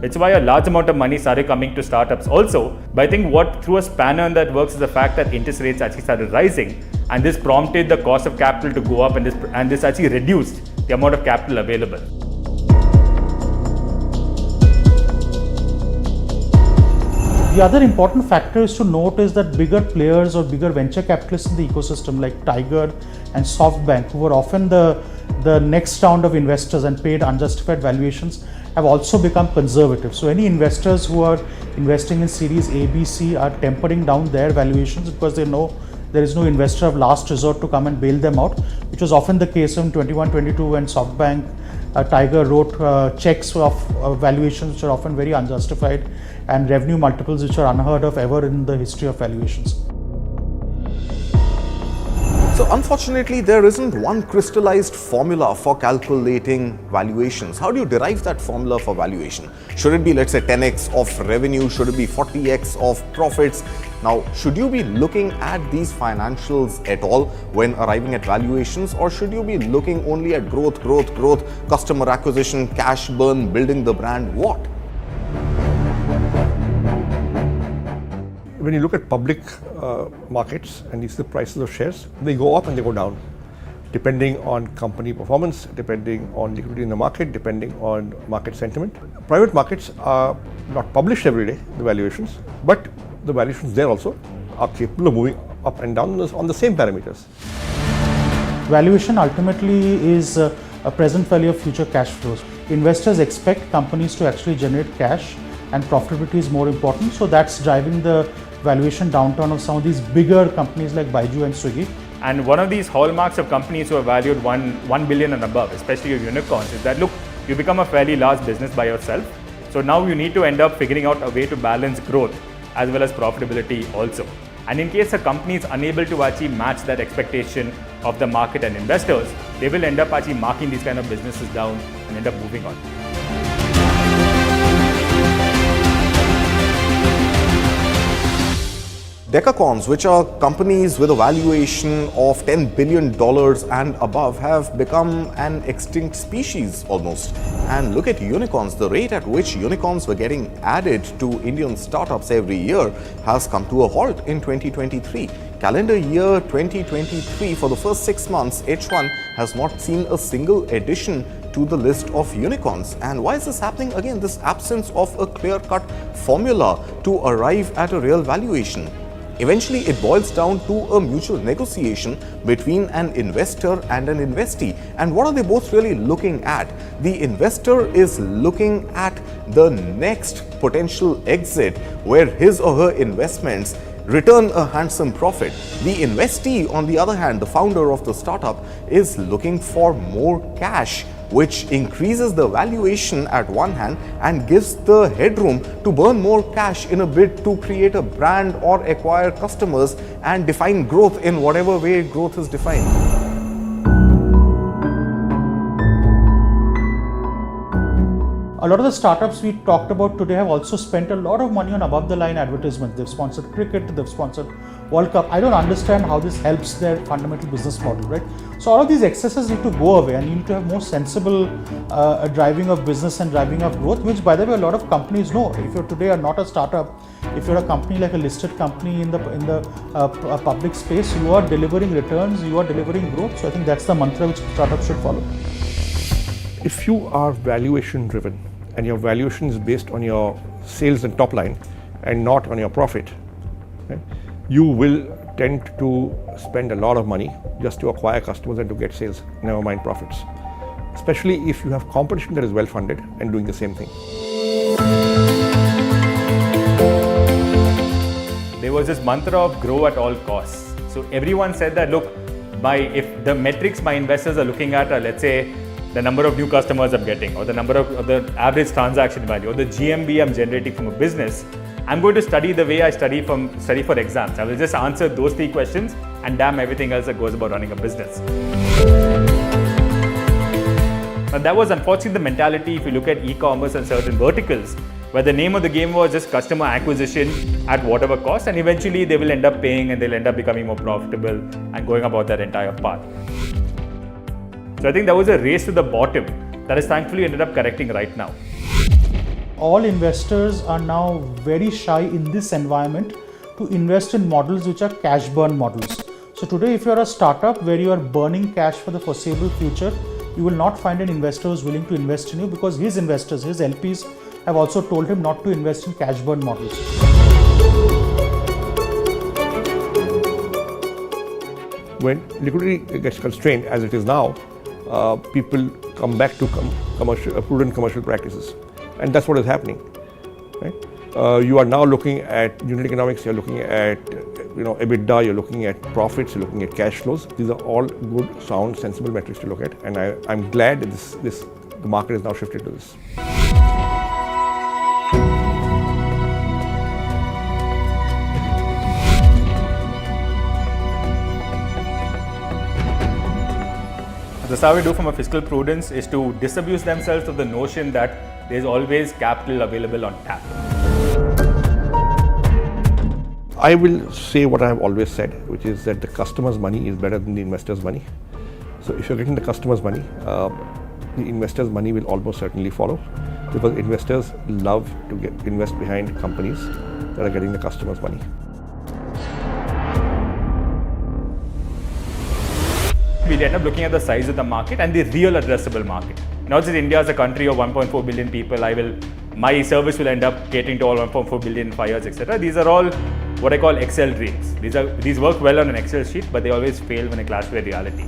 It's why a large amount of money started coming to startups also. But I think what threw a spanner in that works is the fact that interest rates actually started rising, and this prompted the cost of capital to go up, and this actually reduced the amount of capital available. The other important factor is to note is that bigger players or bigger venture capitalists in the ecosystem like Tiger and SoftBank, who were often the next round of investors and paid unjustified valuations, have also become conservative. So any investors who are investing in series A, B, C are tempering down their valuations because they know there is no investor of last resort to come and bail them out, which was often the case in 21-22 when SoftBank, Tiger wrote checks of valuations which are often very unjustified and revenue multiples which are unheard of ever in the history of valuations. So unfortunately, there isn't one crystallized formula for calculating valuations. How do you derive that formula for valuation? Should it be, let's say, 10x of revenue? Should it be 40x of profits? Now, should you be looking at these financials at all when arriving at valuations, or should you be looking only at growth, customer acquisition, cash burn, building the brand? What? When you look at public markets and you see the prices of shares, they go up and they go down, depending on company performance, depending on liquidity in the market, depending on market sentiment. Private markets are not published every day, the valuations, but the valuations there also are capable of moving up and down on the same parameters. Valuation ultimately is a present value of future cash flows. Investors expect companies to actually generate cash, and profitability is more important. So that's driving the valuation downturn of some of these bigger companies like Baiju and Swiggy. And one of these hallmarks of companies who are valued 1 billion and above, especially your unicorns, is that look, you become a fairly large business by yourself. So now you need to end up figuring out a way to balance growth as well as profitability also. And in case a company is unable to actually match that expectation of the market and investors, they will end up actually marking these kind of businesses down and end up moving on. Decacorns, which are companies with a valuation of $10 billion and above, have become an extinct species almost. And look at unicorns. The rate at which unicorns were getting added to Indian startups every year has come to a halt in 2023. Calendar year 2023, for the first 6 months, H1 has not seen a single addition to the list of unicorns. And why is this happening? Again, this absence of a clear-cut formula to arrive at a real valuation. Eventually, it boils down to a mutual negotiation between an investor and an investee. And what are they both really looking at? The investor is looking at the next potential exit where his or her investments return a handsome profit. The investee, on the other hand, the founder of the startup, is looking for more cash, which increases the valuation at one hand and gives the headroom to burn more cash in a bid to create a brand or acquire customers and define growth in whatever way growth is defined. A lot of the startups we talked about today have also spent a lot of money on above-the-line advertisements. They've sponsored cricket, they've sponsored World Cup. I don't understand how this helps their fundamental business model, right? So all of these excesses need to go away, and you need to have more sensible driving of business and driving of growth, which, by the way, a lot of companies know. If you're today are not a startup, if you're a company like a listed company in the public space, you are delivering returns, you are delivering growth. So I think that's the mantra which startups should follow. If you are valuation driven and your valuation is based on your sales and top line and not on your profit, right, you will tend to spend a lot of money just to acquire customers and to get sales, never mind profits. Especially if you have competition that is well funded and doing the same thing. There was this mantra of grow at all costs. So everyone said that, look, if the metrics my investors are looking at are, let's say, the number of new customers I'm getting, or the number of the average transaction value, or the GMV I'm generating from a business, I'm going to study the way I study for exams. I will just answer those 3 questions and damn everything else that goes about running a business. But that was unfortunately the mentality if you look at e-commerce and certain verticals, where the name of the game was just customer acquisition at whatever cost, and eventually they will end up paying and they'll end up becoming more profitable and going about that entire path. So I think there was a race to the bottom that has thankfully ended up correcting right now. All investors are now very shy in this environment to invest in models which are cash burn models. So today, if you are a startup where you are burning cash for the foreseeable future, you will not find an investor who is willing to invest in you, because his investors, his LPs, have also told him not to invest in cash burn models. When liquidity gets constrained, as it is now, people come back to prudent commercial practices, and that's what is happening. Right? You are now looking at unit economics. You're looking at EBITDA. You're looking at profits. You're looking at cash flows. These are all good, sound, sensible metrics to look at, and I'm glad that the market has now shifted to this. The survey do from a fiscal prudence is to disabuse themselves of the notion that there is always capital available on tap. I will say what I have always said, which is that the customer's money is better than the investor's money. So if you're getting the customer's money, the investor's money will almost certainly follow, because investors love to invest behind companies that are getting the customer's money. We end up looking at the size of the market and the real addressable market. Not just India as a country of 1.4 billion people, my service will end up catering to all 1.4 billion buyers, etc. These are all what I call Excel dreams. These work well on an Excel sheet, but they always fail when they clash with reality.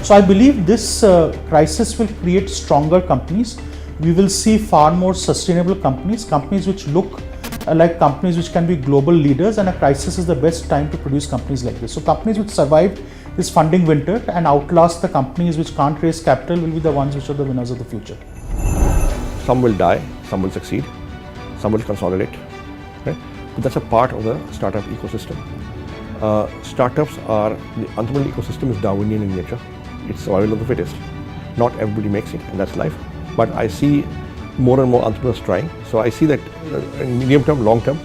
So I believe this crisis will create stronger companies. We will see far more sustainable companies which look like companies which can be global leaders, and a crisis is the best time to produce companies like this. So companies which survive this funding winter and outlast the companies which can't raise capital will be the ones which are the winners of the future. Some will die, some will succeed, some will consolidate. Right? But that's a part of the startup ecosystem. Startups are, the entrepreneurial ecosystem is Darwinian in nature. It's survival of the fittest. Not everybody makes it, and that's life. But I see more and more entrepreneurs trying. So I see that in medium term, long term,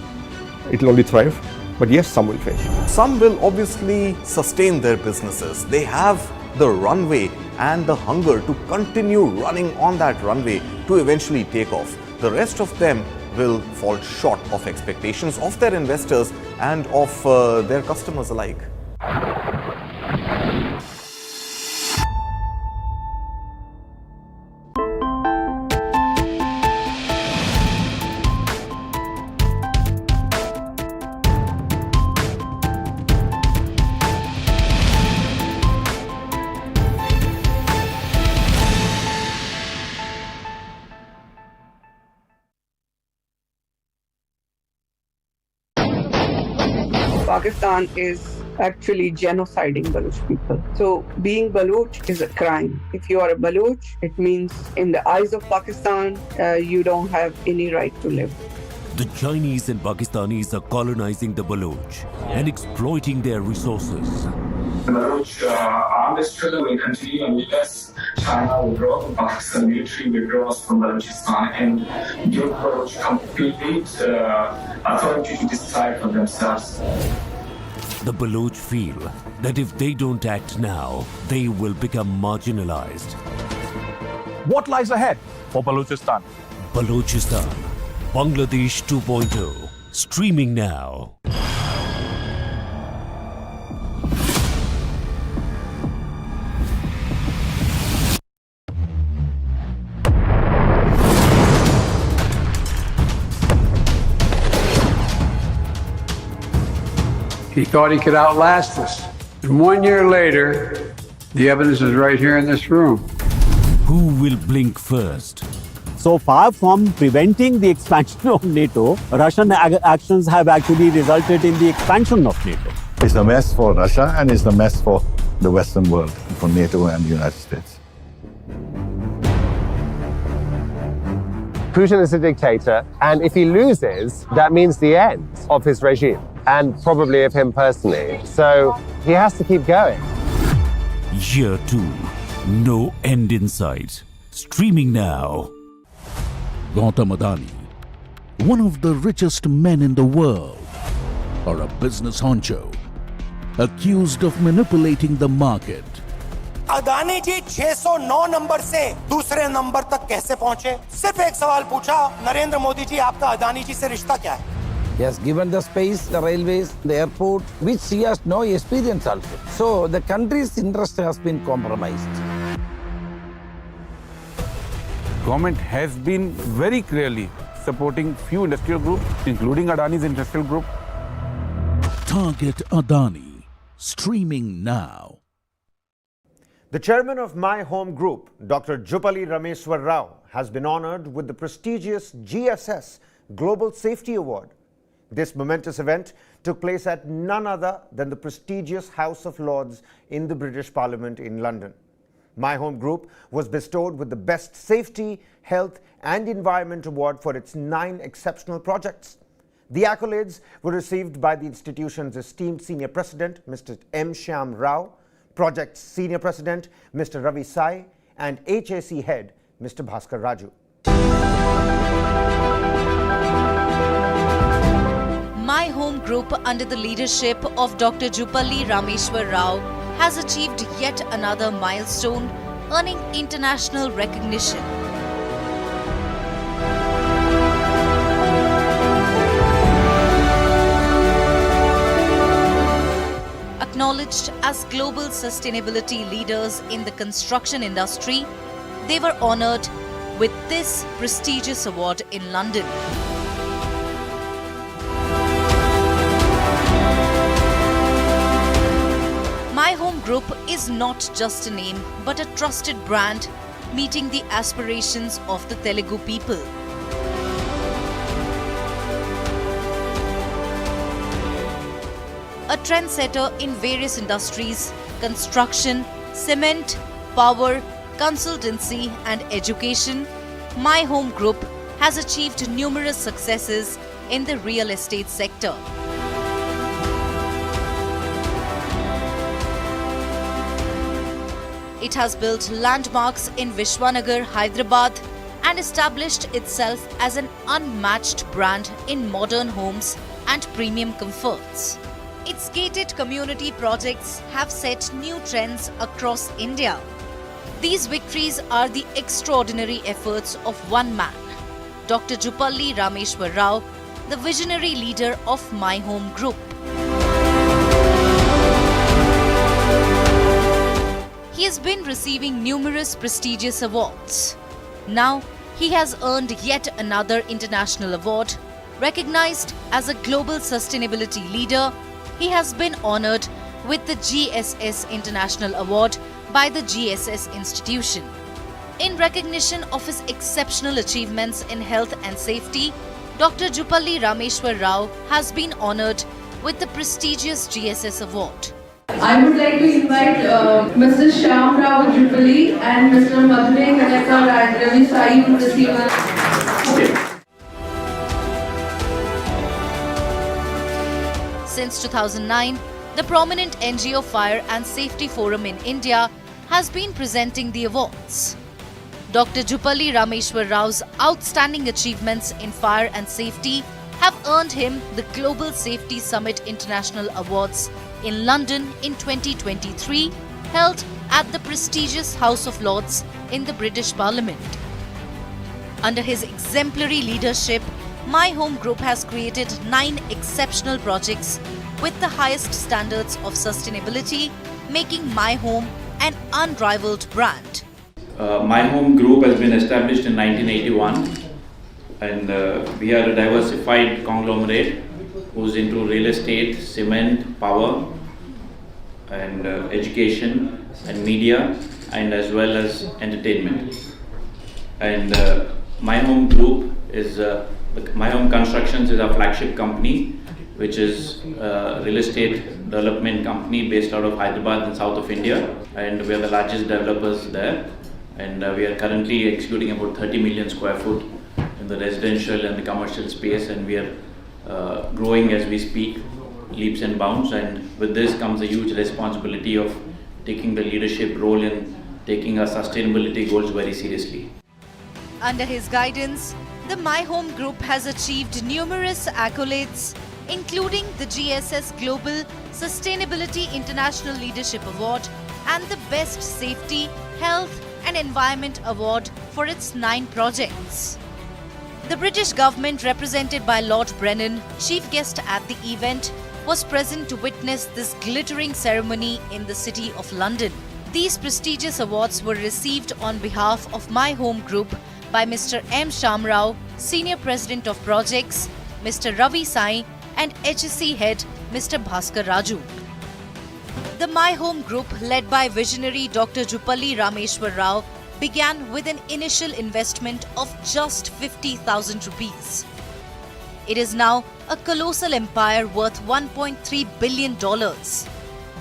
it will only thrive. But yes, some will fail. Some will obviously sustain their businesses. They have the runway and the hunger to continue running on that runway to eventually take off. The rest of them will fall short of expectations of their investors and of their customers alike. Pakistan is actually genociding Baloch people. So being Baloch is a crime. If you are a Baloch, it means in the eyes of Pakistan, you don't have any right to live. The Chinese and Pakistanis are colonizing the Baloch and exploiting their resources. The Baloch armed struggle will continue unless China withdraws, Pakistan military withdraws from Balochistan, and give Baloch complete authority to decide for themselves. The Baloch feel that if they don't act now, they will become marginalized. What lies ahead for Balochistan? Balochistan, Bangladesh 2.0, streaming now. He thought he could outlast us. And 1 year later, the evidence is right here in this room. Who will blink first? So far from preventing the expansion of NATO, Russian actions have actually resulted in the expansion of NATO. It's a mess for Russia and it's a mess for the Western world, for NATO and the United States. Putin is a dictator, and if he loses, that means the end of his regime, and probably of him personally. So he has to keep going. Year 2, no end in sight. Streaming now. Gautam Adani, one of the richest men in the world, or a business honcho accused of manipulating the market? Adani ji 609 number से दूसरे number तक कैसे पहुंचे? सिर्फ एक सवाल पूछा, नरेंद्र मोदी जी, आपका अदानी जी से रिश्ता क्या है? He has given the space, the railways, the airport, which he has no experience also. So the country's interest has been compromised. Government has been very clearly supporting few industrial groups, including Adani's industrial group. Target Adani, streaming now. The chairman of My Home Group, Dr. Juppalli Rameswar Rao, has been honored with the prestigious GSS Global Safety Award. This momentous event took place at none other than the prestigious House of Lords in the British Parliament in London. My Home Group was bestowed with the Best Safety, Health and Environment Award for its 9 exceptional projects. The accolades were received by the institution's esteemed Senior President, Mr. M. Shyam Rao, Project Senior President, Mr. Ravi Sai, and HAC Head, Mr. Bhaskar Raju. My Home Group, under the leadership of Dr. Juppalli Rameswar Rao, has achieved yet another milestone, earning international recognition. Acknowledged as global sustainability leaders in the construction industry, they were honored with this prestigious award in London. My Home Group is not just a name but a trusted brand meeting the aspirations of the Telugu people. A trendsetter in various industries, construction, cement, power, consultancy and education, My Home Group has achieved numerous successes in the real estate sector. It has built landmarks in Vishwanagar, Hyderabad, and established itself as an unmatched brand in modern homes and premium comforts. Its gated community projects have set new trends across India. These victories are the extraordinary efforts of one man, Dr. Juppalli Rameswar Rao, the visionary leader of My Home Group. He has been receiving numerous prestigious awards. Now, he has earned yet another international award. Recognized as a global sustainability leader, he has been honored with the GSS International Award by the GSS institution. In recognition of his exceptional achievements in health and safety, Dr. Juppalli Rameswar Rao has been honored with the prestigious GSS Award. I would like to invite Mr. Shyam Rao Juppalli and Mr. Madhurey Kanekar and Ravi Sai to receive Since 2009, the prominent NGO Fire and Safety Forum in India has been presenting the awards. Dr. Juppalli Rameswar Rao's outstanding achievements in fire and safety have earned him the Global Safety Summit International Awards in London in 2023, held at the prestigious House of Lords in the British Parliament. Under his exemplary leadership, My Home Group has created 9 exceptional projects with the highest standards of sustainability, making My Home an unrivaled brand. My Home Group has been established in 1981, and we are a diversified conglomerate who's into real estate, cement, power, and education and media, and as well as entertainment. And My Home Group is My Home Constructions is our flagship company, which is a real estate development company based out of Hyderabad in south of India, and we are the largest developers there. And we are currently executing about 30 million square foot in the residential and the commercial space, and we are growing as we speak, leaps and bounds. And with this comes a huge responsibility of taking the leadership role in taking our sustainability goals very seriously. Under his guidance, the My Home Group has achieved numerous accolades, including the GSS Global Sustainability International Leadership Award and the Best Safety, Health and Environment Award for its 9 projects. The British government, represented by Lord Brennan, chief guest at the event, was present to witness this glittering ceremony in the City of London. These prestigious awards were received on behalf of My Home Group by Mr. M. Shamrao, Senior President of Projects, Mr. Ravi Sai, and HSC Head, Mr. Bhaskar Raju. The My Home Group, led by visionary Dr. Jupalli Rameshwar Rao, began with an initial investment of just 50,000 rupees. It is now a colossal empire worth $1.3 billion.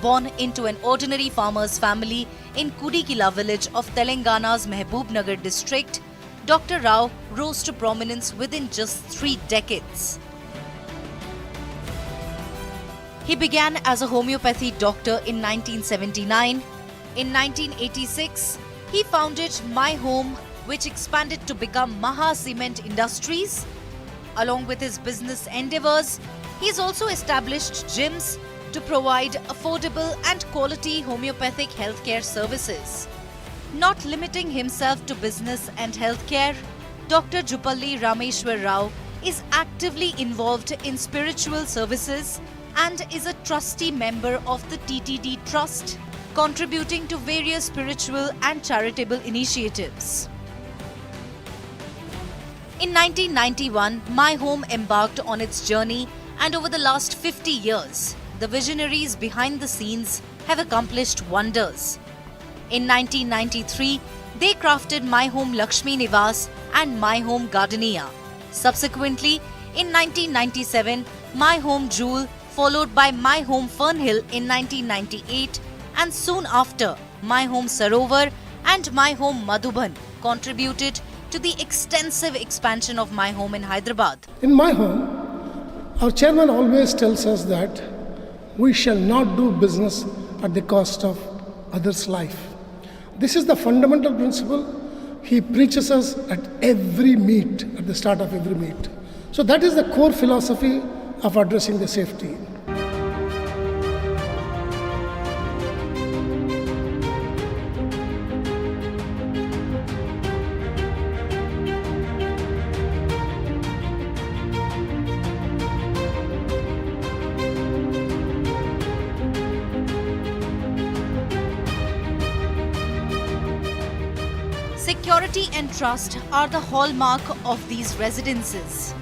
Born into an ordinary farmer's family in Kudikila village of Telangana's Mehboob Nagar district, Dr. Rao rose to prominence within just 3 decades. He began as a homeopathy doctor in 1979. In 1986, he founded My Home, which expanded to become Maha Cement Industries. Along with his business endeavors, he has also established gyms to provide affordable and quality homeopathic healthcare services. Not limiting himself to business and healthcare, Dr. Jupalli Rameshwar Rao is actively involved in spiritual services and is a trustee member of the TTD Trust, contributing to various spiritual and charitable initiatives. In 1991, My Home embarked on its journey, and over the last 50 years, the visionaries behind the scenes have accomplished wonders. In 1993, they crafted My Home Lakshmi Nivas and My Home Gardenia. Subsequently, in 1997, My Home Jewel, followed by My Home Fernhill in 1998, and soon after, My Home Sarovar and My Home Madhuban contributed to the extensive expansion of My Home in Hyderabad. In My Home, our chairman always tells us that we shall not do business at the cost of others' life. This is the fundamental principle he preaches us at every meet, at the start of every meet. So that is the core philosophy of addressing the safety. Security and trust are the hallmark of these residences.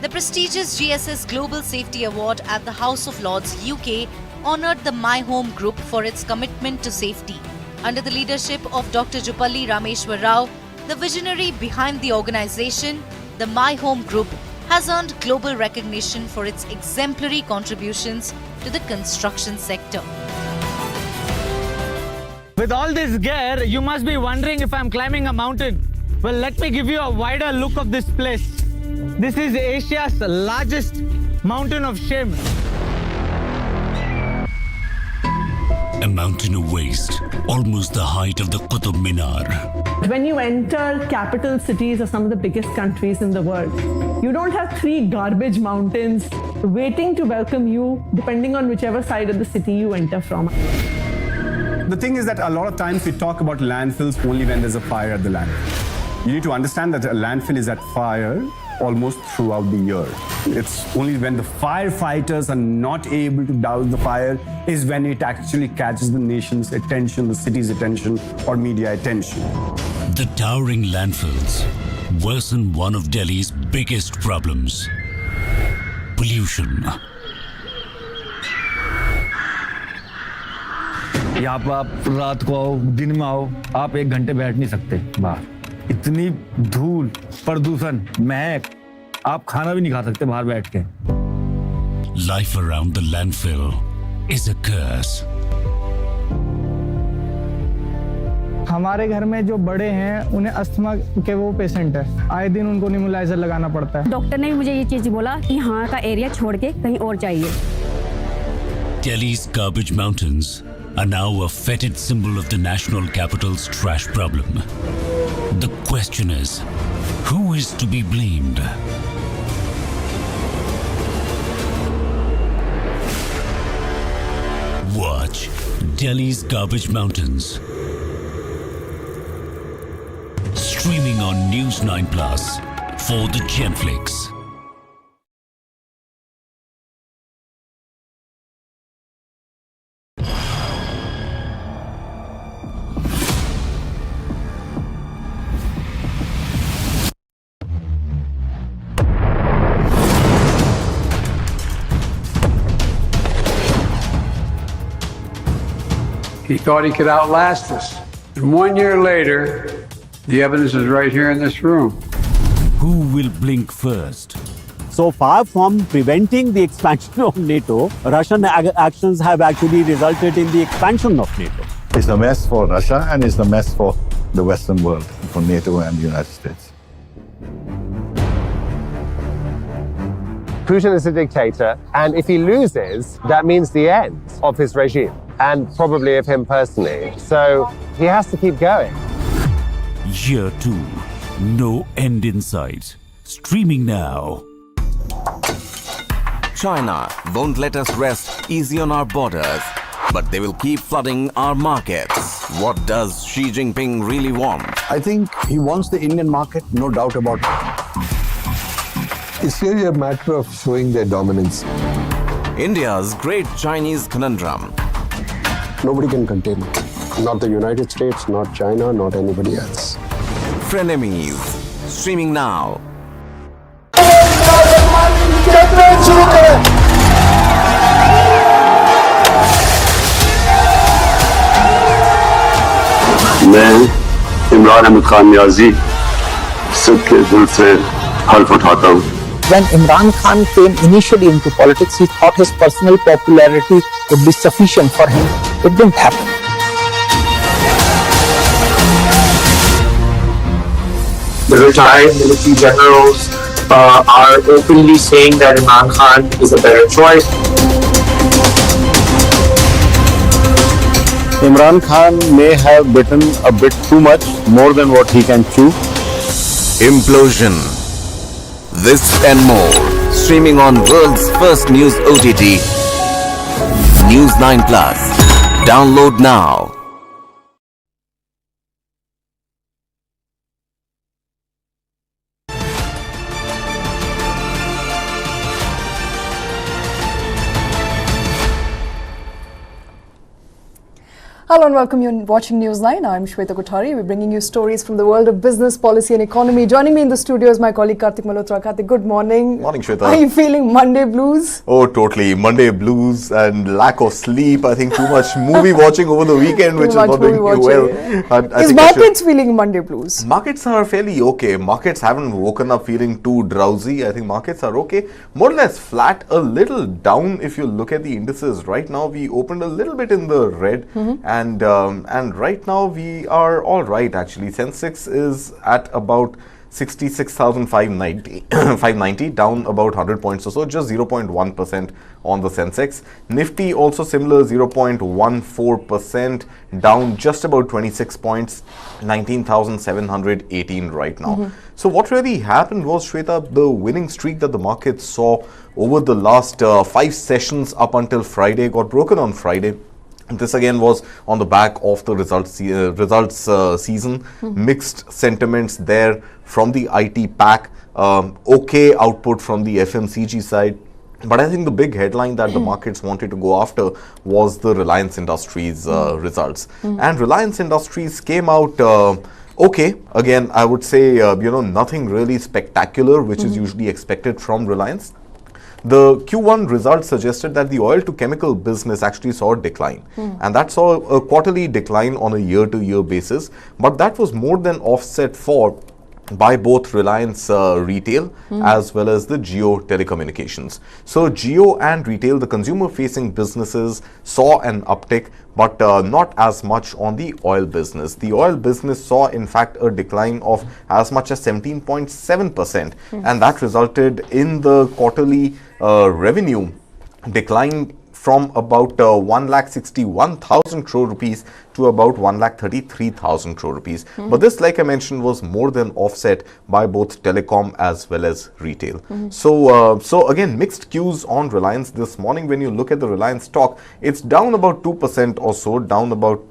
The prestigious GSS Global Safety Award at the House of Lords UK honoured the My Home Group for its commitment to safety. Under the leadership of Dr. Jupalli Rameshwar Rao, the visionary behind the organisation, the My Home Group has earned global recognition for its exemplary contributions to the construction sector. With all this gear, you must be wondering if I'm climbing a mountain. Well, let me give you a wider look of this place. This is Asia's largest mountain of shame. A mountain of waste, almost the height of the Qutub Minar. When you enter capital cities of some of the biggest countries in the world, you don't have 3 garbage mountains waiting to welcome you, depending on whichever side of the city you enter from. The thing is that a lot of times we talk about landfills only when there's a fire at the landfill. You need to understand that a landfill is at fire almost throughout the year. It's only when the firefighters are not able to douse the fire is when it actually catches the nation's attention, the city's attention, or media attention. The towering landfills worsen one of Delhi's biggest problems: pollution. यहाँ पर आप रात को आओ, दिन में आओ, आप 1 घंटे बैठ नहीं सकते बाहर। इतनी धूल, प्रदूषण, महक, आप खाना भी नहीं खा सकते बाहर बैठ के। Life around the landfill is a curse. हमारे घर में जो बड़े हैं, उन्हें अस्थमा के वो पेशेंट है। आए दिन उनको नेबुलाइजर लगाना पड़ता है। डॉक्टर ने मुझे ये चीज बोला कि यहाँ का एरिया छोड़ के कहीं और चाहिए। Delhi's garbage mountains are now a fetid symbol of the national capital's trash problem. The question is, who is to be blamed? Watch Delhi's Garbage Mountains. Streaming on News 9 Plus for the Genflix. He thought he could outlast us. And 1 year later, the evidence is right here in this room. Who will blink first? So far from preventing the expansion of NATO, Russian actions have actually resulted in the expansion of NATO. It's a mess for Russia and it's a mess for the Western world, for NATO and the United States. Putin is a dictator, and if he loses, that means the end of his regime, and probably of him personally. So he has to keep going. Year 2, no end in sight. Streaming now. China won't let us rest easy on our borders, but they will keep flooding our markets. What does Xi Jinping really want? I think he wants the Indian market, no doubt about it. It's really a matter of showing their dominance. India's great Chinese conundrum. Nobody can contain it. Not the United States, not China, not anybody else. Frenemies. Streaming now. मैं इमरान अहमद खान नियाजी सबके दिल से हल्फ उठाता हूँ. When Imran Khan came initially into politics, he thought his personal popularity would be sufficient for him. It didn't happen. The retired military generals are openly saying that Imran Khan is a better choice. Imran Khan may have bitten a bit too much, more than what he can chew. Implosion. This and more. Streaming on world's first news OTT. News 9 Plus. Download now. Hello and welcome. You're watching News 9. I'm Shweta Kothari. We're bringing you stories from the world of business, policy and economy. Joining me in the studio is my colleague Karthik Malhotra. Karthik, good morning. Morning, Shweta. Are you feeling Monday blues? Oh, totally. Monday blues and lack of sleep. I think too much movie watching over the weekend, which is not doing you well. Is markets feeling Monday blues? Markets are fairly okay. Markets haven't woken up feeling too drowsy. I think markets are okay. More or less flat, a little down if you look at the indices. Right now, we opened a little bit in the red and right now we are all right actually. Sensex is at about 66,590, down about 100 points or so, just 0.1% on the Sensex. Nifty also similar, 0.14%, down just about 26 points, 19,718 right now. So what really happened was, Shweta, the winning streak that the market saw over the last 5 sessions up until Friday got broken on Friday. This again was on the back of the results season. Mixed sentiments there from the IT pack. Okay output from the FMCG side. But I think the big headline that the markets wanted to go after was the Reliance Industries results. And Reliance Industries came out okay. Again, I would say, nothing really spectacular, which is usually expected from Reliance. The Q1 results suggested that the oil to chemical business actually saw a decline, and that saw a quarterly decline on a year-to-year basis, but that was more than offset for by both Reliance Retail as well as the Jio Telecommunications. So Jio and Retail, the consumer-facing businesses, saw an uptick, but not as much on the oil business. The oil business saw, in fact, a decline of as much as 17.7%, and that resulted in the quarterly revenue decline from about 1,61,000 crore rupees to about 1,33,000 crore rupees. But this, like I mentioned, was more than offset by both telecom as well as retail. So again, mixed cues on Reliance this morning. When you look at the Reliance stock, it's down about 2% or so, down about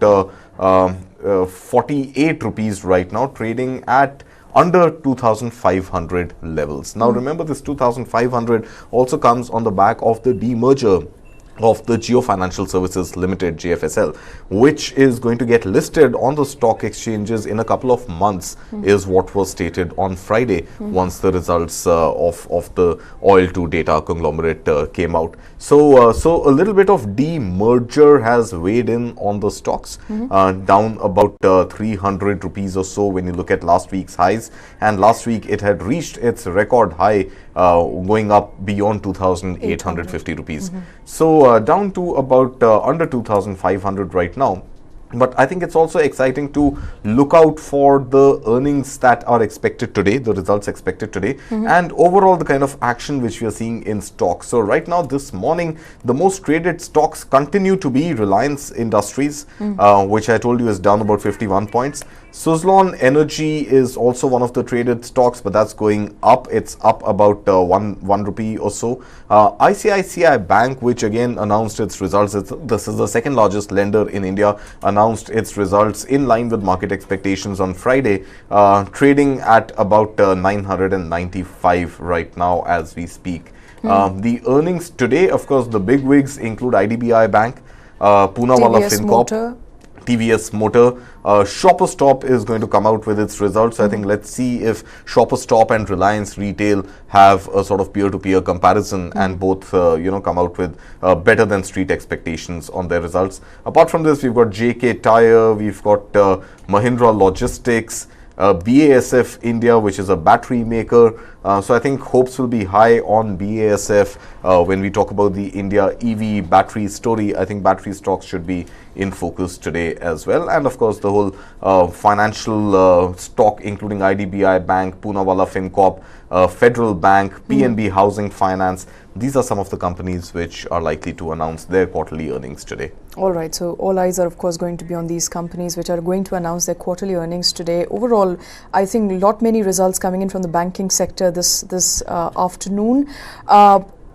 48 rupees right now, trading at under 2,500 levels. Now remember, this 2,500 also comes on the back of the demerger of the Geo Financial Services Limited, GFSL, which is going to get listed on the stock exchanges in a couple of months, is what was stated on Friday once the results of the oil to data conglomerate came out. So a little bit of demerger has weighed in on the stocks, down about 300 rupees or so when you look at last week's highs, and last week it had reached its record high, going up beyond 2,850 rupees. So down to about under 2,500 right now. But I think it's also exciting to look out for the earnings that are expected today, the results expected today, and overall the kind of action which we are seeing in stocks. So right now, this morning, the most traded stocks continue to be Reliance Industries, which I told you is down about 51 points. Suzlon Energy is also one of the traded stocks, but that's going up. It's up about one rupee or so. ICICI Bank, which again announced its results, this is the second largest lender in India, announced its results in line with market expectations on Friday, trading at about 995 right now as we speak. The earnings today, of course, the big wigs include IDBI Bank, Poonawalla FinCorp, TVS Motor. Shoppers Stop is going to come out with its results. I think let's see if Shoppers Stop and Reliance Retail have a sort of peer-to-peer comparison and both come out with better than street expectations on their results. Apart from this, we've got JK Tyre, we've got Mahindra Logistics, BASF India, which is a battery maker. So I think hopes will be high on BASF when we talk about the India EV battery story. I think battery stocks should be in focus today as well. And of course, the whole financial stock, including IDBI Bank, Poonawalla FinCorp, Federal Bank, PNB Housing Finance. These are some of the companies which are likely to announce their quarterly earnings today. All right, so all eyes are of course going to be on these companies which are going to announce their quarterly earnings today. Overall, I think many results coming in from the banking sector this afternoon.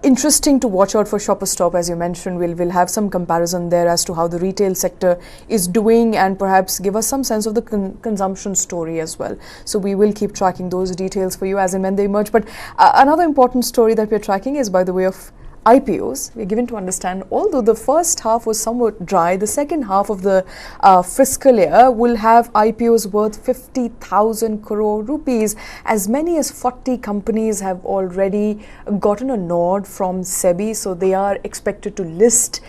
Interesting to watch out for Shoppers Stop, as you mentioned. We'll have some comparison there as to how the retail sector is doing and perhaps give us some sense of the consumption story as well. So we will keep tracking those details for you as and when they emerge. But another important story that we're tracking is by the way of IPOs. We're given to understand, although the first half was somewhat dry, the second half of the fiscal year will have IPOs worth 50,000 crore rupees. As many as 40 companies have already gotten a nod from SEBI, so they are expected to list.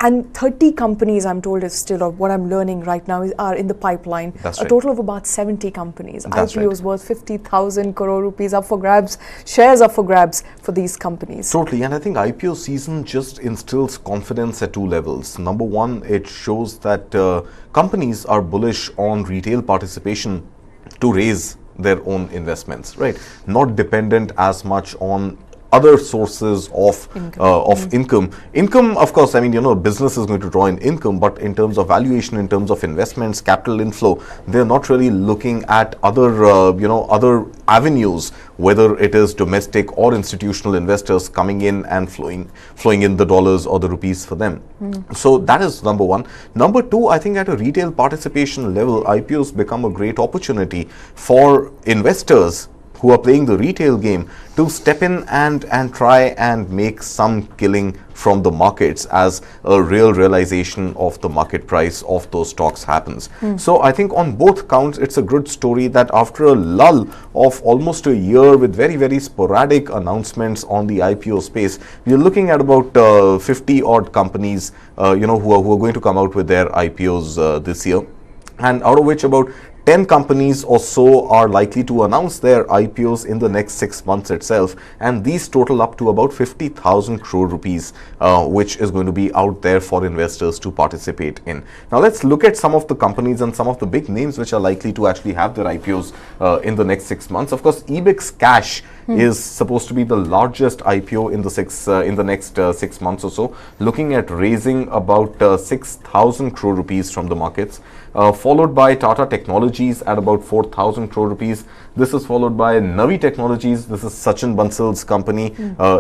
And 30 companies, I'm told, is still, of what I'm learning right now, are in the pipeline. That's a right. total of about 70 companies. That's IPOs right. worth 50,000 crore rupees up for grabs. Shares up for grabs for these companies. Totally, and I think IPO season just instills confidence at two levels. Number one, it shows that companies are bullish on retail participation to raise their own investments, right? Not dependent as much on other sources of income. Income, of course, I mean, business is going to draw in income, but in terms of valuation, in terms of investments, capital inflow, they're not really looking at other, other avenues, whether it is domestic or institutional investors coming in and flowing in the dollars or the rupees for them. So that is number one. Number two, I think at a retail participation level, IPOs become a great opportunity for investors who are playing the retail game to step in and try and make some killing from the markets as a real realization of the market price of those stocks happens. So I think on both counts, it's a good story that after a lull of almost a year with very, very sporadic announcements on the IPO space, we're looking at about 50 odd companies, who are going to come out with their IPOs this year, and out of which about 10 companies or so are likely to announce their IPOs in the next 6 months itself, and these total up to about 50,000 crore rupees, which is going to be out there for investors to participate in. Now let's look at some of the companies and some of the big names which are likely to actually have their IPOs in the next 6 months. Of course, Ebix Cash is supposed to be the largest IPO in the next 6 months or so, looking at raising about 6,000 crore rupees from the markets, followed by Tata Technologies at about 4,000 crore rupees. This is followed by Navi Technologies. This is Sachin Bansal's company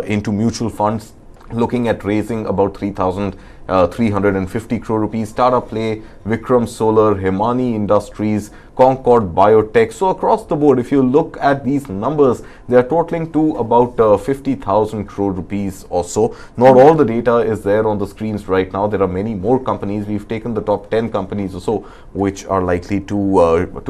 into mutual funds, looking at raising about 3,350 crore rupees. Tata Play, Vikram Solar, Himani Industries, Concord Biotech. So across the board, if you look at these numbers, they are totaling to about 50,000 crore rupees or so. Not all the data is there on the screens right now. There are many more companies. We've taken the top 10 companies or so, which are likely to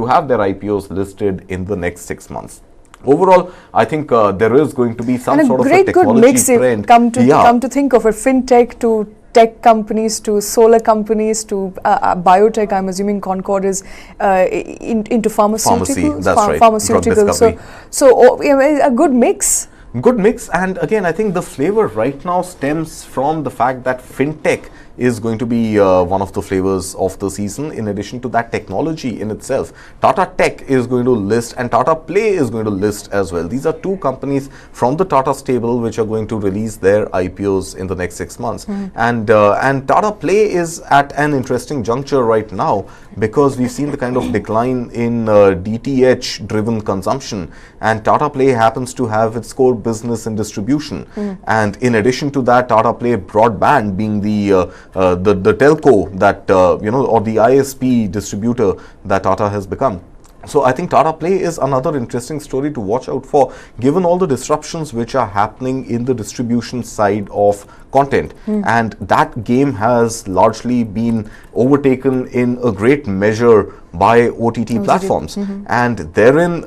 have their IPOs listed in the next 6 months. Overall, I think there is going to be some sort of a technology trend. Come to think of it, fintech to tech companies to solar companies to biotech. I'm assuming Concord is into pharmaceuticals. That's right. Pharmaceuticals. So a good mix. Good mix, and again, I think the flavor right now stems from the fact that fintech is going to be one of the flavors of the season. In addition to that, technology in itself, Tata Tech is going to list and Tata Play is going to list as well. These are two companies from the Tata stable which are going to release their IPOs in the next 6 months. And Tata Play is at an interesting juncture right now because we've seen the kind of decline in DTH driven consumption, and Tata Play happens to have its core business in distribution. And in addition to that, Tata Play Broadband being the telco that or the ISP distributor that Tata has become. So I think Tata Play is another interesting story to watch out for, given all the disruptions which are happening in the distribution side of content. And that game has largely been overtaken in a great measure by OTT platforms. And therein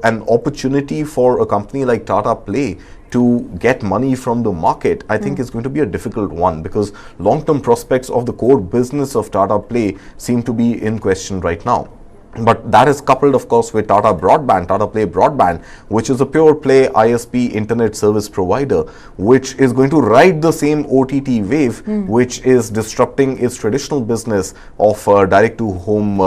an opportunity for a company like Tata Play to get money from the market, I think is going to be a difficult one, because long-term prospects of the core business of Tata Play seem to be in question right now. But that is coupled, of course, with Tata Broadband, Tata Play Broadband, which is a pure play ISP internet service provider, which is going to ride the same OTT wave, which is disrupting its traditional business of direct-to-home,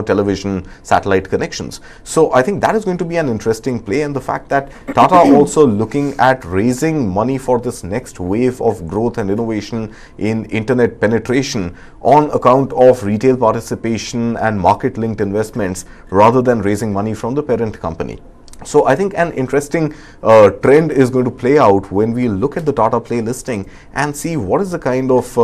television satellite connections. So I think that is going to be an interesting play, and the fact that Tata also looking at raising money for this next wave of growth and innovation in internet penetration on account of retail participation and market-linked investments rather than raising money from the parent company. So I think an interesting trend is going to play out when we look at the Tata Play listing and see what is the kind of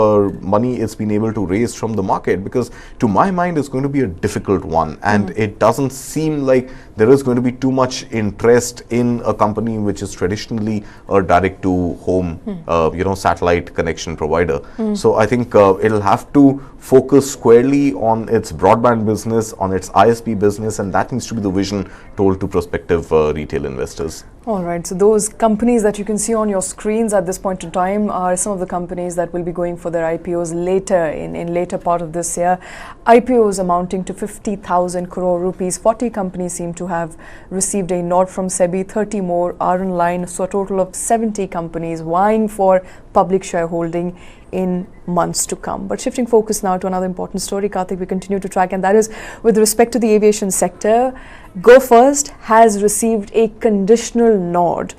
money it's been able to raise from the market, because to my mind it's going to be a difficult one, and it doesn't seem like there is going to be too much interest in a company which is traditionally a direct-to-home satellite connection provider. So I think it'll have to focus squarely on its broadband business, on its ISP business, and that needs to be the vision told to prospective retail investors. All right, so those companies that you can see on your screens at this point in time are some of the companies that will be going for their IPOs later in later part of this year. IPOs amounting to 50,000 crore rupees. 40 companies seem to have received a nod from SEBI. 30 more are in line, so a total of 70 companies vying for public shareholding in months to come. But shifting focus now to another important story, Karthik, we continue to track, and that is with respect to the aviation sector. Go First has received a conditional nod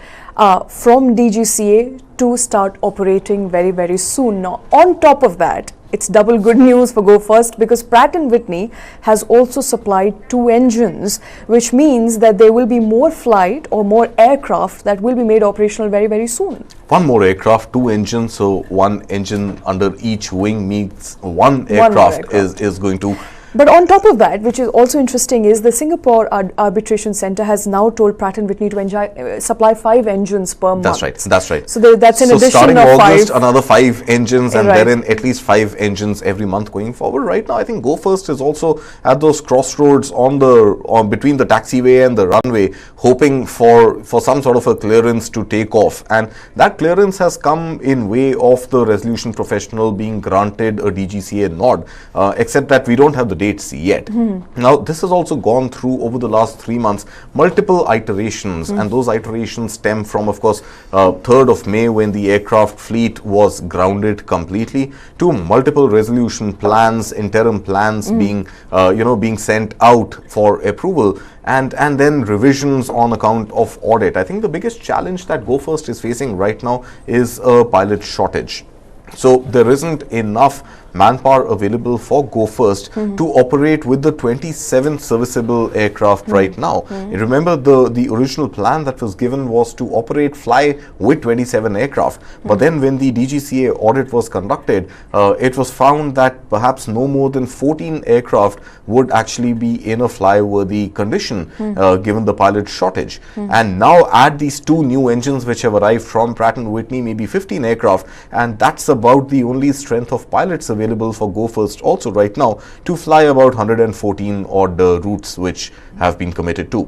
from DGCA to start operating very, very soon. Now, on top of that, it's double good news for Go First, because Pratt & Whitney has also supplied 2 engines, which means that there will be more flight or more aircraft that will be made operational very, very soon. 1 more aircraft, 2 engines, so 1 engine under each wing means 1 aircraft is going to. But on top of that, which is also interesting, is the Singapore Arbitration Centre has now told Pratt & Whitney to supply 5 engines per month. That's right. So that's an addition starting of August, 5. another 5 engines, and therein at least 5 engines every month going forward. Right now, I think Go First is also at those crossroads between the taxiway and the runway, hoping for some sort of a clearance to take off. And that clearance has come in way of the resolution professional being granted a DGCA nod, except that we don't have the dates yet. Now, this has also gone through over the last 3 months multiple iterations, and those iterations stem from, of course, 3rd of May when the aircraft fleet was grounded completely, to multiple resolution plans, interim plans being being sent out for approval, and then revisions on account of audit. I think the biggest challenge that Go First is facing right now is a pilot shortage. So there isn't enough manpower available for Go First to operate with the 27 serviceable aircraft right now. You remember the original plan that was given was to fly with 27 aircraft. But then when the DGCA audit was conducted, it was found that perhaps no more than 14 aircraft would actually be in a fly-worthy condition given the pilot shortage. And now add these 2 new engines which have arrived from Pratt & Whitney, maybe 15 aircraft, and that's about the only strength of pilots available for Go First also right now to fly about 114 odd routes which have been committed to.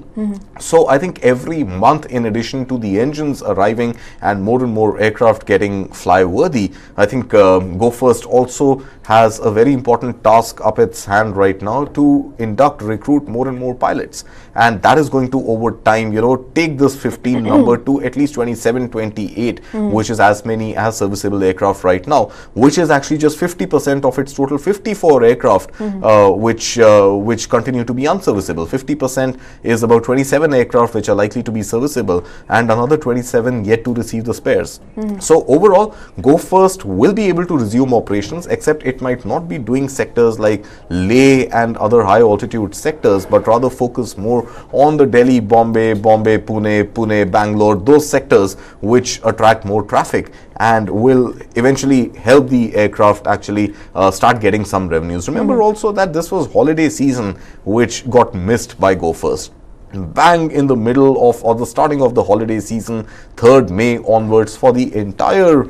So I think every month, in addition to the engines arriving and more aircraft getting fly worthy, I think Go First also has a very important task up its hand right now to recruit more and more pilots, and that is going to over time take this 15 number to at least 27, 28, which is as many as serviceable aircraft right now, which is actually just 50% of its total 54 aircraft which continue to be unserviceable. 50% is about 27 aircraft which are likely to be serviceable, and another 27 yet to receive the spares. So overall, Go First will be able to resume operations, except it might not be doing sectors like Leh and other high altitude sectors, but rather focus more on the Delhi, Bombay, Pune, Bangalore, those sectors which attract more traffic and will eventually help the aircraft actually start getting some revenues. Remember also that this was holiday season which got missed by Go First. Bang in the middle of, or the starting of the holiday season, 3rd May onwards, for the entire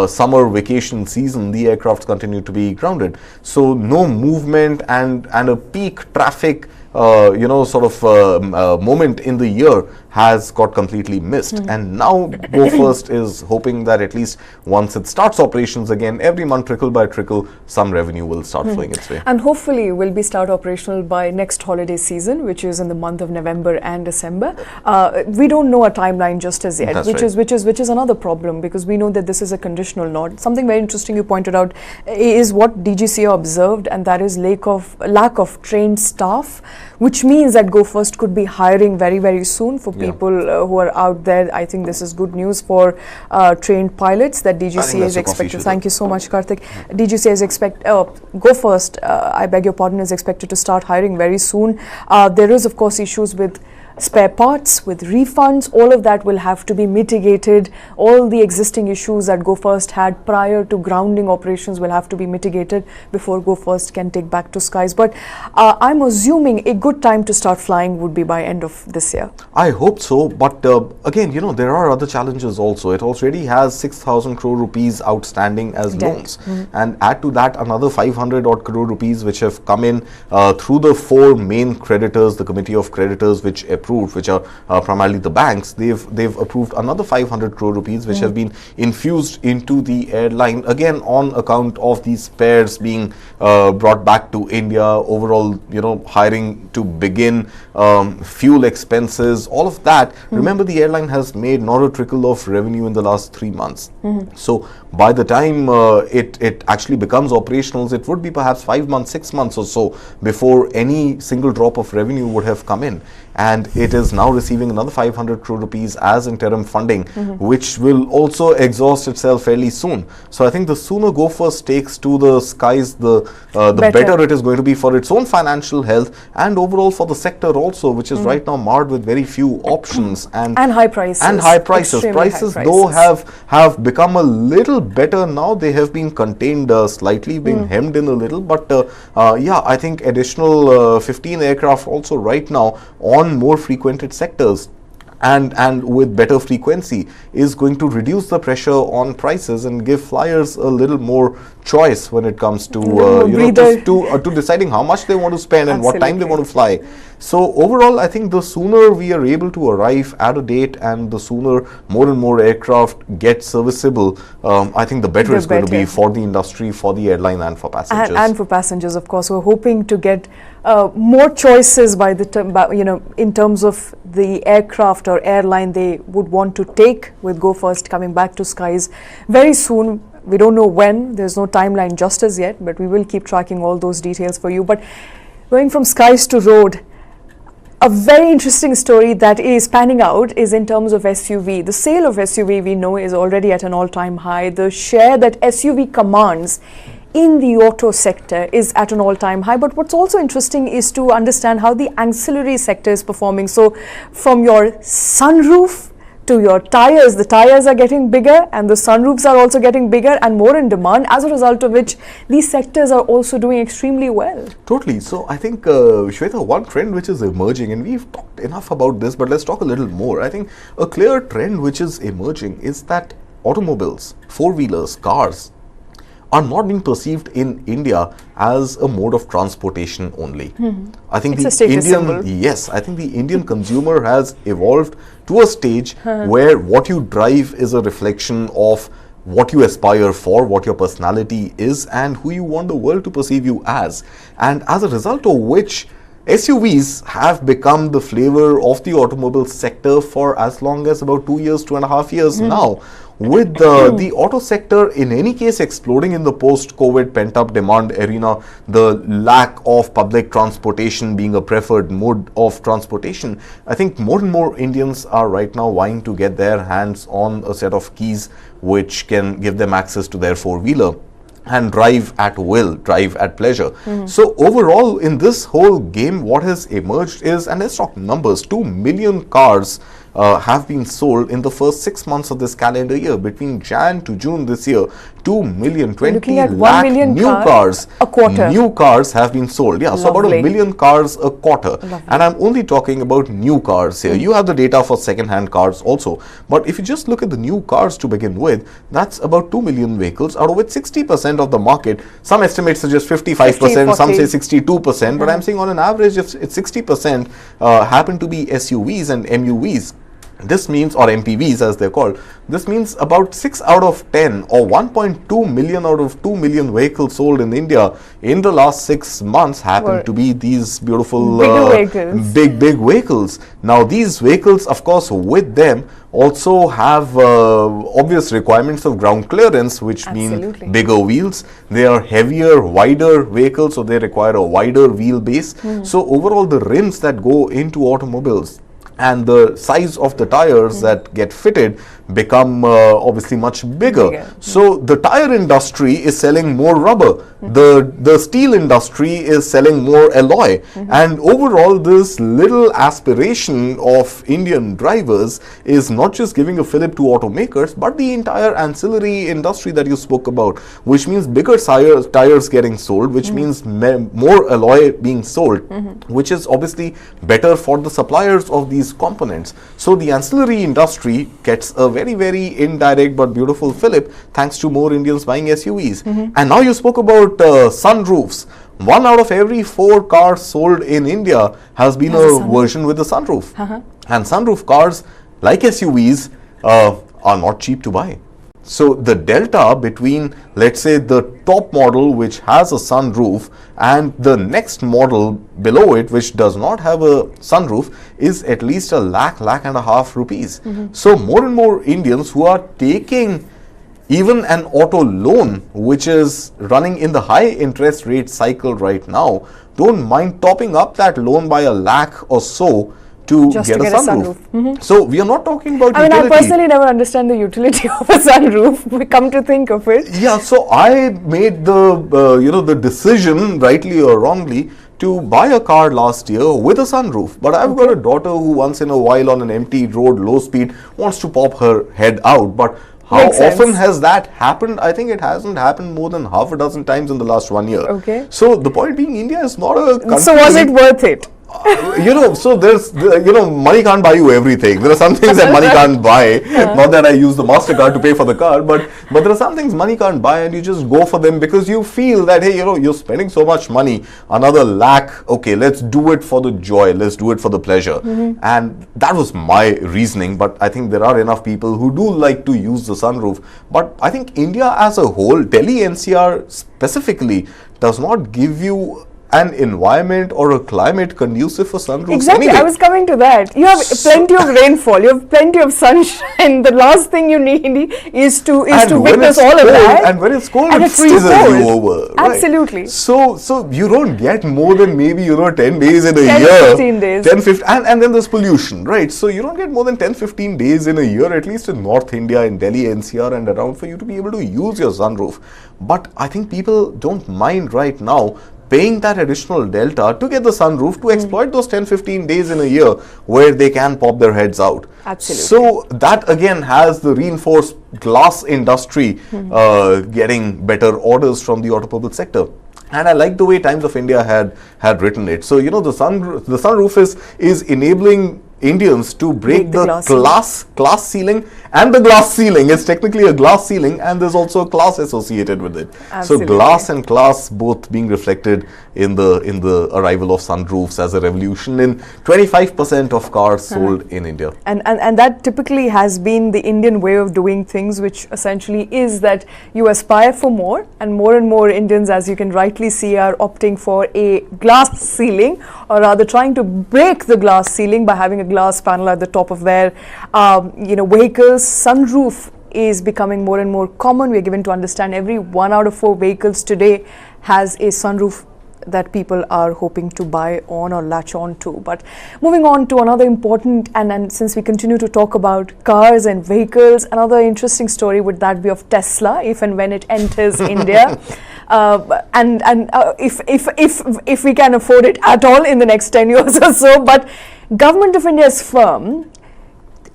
summer vacation season, the aircrafts continue to be grounded. So no movement and a peak traffic moment in the year has got completely missed. And now Go First is hoping that at least once it starts operations again, every month, trickle by trickle, some revenue will start flowing its way. And hopefully will be start operational by next holiday season, which is in the month of November and December. We don't know a timeline just as yet, which is another problem, because we know that this is a conditional nod. Something very interesting you pointed out is what DGCA observed, and that is lack of trained staff, which means that Go First could be hiring very soon for people who are out there. I think this is good news for trained pilots that DGCA is expected. Thank you so much, Karthik. DGCA is Go First, I beg your pardon, is expected to start hiring very soon. There is of course issues with spare parts, with refunds. All of that will have to be mitigated. All the existing issues that Go First had prior to grounding operations will have to be mitigated before Go First can take back to skies. But I'm assuming a good time to start flying would be by end of this year. I hope so, but again, there are other challenges also. It already has 6,000 crore rupees outstanding as loans, and add to that another 500 odd crore rupees which have come in through the 4 main creditors, the committee of creditors which which are primarily the banks. They've approved another 500 crore rupees which have been infused into the airline, again on account of these spares being brought back to India, overall hiring to begin, fuel expenses, all of that. Remember, the airline has made not a trickle of revenue in the last 3 months. So by the time it actually becomes operational, it would be perhaps 5 months, 6 months or so before any single drop of revenue would have come in. And it is now receiving another 500 crore rupees as interim funding, which will also exhaust itself fairly soon. So I think the sooner Go First takes to the skies, the better it is going to be for its own financial health and overall for the sector also, which is right now marred with very few options and high prices. Prices though have become a little better now. They have been contained slightly, been hemmed in a little, but I think additional 15 aircraft also right now on more frequented sectors and with better frequency is going to reduce the pressure on prices and give flyers a little more choice when it comes to to deciding how much they want to spend and what time they want to fly. So overall, I think the sooner we are able to arrive at a date and the sooner more and more aircraft get serviceable, I think the better it's going to be for the industry, for the airline, and for passengers. And for passengers, of course, we're hoping to get more choices by the in terms of the aircraft or airline they would want to take, with Go First coming back to skies very soon. We don't know when, there's no timeline just as yet, but we will keep tracking all those details for you. But going from skies to road, a very interesting story that is panning out is in terms of SUV. The sale of SUV, we know, is already at an all-time high. The share that SUV commands in the auto sector is at an all-time high. But what's also interesting is to understand how the ancillary sector is performing. So from your sunroof to your tires, the tires are getting bigger and the sunroofs are also getting bigger and more in demand, as a result of which these sectors are also doing extremely well. Totally. So I think, Shweta, one trend which is emerging, and we've talked enough about this, but let's talk a little more. I think a clear trend which is emerging is that automobiles, four-wheelers, cars, are not being perceived in India as a mode of transportation only. I think it's the Indian consumer has evolved to a stage where what you drive is a reflection of what you aspire for, what your personality is, and who you want the world to perceive you as. And as a result of which, SUVs have become the flavor of the automobile sector for as long as about 2 years, 2.5 years now. With the auto sector in any case exploding in the post-COVID pent-up demand arena, the lack of public transportation being a preferred mode of transportation, I think more and more Indians are right now vying to get their hands on a set of keys which can give them access to their four-wheeler and drive at will, drive at pleasure. So overall, in this whole game, what has emerged is, and let's talk numbers, 2 million cars have been sold in the first 6 months of this calendar year. Between Jan to June this year, 2 million, 20 lakh new cars, a quarter. New cars have been sold. Yeah, so about 1 million cars a quarter. And I'm only talking about new cars here. You have the data for second-hand cars also. But if you just look at the new cars to begin with, that's about 2 million vehicles, out of which 60% of the market, some estimates suggest 55%, some say 62%, but I'm saying on an average, if it's 60% happen to be SUVs and MUVs. This means, or MPVs as they're called, this means about 6 out of 10 or 1.2 million out of 2 million vehicles sold in India in the last 6 months happen to be these beautiful big vehicles. Now these vehicles, of course, with them also have obvious requirements of ground clearance, which mean bigger wheels. They are heavier, wider vehicles, so they require a wider wheelbase. So overall, the rims that go into automobiles and the size of the tires that get fitted become obviously much bigger. So the tire industry is selling more rubber, the steel industry is selling more alloy, and overall this little aspiration of Indian drivers is not just giving a fillip to automakers, but the entire ancillary industry that you spoke about, which means bigger tires getting sold, which means more alloy being sold, which is obviously better for the suppliers of these components. So the ancillary industry gets a very, very indirect but beautiful fillip thanks to more Indians buying SUVs. And now you spoke about sunroofs. 1 out of every 4 cars sold in India has been a version with a sunroof. And sunroof cars, like SUVs, are not cheap to buy. So the delta between, let's say, the top model which has a sunroof and the next model below it which does not have a sunroof is at least lakh and a half rupees. So more and more Indians who are taking even an auto loan which is running in the high interest rate cycle right now don't mind topping up that loan by 1 lakh or so to get a sunroof. So we are not talking about utility. I personally never understand the utility of a sunroof. We come to think of it. Yeah, so I made the the decision, rightly or wrongly, to buy a car last year with a sunroof. But I've got a daughter who once in a while on an empty road, low speed, wants to pop her head out. But how often has that happened? I think it hasn't happened more than half a dozen times in the last 1 year. So the point being, India is not a country. So was it worth it? So there's, money can't buy you everything. There are some things that money can't buy. Not that I use the MasterCard to pay for the car, but there are some things money can't buy, and you just go for them because you feel that, hey, you're spending so much money, another lakh, okay, let's do it for the joy, let's do it for the pleasure. And that was my reasoning, but I think there are enough people who do like to use the sunroof. But I think India as a whole, Delhi NCR specifically, does not give you an environment or a climate conducive for sunroofs. Exactly, anyway. I was coming to that. You have plenty of rainfall, you have plenty of sunshine. The last thing you need is to witness all of that. And when it's cold, it freezes you over. Right? Absolutely. So you don't get more than maybe 10 days in a 10, year. 15 days. 10, 15, and then there's pollution, right? So you don't get more than 10, 15 days in a year, at least in North India, in Delhi, NCR and around, for you to be able to use your sunroof. But I think people don't mind right now paying that additional delta to get the sunroof to exploit those 10-15 days in a year where they can pop their heads out. Absolutely. So that again has the reinforced glass industry getting better orders from the automobile sector. And I like the way Times of India had written it. So the sunroof is enabling Indians to break the glass ceiling, and the glass ceiling is technically a glass ceiling, and there's also a class associated with it. Absolutely. So glass and class both being reflected in the arrival of sunroofs as a revolution in 25% of cars sold in India. And that typically has been the Indian way of doing things, which essentially is that you aspire for more and more Indians, as you can rightly see, are opting for a glass ceiling, or rather trying to break the glass ceiling by having a glass panel at the top of their vehicles. Sunroof is becoming more and more common. We are given to understand every 1 out of 4 vehicles today has a sunroof that people are hoping to buy on or latch on to. But moving on to another important, and since we continue to talk about cars and vehicles, another interesting story would that be of Tesla, if and when it enters India. If we can afford it at all in the next 10 years or so. But Government of India is firm.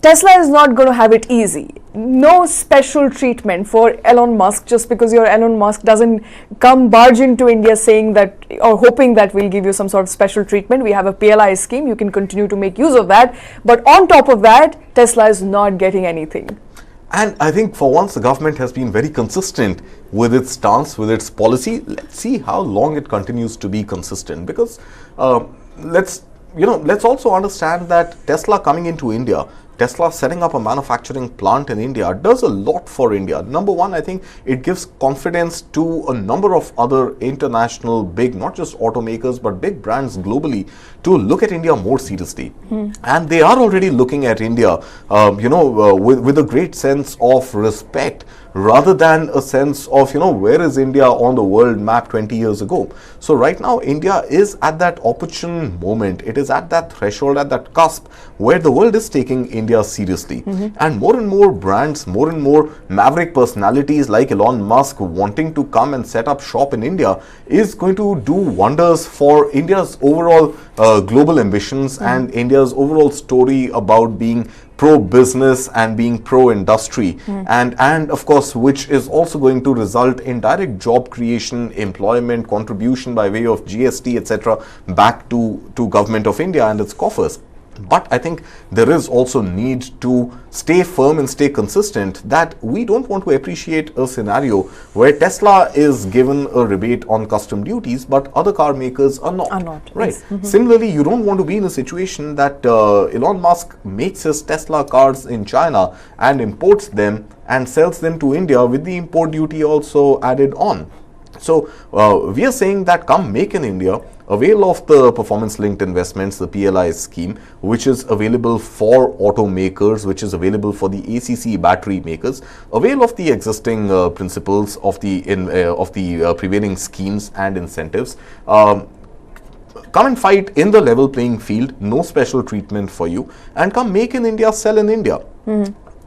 Tesla is not going to have it easy. No special treatment for Elon Musk just because your Elon Musk doesn't come barging to India saying that or hoping that we'll give you some sort of special treatment. We have a PLI scheme. You can continue to make use of that. But on top of that, Tesla is not getting anything. And I think for once the government has been very consistent with its stance, with its policy. Let's see how long it continues to be consistent, because let's also understand that Tesla coming into India, Tesla setting up a manufacturing plant in India does a lot for India. Number one, I think it gives confidence to a number of other international big, not just automakers, but big brands globally to look at India more seriously. And they are already looking at India, with a great sense of respect, rather than a sense of, where is India on the world map 20 years ago. So right now, India is at that opportune moment. It is at that threshold, at that cusp, where the world is taking India seriously. And more brands, more and more maverick personalities like Elon Musk wanting to come and set up shop in India is going to do wonders for India's overall global ambitions and India's overall story about being pro-business and being pro-industry, and of course, which is also going to result in direct job creation, employment, contribution by way of GST, etc., back to Government of India and its coffers. But I think there is also need to stay firm and stay consistent that we don't want to appreciate a scenario where Tesla is given a rebate on custom duties, but other car makers are not. Right. Yes. Similarly, you don't want to be in a situation that Elon Musk makes his Tesla cars in China and imports them and sells them to India with the import duty also added on. So we are saying that come make in India, avail of the performance-linked investments, the PLI scheme, which is available for automakers, which is available for the ACC battery makers. Avail of the existing principles of the prevailing schemes and incentives. Come and fight in the level playing field, no special treatment for you, and come make in India, sell in India.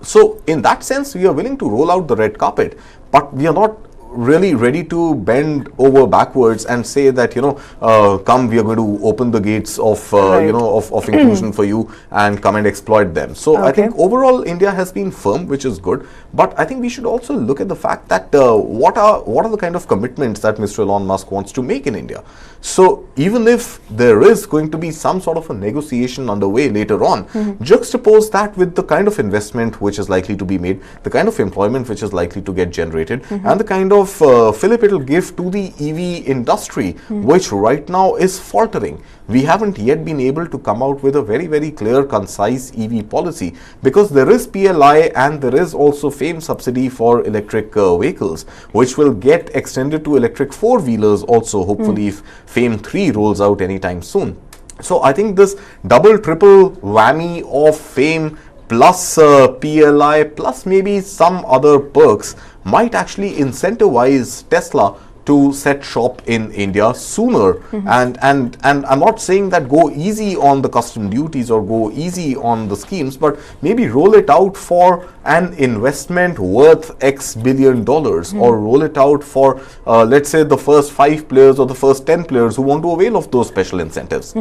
So in that sense, we are willing to roll out the red carpet, but we are not really ready to bend over backwards and say that, come, we are going to open the gates of, of inclusion for you and come and exploit them. So I think overall India has been firm, which is good. But I think we should also look at the fact that what are the kind of commitments that Mr. Elon Musk wants to make in India. So even if there is going to be some sort of a negotiation underway later on, juxtapose that with the kind of investment which is likely to be made, the kind of employment which is likely to get generated, and the kind of fillip it'll give to the EV industry, which right now is faltering. We haven't yet been able to come out with a very, very clear, concise EV policy, because there is PLI and there is also FAME subsidy for electric vehicles, which will get extended to electric four-wheelers also, hopefully, if FAME 3 rolls out anytime soon. So I think this double, triple whammy of FAME plus PLI plus maybe some other perks might actually incentivize Tesla to set shop in India sooner. And I'm not saying that go easy on the custom duties or go easy on the schemes, but maybe roll it out for an investment worth X billion dollars, or roll it out for let's say the first 5 players or the first 10 players who want to avail of those special incentives.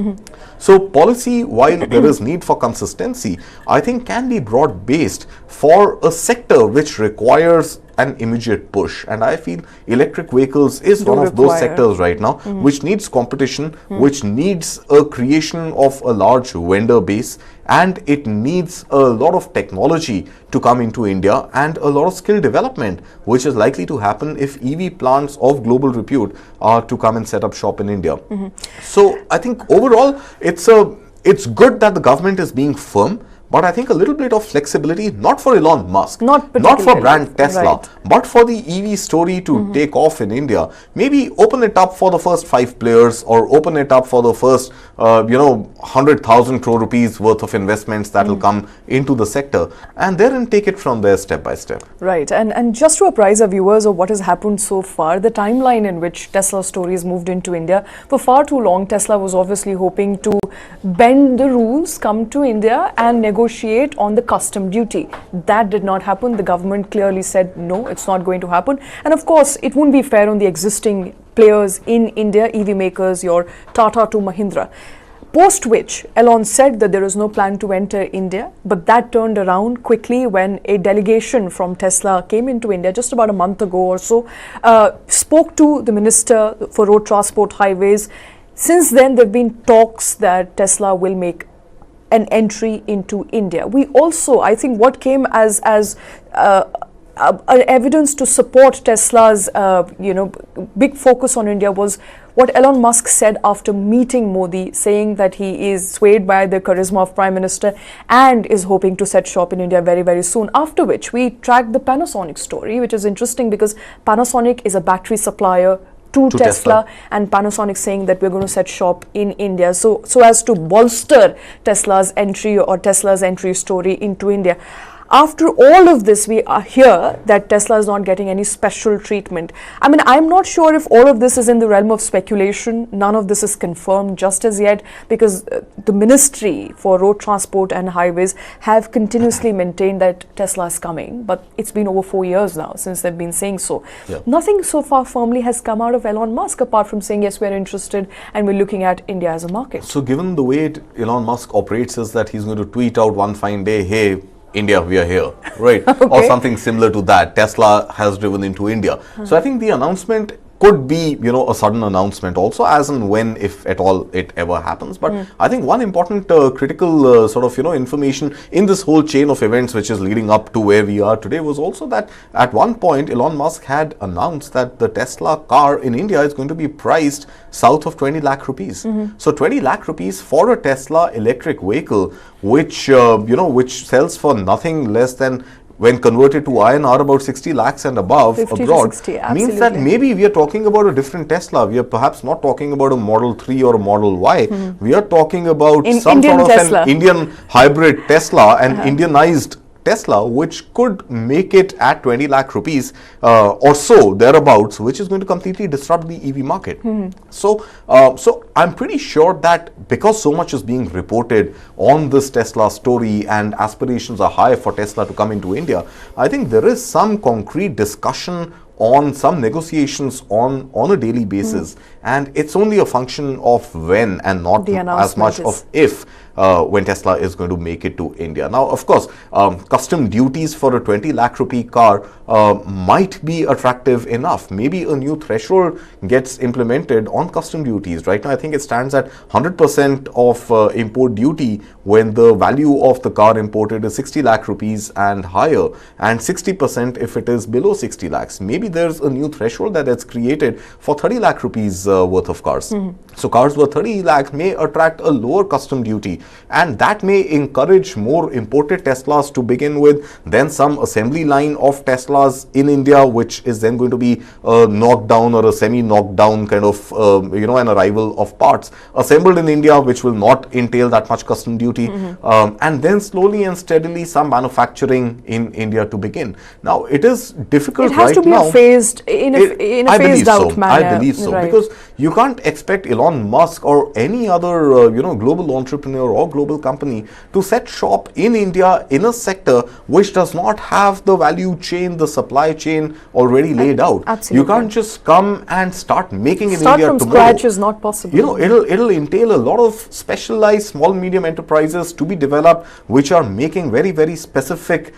So policy, while there is need for consistency, I think can be broad based for a sector which requires an immediate push, and I feel electric vehicles is one of those sectors right now which needs competition, which needs a creation of a large vendor base, and it needs a lot of technology to come into India and a lot of skill development, which is likely to happen if EV plants of global repute are to come and set up shop in India. So I think overall it's good that the government is being firm, but I think a little bit of flexibility, not for Elon Musk, not for brand Tesla, but for the EV story to take off in India. Maybe open it up for the first 5 players, or open it up for the first 100,000 crore rupees worth of investments that will come into the sector, and then take it from there step by step. Right, and just to apprise our viewers of what has happened so far, the timeline in which Tesla stories moved into India, for far too long Tesla was obviously hoping to bend the rules, come to India and negotiate on the custom duty. That did not happen. The government clearly said no, it's not going to happen. And of course, it wouldn't be fair on the existing players in India, EV makers, your Tata to Mahindra. Post which, Elon said that there is no plan to enter India, but that turned around quickly when a delegation from Tesla came into India just about a month ago or so, spoke to the Minister for Road Transport Highways. Since then, there have been talks that Tesla will make an entry into India. We also, I think what came as evidence to support Tesla's big focus on India was what Elon Musk said after meeting Modi, saying that he is swayed by the charisma of Prime Minister and is hoping to set shop in India very, very soon. After which we tracked the Panasonic story, which is interesting because Panasonic is a battery supplier to Tesla, and Panasonic saying that we're going to set shop in India, so as to bolster Tesla's entry story into India. After all of this, we hear that Tesla is not getting any special treatment. I mean, I'm not sure if all of this is in the realm of speculation. None of this is confirmed just as yet, because the Ministry for Road Transport and Highways have continuously maintained that Tesla is coming. But it's been over 4 years now since they've been saying so. Yeah. Nothing so far firmly has come out of Elon Musk apart from saying, yes, we're interested and we're looking at India as a market. So given the way Elon Musk operates is that he's going to tweet out one fine day, hey, India, we are here, right? Okay. Or something similar to that. Tesla has driven into India. So I think the announcement could be, a sudden announcement also, as and when, if at all, it ever happens. But I think one important critical information in this whole chain of events which is leading up to where we are today was also that at one point Elon Musk had announced that the Tesla car in India is going to be priced south of 20 lakh rupees. So 20 lakh rupees for a Tesla electric vehicle, which sells for nothing less than, when converted to INR, about 60 lakhs and above abroad, 60, means that maybe we are talking about a different Tesla. We are perhaps not talking about a Model 3 or a Model Y. We are talking about some Indian sort of Tesla. An Indian hybrid Tesla, an Indianized Tesla, which could make it at 20 lakh rupees or so, thereabouts, which is going to completely disrupt the EV market. So I'm pretty sure that because so much is being reported on this Tesla story and aspirations are high for Tesla to come into India, I think there is some concrete discussion on some negotiations on a daily basis, and it's only a function of when and not as much of if when Tesla is going to make it to India. Now, of course, custom duties for a 20 lakh rupee car might be attractive enough. Maybe a new threshold gets implemented on custom duties. Right now, I think it stands at 100% of import duty when the value of the car imported is 60 lakh rupees and higher, and 60% if it is below 60 lakhs. Maybe there's a new threshold that is created for 30 lakh rupees worth of cars. So cars worth 30 lakhs may attract a lower custom duty, and that may encourage more imported Teslas to begin with, then some assembly line of Teslas in India, which is then going to be a knockdown or a semi-knockdown kind of, an arrival of parts assembled in India, which will not entail that much custom duty, and then slowly and steadily some manufacturing in India to begin. Now, it is difficult right now. It has to be a phased, in a phased out manner. I believe so, because you can't expect Elon Musk or any other, global entrepreneur or global company to set shop in India in a sector which does not have the value chain, the supply chain already laid out. Absolutely. You can't just come and start making in Start India from tomorrow. scratch is not possible. It'll entail a lot of specialized small medium enterprises to be developed, which are making very, very specific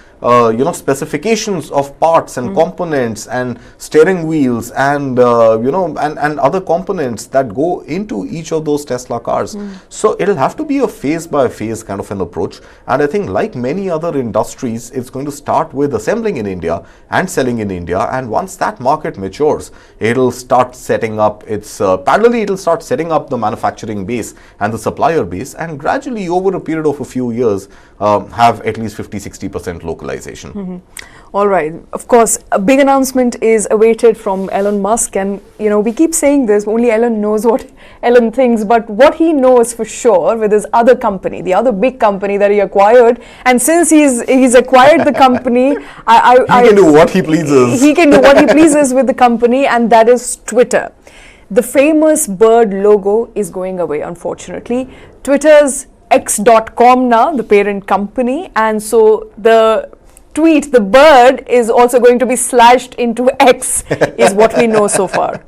specifications of parts and components and steering wheels and and other components that go into each of those Tesla cars. So it'll have to be a phase by phase kind of an approach, and I think like many other industries, it's going to start with assembling in India and selling in India, and once that market matures, it'll start setting up its parallelly it'll start setting up the manufacturing base and the supplier base, and gradually over a period of a few years have at least 50-60% localization. All right. Of course, a big announcement is awaited from Elon Musk, and we keep saying this, only Elon knows what Elon thinks, but what he knows for sure with his other company, the other big company that he acquired, and since he's acquired the company, he can do what he pleases. He can do what he pleases with the company, and that is Twitter. The famous bird logo is going away, unfortunately. Twitter's X.com now, the parent company, and so the tweet, the bird, is also going to be slashed into X, is what we know so far.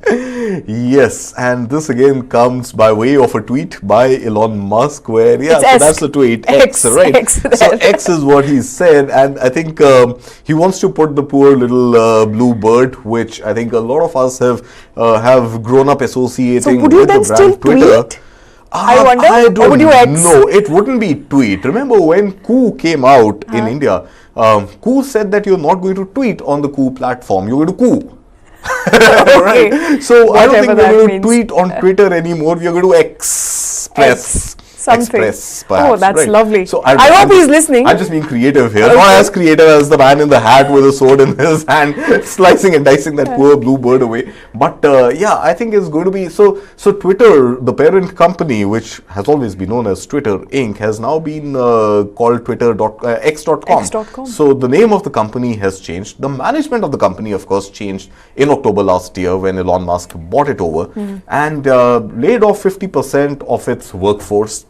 Yes, and this again comes by way of a tweet by Elon Musk, where so that's the tweet, X, right? So X is what he said, and I think he wants to put the poor little blue bird, which I think a lot of us have grown up associating with the brand Twitter. Tweet? I wonder, or would you X? No, it wouldn't be tweet. Remember when Kuno came out in India, Kuno said that you're not going to tweet on the Kuno platform, you're going to Kuno. Right? So I don't think we're going to tweet on Twitter anymore, we're going to express. Express, perhaps, oh, that's right. So So I hope he's listening. I'm just being creative here, not as creative as the man in the hat with a sword in his hand, slicing and dicing that poor blue bird away. But I think it's going to be so. Twitter, the parent company, which has always been known as Twitter Inc., has now been called X.com. So the name of the company has changed. The management of the company, of course, changed in October last year when Elon Musk bought it over and laid off 50% of its workforce.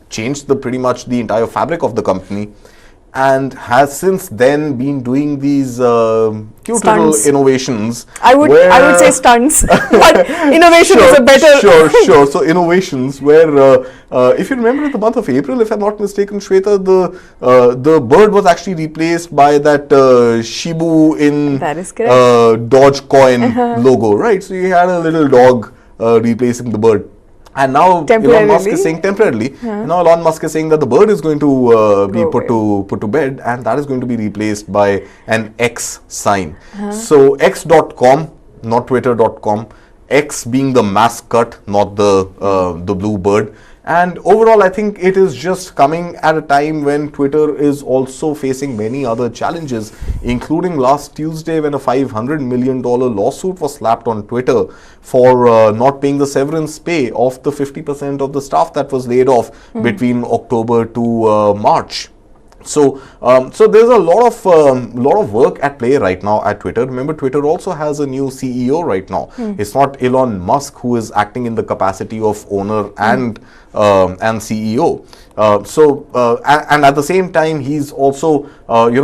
Changed pretty much the entire fabric of the company, and has since then been doing these cute stunts. little innovations. I would say stunts, but innovation is a better. Sure. So innovations where, if you remember, in the month of April, if I'm not mistaken, Shweta, the bird was actually replaced by that Shibu in Dogecoin logo, right? So you had a little dog replacing the bird. And now Elon Musk is saying temporarily. Now Elon Musk is saying that the bird is going to be put to bed, and that is going to be replaced by an X sign. So X.com, not Twitter.com. X being the mascot, not the blue bird. And overall, I think it is just coming at a time when Twitter is also facing many other challenges, including last Tuesday when a $500 million lawsuit was slapped on Twitter for not paying the severance pay of the 50% of the staff that was laid off between October to March. So there's a lot of work at play right now at Twitter. Remember, Twitter also has a new CEO right now. It's not Elon Musk who is acting in the capacity of owner and CEO. And at the same time, he's also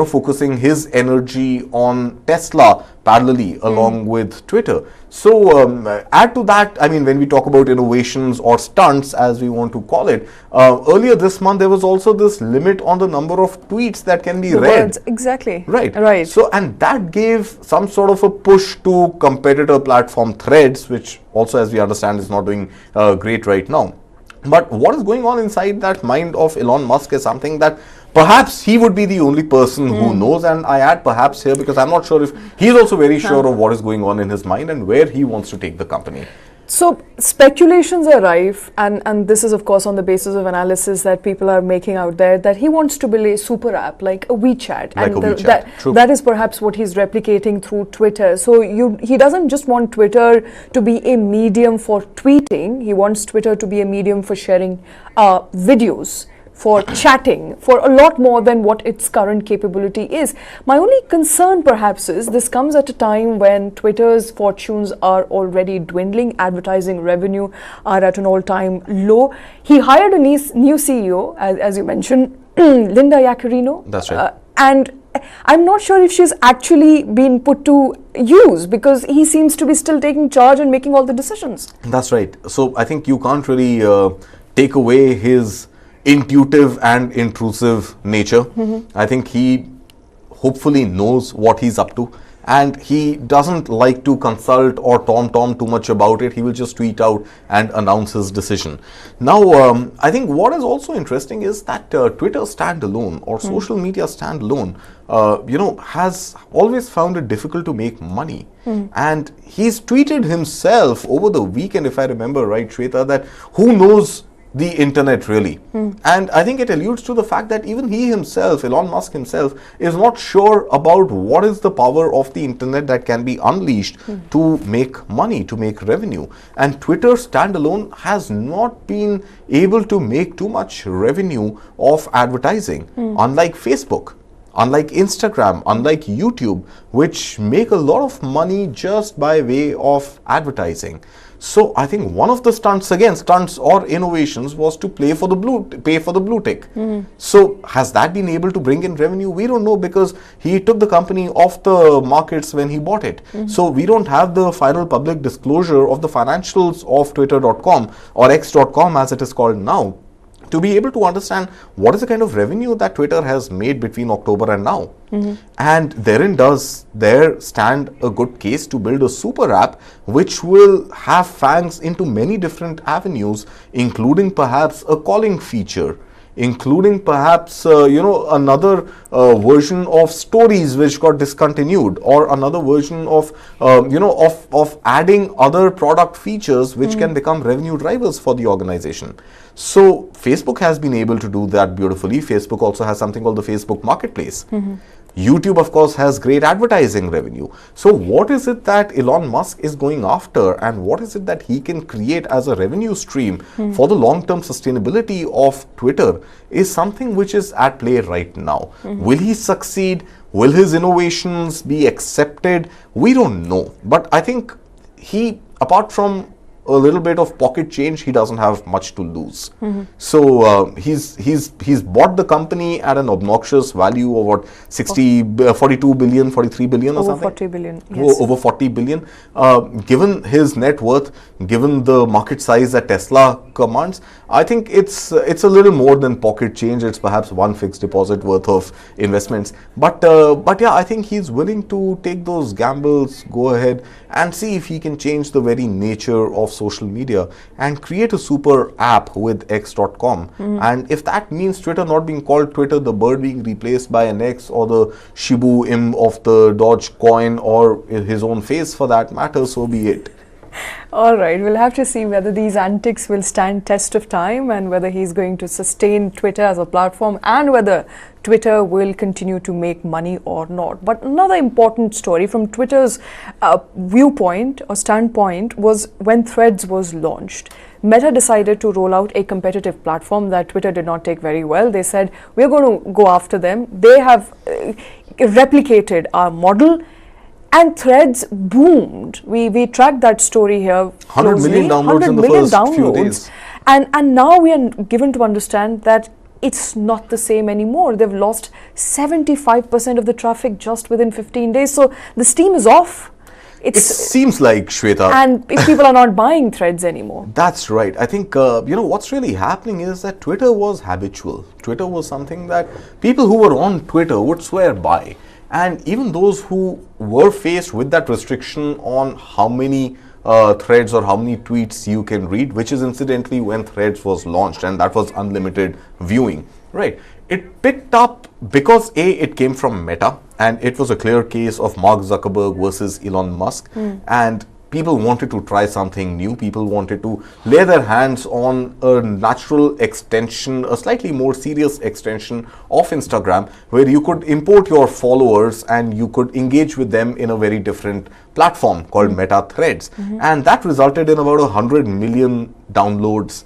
focusing his energy on Tesla parallelly along with Twitter. So add to that, I mean, when we talk about innovations or stunts, as we want to call it, earlier this month there was also this limit on the number of tweets that can be read. Words, exactly. Right. So, and that gave some sort of a push to competitor platform Threads, which also, as we understand, is not doing great right now. But what is going on inside that mind of Elon Musk is something that perhaps he would be the only person who knows, and I add perhaps here because I'm not sure if he's also very sure of what is going on in his mind and where he wants to take the company. So speculations are rife, and this is of course on the basis of analysis that people are making out there, that he wants to build a super app like a WeChat, and that is perhaps what he's replicating through Twitter. So he doesn't just want Twitter to be a medium for tweeting, he wants Twitter to be a medium for sharing videos, for chatting, for a lot more than what its current capability is. My only concern perhaps is this comes at a time when Twitter's fortunes are already dwindling, advertising revenue are at an all-time low. He hired a new CEO, as you mentioned, Linda Yaccarino. That's right. And I'm not sure if she's actually been put to use, because he seems to be still taking charge and making all the decisions. That's right. So I think you can't really take away his intuitive and intrusive nature. I think he hopefully knows what he's up to, and he doesn't like to consult or tom too much about it. He will just tweet out and announce his decision. Now, I think what is also interesting is that Twitter standalone or social media standalone, has always found it difficult to make money. And he's tweeted himself over the weekend, if I remember right, Shweta, that who knows the internet really. And I think it alludes to the fact that even he himself, Elon Musk himself, is not sure about what is the power of the internet that can be unleashed to make money, to make revenue. And Twitter standalone has not been able to make too much revenue of advertising, unlike Facebook, unlike Instagram, unlike YouTube, which make a lot of money just by way of advertising. So I think one of the stunts or innovations was to pay for the blue tick. So has that been able to bring in revenue? We don't know, because he took the company off the markets when he bought it. So we don't have the final public disclosure of the financials of Twitter.com or X.com as it is called now, to be able to understand what is the kind of revenue that Twitter has made between October and now. And therein does there stand a good case to build a super app which will have fangs into many different avenues, including perhaps a calling feature, including perhaps another version of stories which got discontinued, or another version of of adding other product features which can become revenue drivers for the organization. So Facebook has been able to do that beautifully. Facebook also has something called the Facebook Marketplace. YouTube, of course, has great advertising revenue. So what is it that Elon Musk is going after, and what is it that he can create as a revenue stream for the long-term sustainability of Twitter is something which is at play right now. Will he succeed? Will his innovations be accepted? We don't know. But I think he, apart from a little bit of pocket change, he doesn't have much to lose. So he's bought the company at an obnoxious value of what, 42 billion, 43 billion or over something? 40 billion, yes. Over 40 billion. Given his net worth, given the market size that Tesla commands, I think it's a little more than pocket change. It's perhaps one fixed deposit worth of investments. But yeah, I think he's willing to take those gambles, go ahead and see if he can change the very nature of social media and create a super app with X.com. And if that means Twitter not being called Twitter, the bird being replaced by an X, or the Shibu Im of the Doge coin, or his own face for that matter, so be it. All right, we'll have to see whether these antics will stand test of time, and whether he's going to sustain Twitter as a platform, and whether Twitter will continue to make money or not. But another important story from Twitter's viewpoint or standpoint was when Threads was launched. Meta decided to roll out a competitive platform that Twitter did not take very well. They said, we're going to go after them. They have replicated our model, and Threads boomed. We tracked that story here closely. 100 million downloads in the first few days. And now we are given to understand that it's not the same anymore. They've lost 75% of the traffic just within 15 days. So the steam is off. It seems like, Shweta. And people are not buying threads anymore. That's right. I think, what's really happening is that Twitter was habitual. Twitter was something that people who were on Twitter would swear by. And even those who were faced with that restriction on how many threads or how many tweets you can read, which is incidentally when Threads was launched, and that was unlimited viewing, right? It picked up because it came from Meta, and it was a clear case of Mark Zuckerberg versus Elon Musk, and people wanted to try something new. People wanted to lay their hands on a natural extension, a slightly more serious extension of Instagram, where you could import your followers and you could engage with them in a very different platform called Meta Threads. And that resulted in about 100 million downloads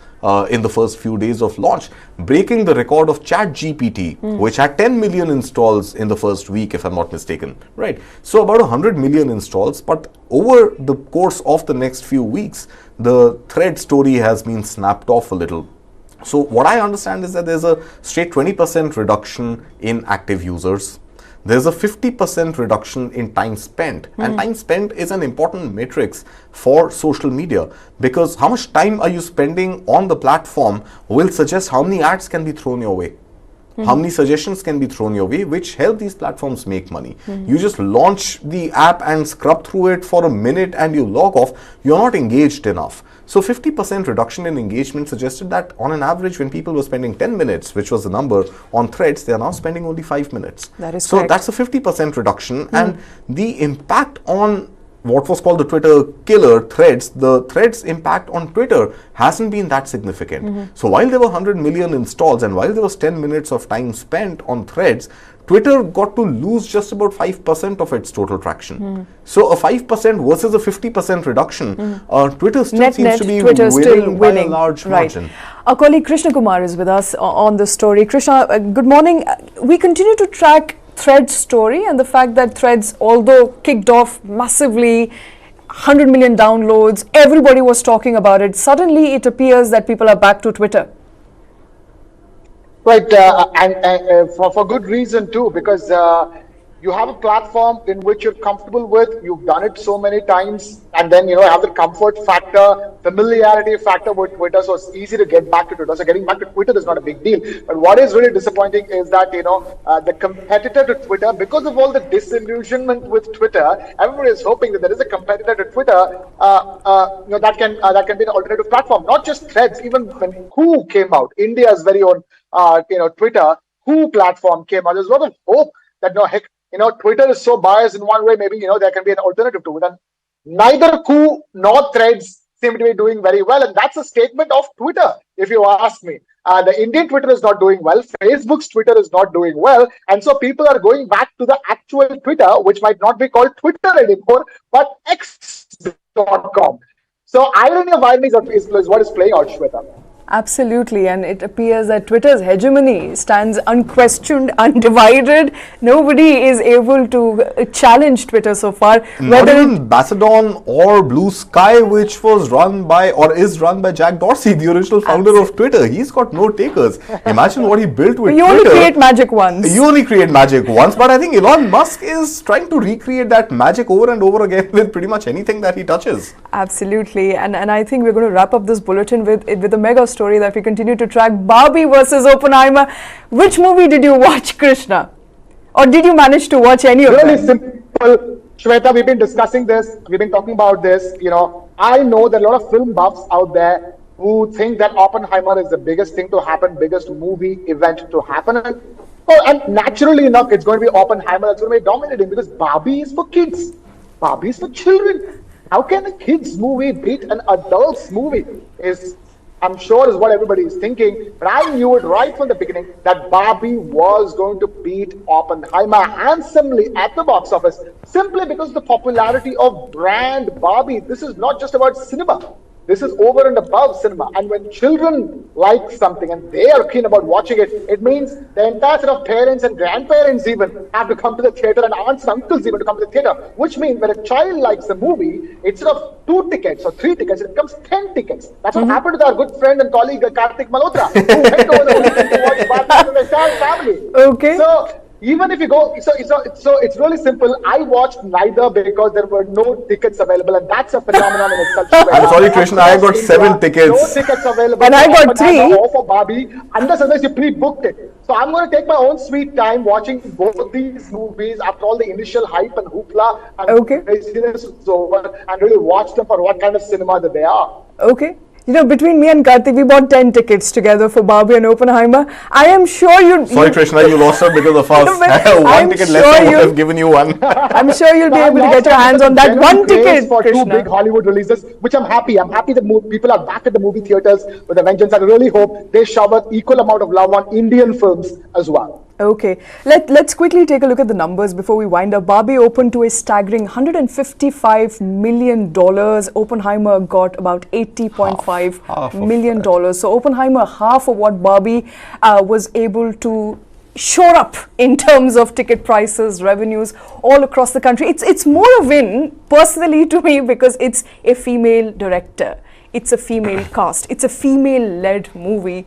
in the first few days of launch, breaking the record of ChatGPT, which had 10 million installs in the first week, if I'm not mistaken, right? So about 100 million installs, but over the course of the next few weeks, the thread story has been snapped off a little. So what I understand is that there's a straight 20% reduction in active users. There's a 50% reduction in time spent, and time spent is an important matrix for social media, because how much time are you spending on the platform will suggest how many ads can be thrown your way, how many suggestions can be thrown your way, which help these platforms make money. You just launch the app and scrub through it for a minute and you log off, you're not engaged enough. So 50% reduction in engagement suggested that on an average, when people were spending 10 minutes, which was the number on Threads, they are now spending only 5 minutes. That is so correct. That's a 50% reduction, and the impact on what was called the Twitter killer, Threads, the Threads impact on Twitter hasn't been that significant. So while there were 100 million installs and while there was 10 minutes of time spent on Threads, Twitter got to lose just about 5% of its total traction. So a 5% versus a 50% reduction, Twitter still seems to be winning by a large margin. Our colleague Krishna Kumar is with us on this story. Krishna, good morning. We continue to track Threads story and the fact that Threads, although kicked off massively, 100 million downloads, everybody was talking about it. Suddenly it appears that people are back to Twitter. Right, and for good reason too, because you have a platform in which you're comfortable with, you've done it so many times, and then have the comfort factor, familiarity factor with Twitter, so it's easy to get back to Twitter. So getting back to Twitter is not a big deal. But what is really disappointing is that the competitor to Twitter, because of all the disillusionment with Twitter, everybody is hoping that there is a competitor to Twitter that can be an alternative platform. Not just Threads, even when Who came out, India's very own Twitter Who platform came out. There's a lot of hope that Twitter is so biased in one way, maybe there can be an alternative to it. And neither Who nor Threads seem to be doing very well, and that's a statement of Twitter, if you ask me. The Indian Twitter is not doing well, Facebook's Twitter is not doing well, and so people are going back to the actual Twitter, which might not be called Twitter anymore, but X.com. So irony of irony is what is playing out, Shweta. Absolutely, and it appears that Twitter's hegemony stands unquestioned, undivided. Nobody is able to challenge Twitter so far. Not even Macedon or Blue Sky, which was run by or is run by Jack Dorsey, the original founder of Twitter. He's got no takers. Imagine what he built with Twitter. You only create magic once. You only create magic once, but I think Elon Musk is trying to recreate that magic over and over again with pretty much anything that he touches. Absolutely, and I think we're going to wrap up this bulletin with a mega story that we continue to track. Barbie versus Oppenheimer. Which movie did you watch, Krishna? Or did you manage to watch any of them? Really simple. Shweta, we've been discussing this. We've been talking about this. I know there are a lot of film buffs out there who think that Oppenheimer is the biggest thing to happen, biggest movie event to happen. And naturally enough, it's going to be Oppenheimer that's going to be dominating, because Barbie is for kids. Barbie is for children. How can a kids movie beat an adults movie? I'm sure is what everybody is thinking, but I knew it right from the beginning that Barbie was going to beat Oppenheimer handsomely at the box office, simply because of the popularity of brand Barbie. This is not just about cinema. This is over and above cinema. And when children like something and they are keen about watching it, it means the entire set of parents and grandparents even have to come to the theater, and aunts and uncles even to come to the theater. Which means when a child likes a movie, instead of 2 tickets or 3 tickets, it becomes 10 tickets. That's what happened to our good friend and colleague Karthik Malhotra, who went over the weekend to watch Barbie with the entire family. Okay. So even if you go, so it's really simple. I watched neither because there were no tickets available, and that's a phenomenon in itself. I'm sorry, Krishna, I got 7 tickets. No tickets available. And I got 3. Or for Barbie, unless you pre-booked it. So I'm going to take my own sweet time watching both these movies after all the initial hype and hoopla and craziness is over, and really watch them for what kind of cinema that they are. Okay. You know, between me and Karthik, we bought 10 tickets together for Barbie and Oppenheimer. I am sure you... Sorry, Krishna, you lost out because of us. One ticket less, I would have given you one. I'm sure you'll be able to get your hands on that one ticket, for Krishna. 2 big Hollywood releases, which I'm happy. I'm happy that people are back at the movie theaters with a vengeance. I really hope they shower equal amount of love on Indian films as well. Okay, let's quickly take a look at the numbers before we wind up. Barbie opened to a staggering $155 million. Oppenheimer got about $80.5 million. So Oppenheimer, half of what Barbie was able to shore up in terms of ticket prices, revenues all across the country. It's more a win personally to me because it's a female director. It's a female cast. It's a female-led movie.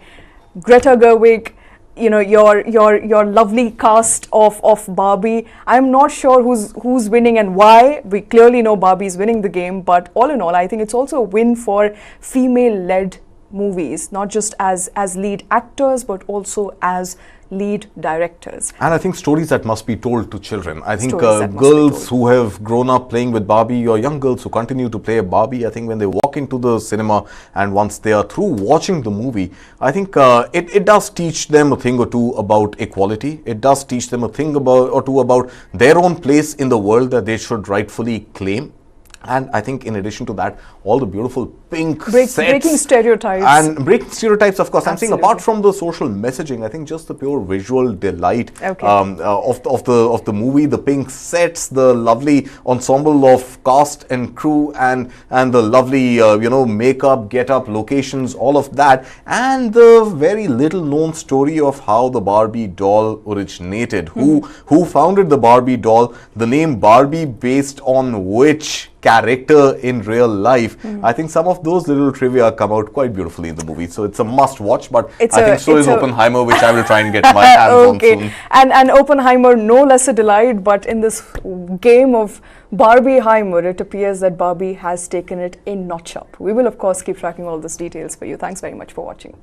Greta Gerwig, you know, your lovely cast of Barbie. I'm not sure who's winning and why. We clearly know Barbie's winning the game, but all in all, I think it's also a win for female-led movies, not just as lead actors, but also as lead directors. And I think stories that must be told to children. I think girls who have grown up playing with Barbie, or young girls who continue to play Barbie, I think when they walk into the cinema and once they are through watching the movie, I think it does teach them a thing or two about equality. It does teach them a thing or two about their own place in the world that they should rightfully claim. And I think in addition to that, all the beautiful pink sets. Breaking stereotypes. And breaking stereotypes, of course. Absolutely. I'm saying apart from the social messaging, I think just the pure visual delight of the movie, the pink sets, the lovely ensemble of cast and crew, and the lovely makeup, get-up, locations, all of that, and the very little known story of how the Barbie doll originated. Who founded the Barbie doll? The name Barbie based on which character in real life? I think some of those little trivia come out quite beautifully in the movie, so it's a must watch, but I think so is Oppenheimer, which I will try and get my hands on soon. And Oppenheimer, no less a delight, but in this game of Barbieheimer, it appears that Barbie has taken it a notch up. We will of course keep tracking all these details for you. Thanks very much for watching.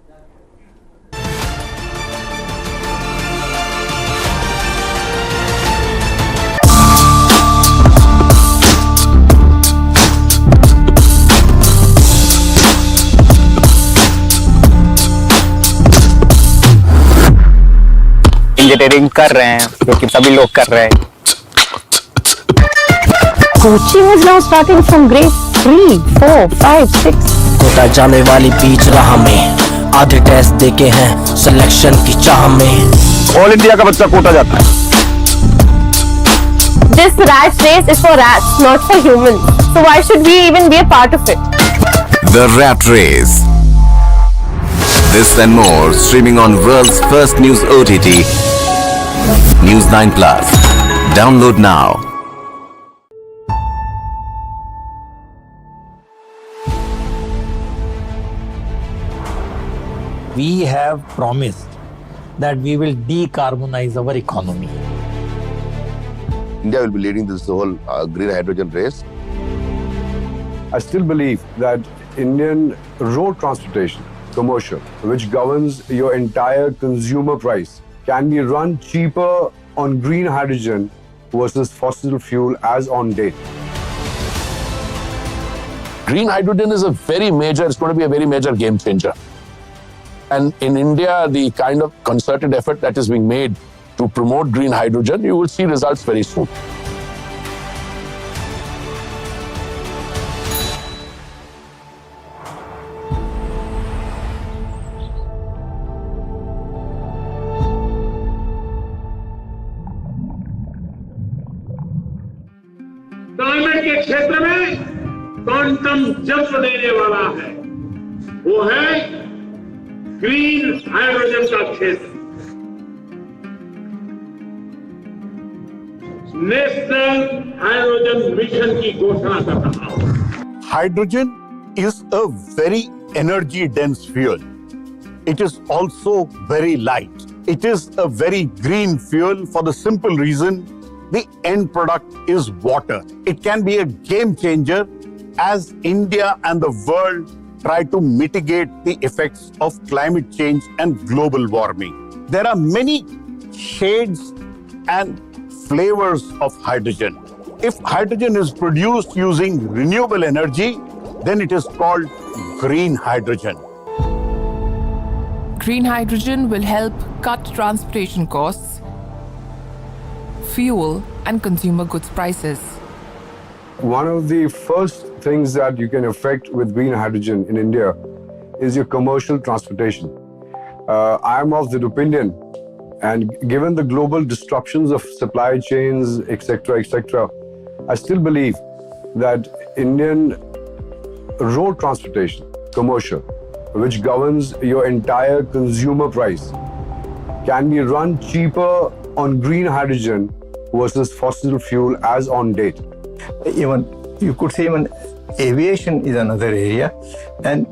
Engineering कर रहे हैं क्योंकि सभी लोग कर रहे हैं coaching is now starting from grade 3, 4, 5, 6 Kota जाने वाली बीच राह में आधे टेस्ट देके हैं सिलेक्शन की चाह में ऑल इंडिया का बच्चा कोटा जाता है This rat race is for rats, not for humans. So why should we even be a part of it? The Rat Race. This and more streaming on world's first news OTT, News 9 Plus. Download now. We have promised that we will decarbonize our economy. India will be leading this whole green hydrogen race. I still believe that Indian road transportation, commercial, which governs your entire consumer price, can be run cheaper on green hydrogen versus fossil fuel as on date. Green hydrogen is it's going to be a very major game changer. And in India, the kind of concerted effort that is being made to promote green hydrogen, you will see results very soon. Climate के क्षेत्र में quantum jump देने वाला है वो है green hydrogen का क्षेत्र। नेशनल हाइड्रोजन मिशन की घोषणा कर रहा हूं। Hydrogen is a very energy dense fuel. It is also very light. It is a very green fuel for the simple reason the end product is water. It can be a game changer as India and the world try to mitigate the effects of climate change and global warming. There are many shades and flavors of hydrogen. If hydrogen is produced using renewable energy, then it is called green hydrogen. Green hydrogen will help cut transportation costs, fuel, and consumer goods prices. One of the first things that you can affect with green hydrogen in India is your commercial transportation. I am of the opinion, and given the global disruptions of supply chains, etc., I still believe that Indian road transportation, commercial, which governs your entire consumer price, can be run cheaper on green hydrogen versus fossil fuel as on date. Even you could say even aviation is another area, and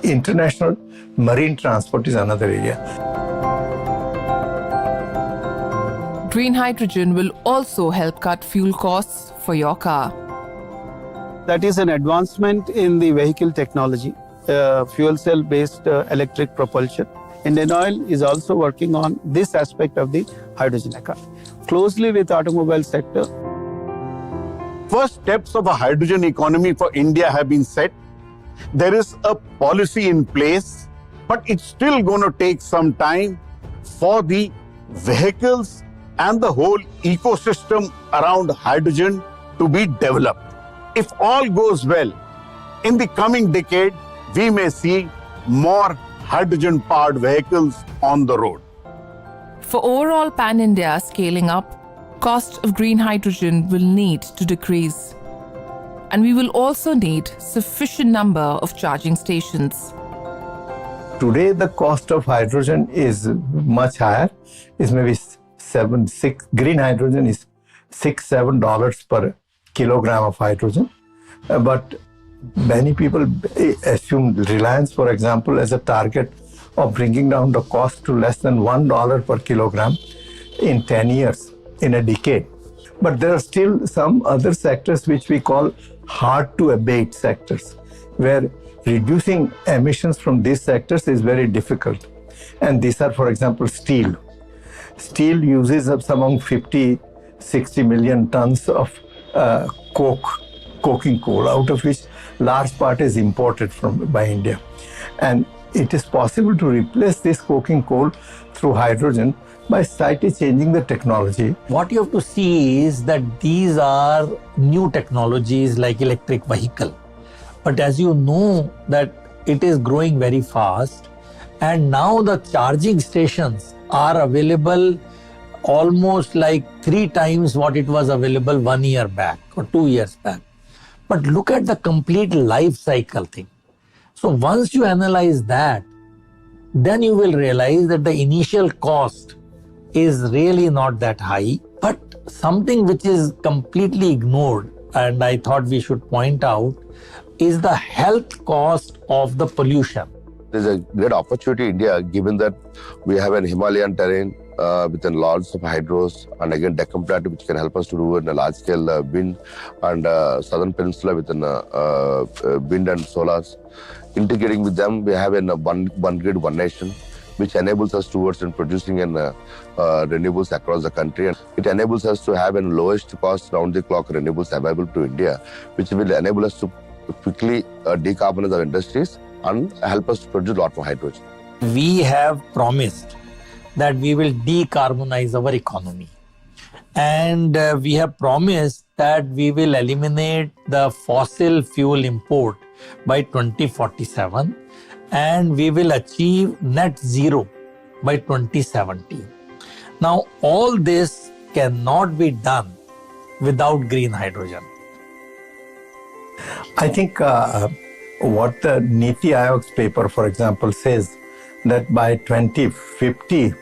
international marine transport is another area. Green hydrogen will also help cut fuel costs for your car. That is an advancement in the vehicle technology, fuel cell based electric propulsion. Indian Oil is also working on this aspect of the hydrogen economy, closely with automobile sector. First steps of a hydrogen economy for India have been set. There is a policy in place, but it's still going to take some time for the vehicles and the whole ecosystem around hydrogen to be developed. If all goes well, in the coming decade, we may see more hydrogen-powered vehicles on the road. For overall pan-India scaling up, cost of green hydrogen will need to decrease. And we will also need sufficient number of charging stations. Today, the cost of hydrogen is much higher. It's maybe green hydrogen is $6-7 per kilogram of hydrogen. But many people assume Reliance, for example, as a target of bringing down the cost to less than $1 per kilogram in 10 years, in a decade. But there are still some other sectors which we call hard to abate sectors, where reducing emissions from these sectors is very difficult. And these are, for example, steel. Steel uses up among 50-60 million tons of coking coal, out of which large part is imported by India. And it is possible to replace this coking coal through hydrogen by slightly changing the technology. What you have to see is that these are new technologies like electric vehicle. But as you know that it is growing very fast, and now the charging stations are available almost like 3 times what it was available 1 year back or 2 years back. But look at the complete life cycle thing. So once you analyze that, then you will realize that the initial cost is really not that high, but something which is completely ignored, and I thought we should point out, is the health cost of the pollution. There's a great opportunity in India, given that we have an Himalayan terrain with lots of hydros, and again Deccan Plateau, which can help us to do in a large scale wind, and Southern Peninsula with wind and solars. Integrating with them, we have one grid, one nation, which enables us towards producing renewables across the country. And it enables us to have an lowest cost round-the-clock renewables available to India, which will enable us to quickly decarbonize our industries and help us to produce a lot more hydrogen. We have promised that we will decarbonize our economy. And we have promised that we will eliminate the fossil fuel import by 2047, and we will achieve net zero by 2070. Now, all this cannot be done without green hydrogen. I think what the Niti Aayog's paper, for example, says that by 2050,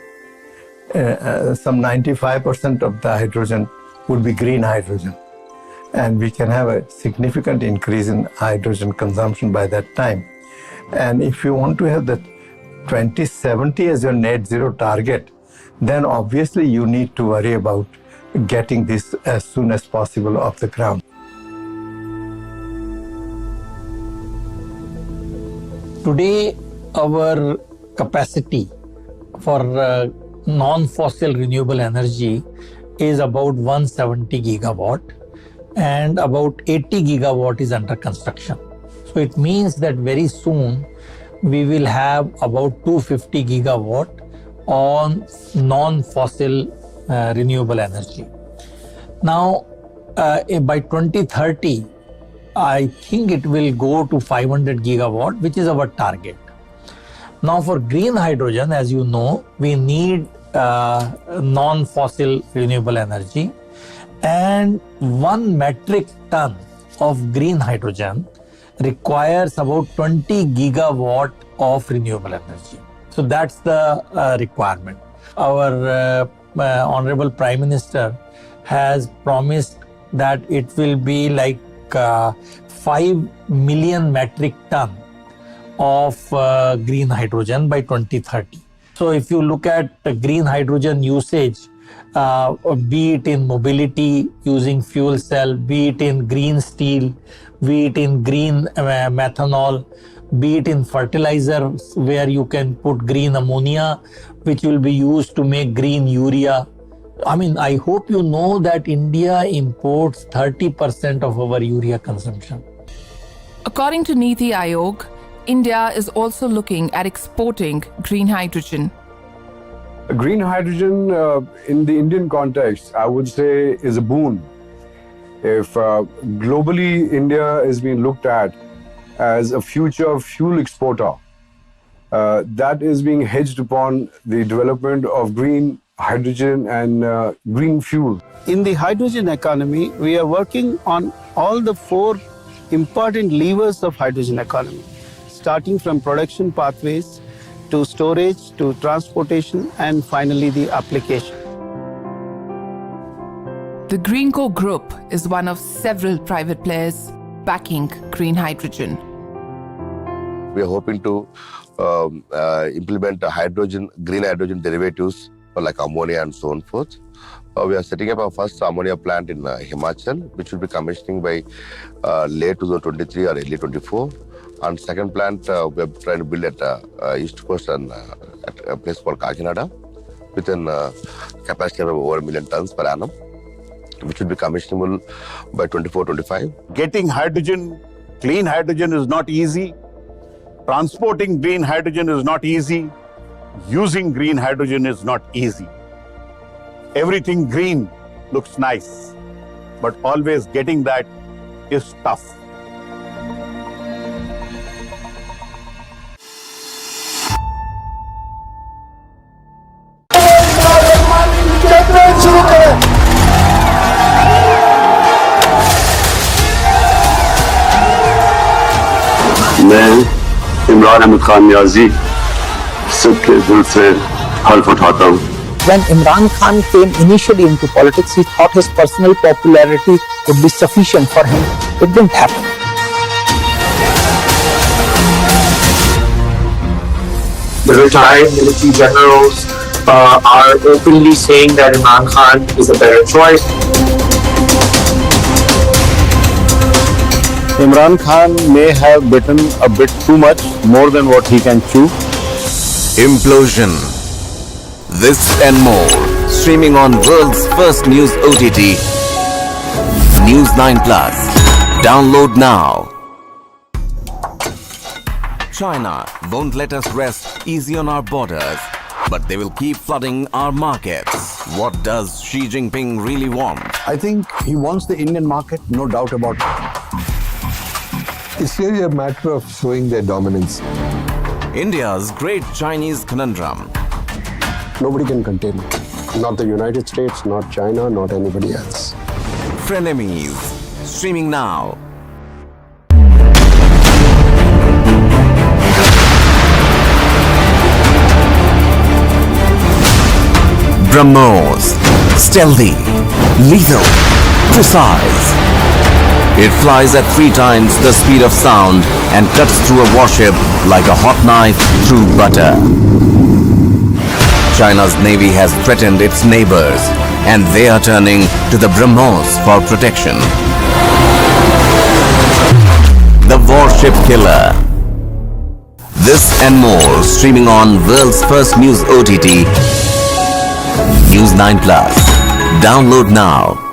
some 95% of the hydrogen would be green hydrogen. And we can have a significant increase in hydrogen consumption by that time. And if you want to have the 2070 as your net zero target, then obviously you need to worry about getting this as soon as possible off the ground. Today, our capacity for non-fossil renewable energy is about 170 gigawatt, and about 80 gigawatt is under construction. So it means that very soon we will have about 250 gigawatt on non-fossil renewable energy. Now, by 2030, I think it will go to 500 gigawatt, which is our target. Now, for green hydrogen, as you know, we need non-fossil renewable energy, and 1 metric ton of green hydrogen requires about 20 gigawatt of renewable energy. So that's the requirement. Our Honorable Prime Minister has promised that it will be like 5 million metric ton of green hydrogen by 2030. So if you look at the green hydrogen usage, be it in mobility using fuel cell, be it in green steel, be it in green methanol, be it in fertilizers where you can put green ammonia, which will be used to make green urea. I mean, I hope you know that India imports 30% of our urea consumption. According to Niti Aayog, India is also looking at exporting green hydrogen. Green hydrogen in the Indian context, I would say, is a boon. If globally India is being looked at as a future fuel exporter, that is being hedged upon the development of green hydrogen and green fuel. In the hydrogen economy, we are working on all the 4 important levers of hydrogen economy, starting from production pathways to storage, to transportation, and finally the application. The Greenco Group is one of several private players backing green hydrogen. We are hoping to implement green hydrogen derivatives like ammonia and so on forth. We are setting up our first ammonia plant in Himachal, which will be commissioning by late 2023 or early 24. And second plant, we are trying to build at East Coast and at a place called Kakinada with a capacity of over 1 million tons per annum, which will be commissionable by 24-25. Getting hydrogen, clean hydrogen is not easy. Transporting green hydrogen is not easy. Using green hydrogen is not easy. Everything green looks nice, but always getting that is tough. मैं इमरान अहमद खान नियाजी सबके दिल से हल्फ उठाता हूँ. When Imran Khan came initially into politics, he thought his personal popularity would be sufficient for him. It didn't happen. The retired military generals are openly saying that Imran Khan is a better choice. Imran Khan may have bitten a bit too much, more than what he can chew. Implosion. This and more, streaming on world's first news OTT, News 9 Plus. Download now. China won't let us rest easy on our borders, but they will keep flooding our markets. What does Xi Jinping really want? I think he wants the Indian market, no doubt about it. It's really a matter of showing their dominance. India's great Chinese conundrum. Nobody can contain it. Not the United States, not China, not anybody else. Frenemies. Streaming now. BrahMos. Stealthy, lethal, precise. It flies at 3 times the speed of sound and cuts through a warship like a hot knife through butter. China's navy has threatened its neighbors, and they are turning to the BrahMos for protection. The warship killer. This and more streaming on world's first news OTT, News 9 Plus. Download now.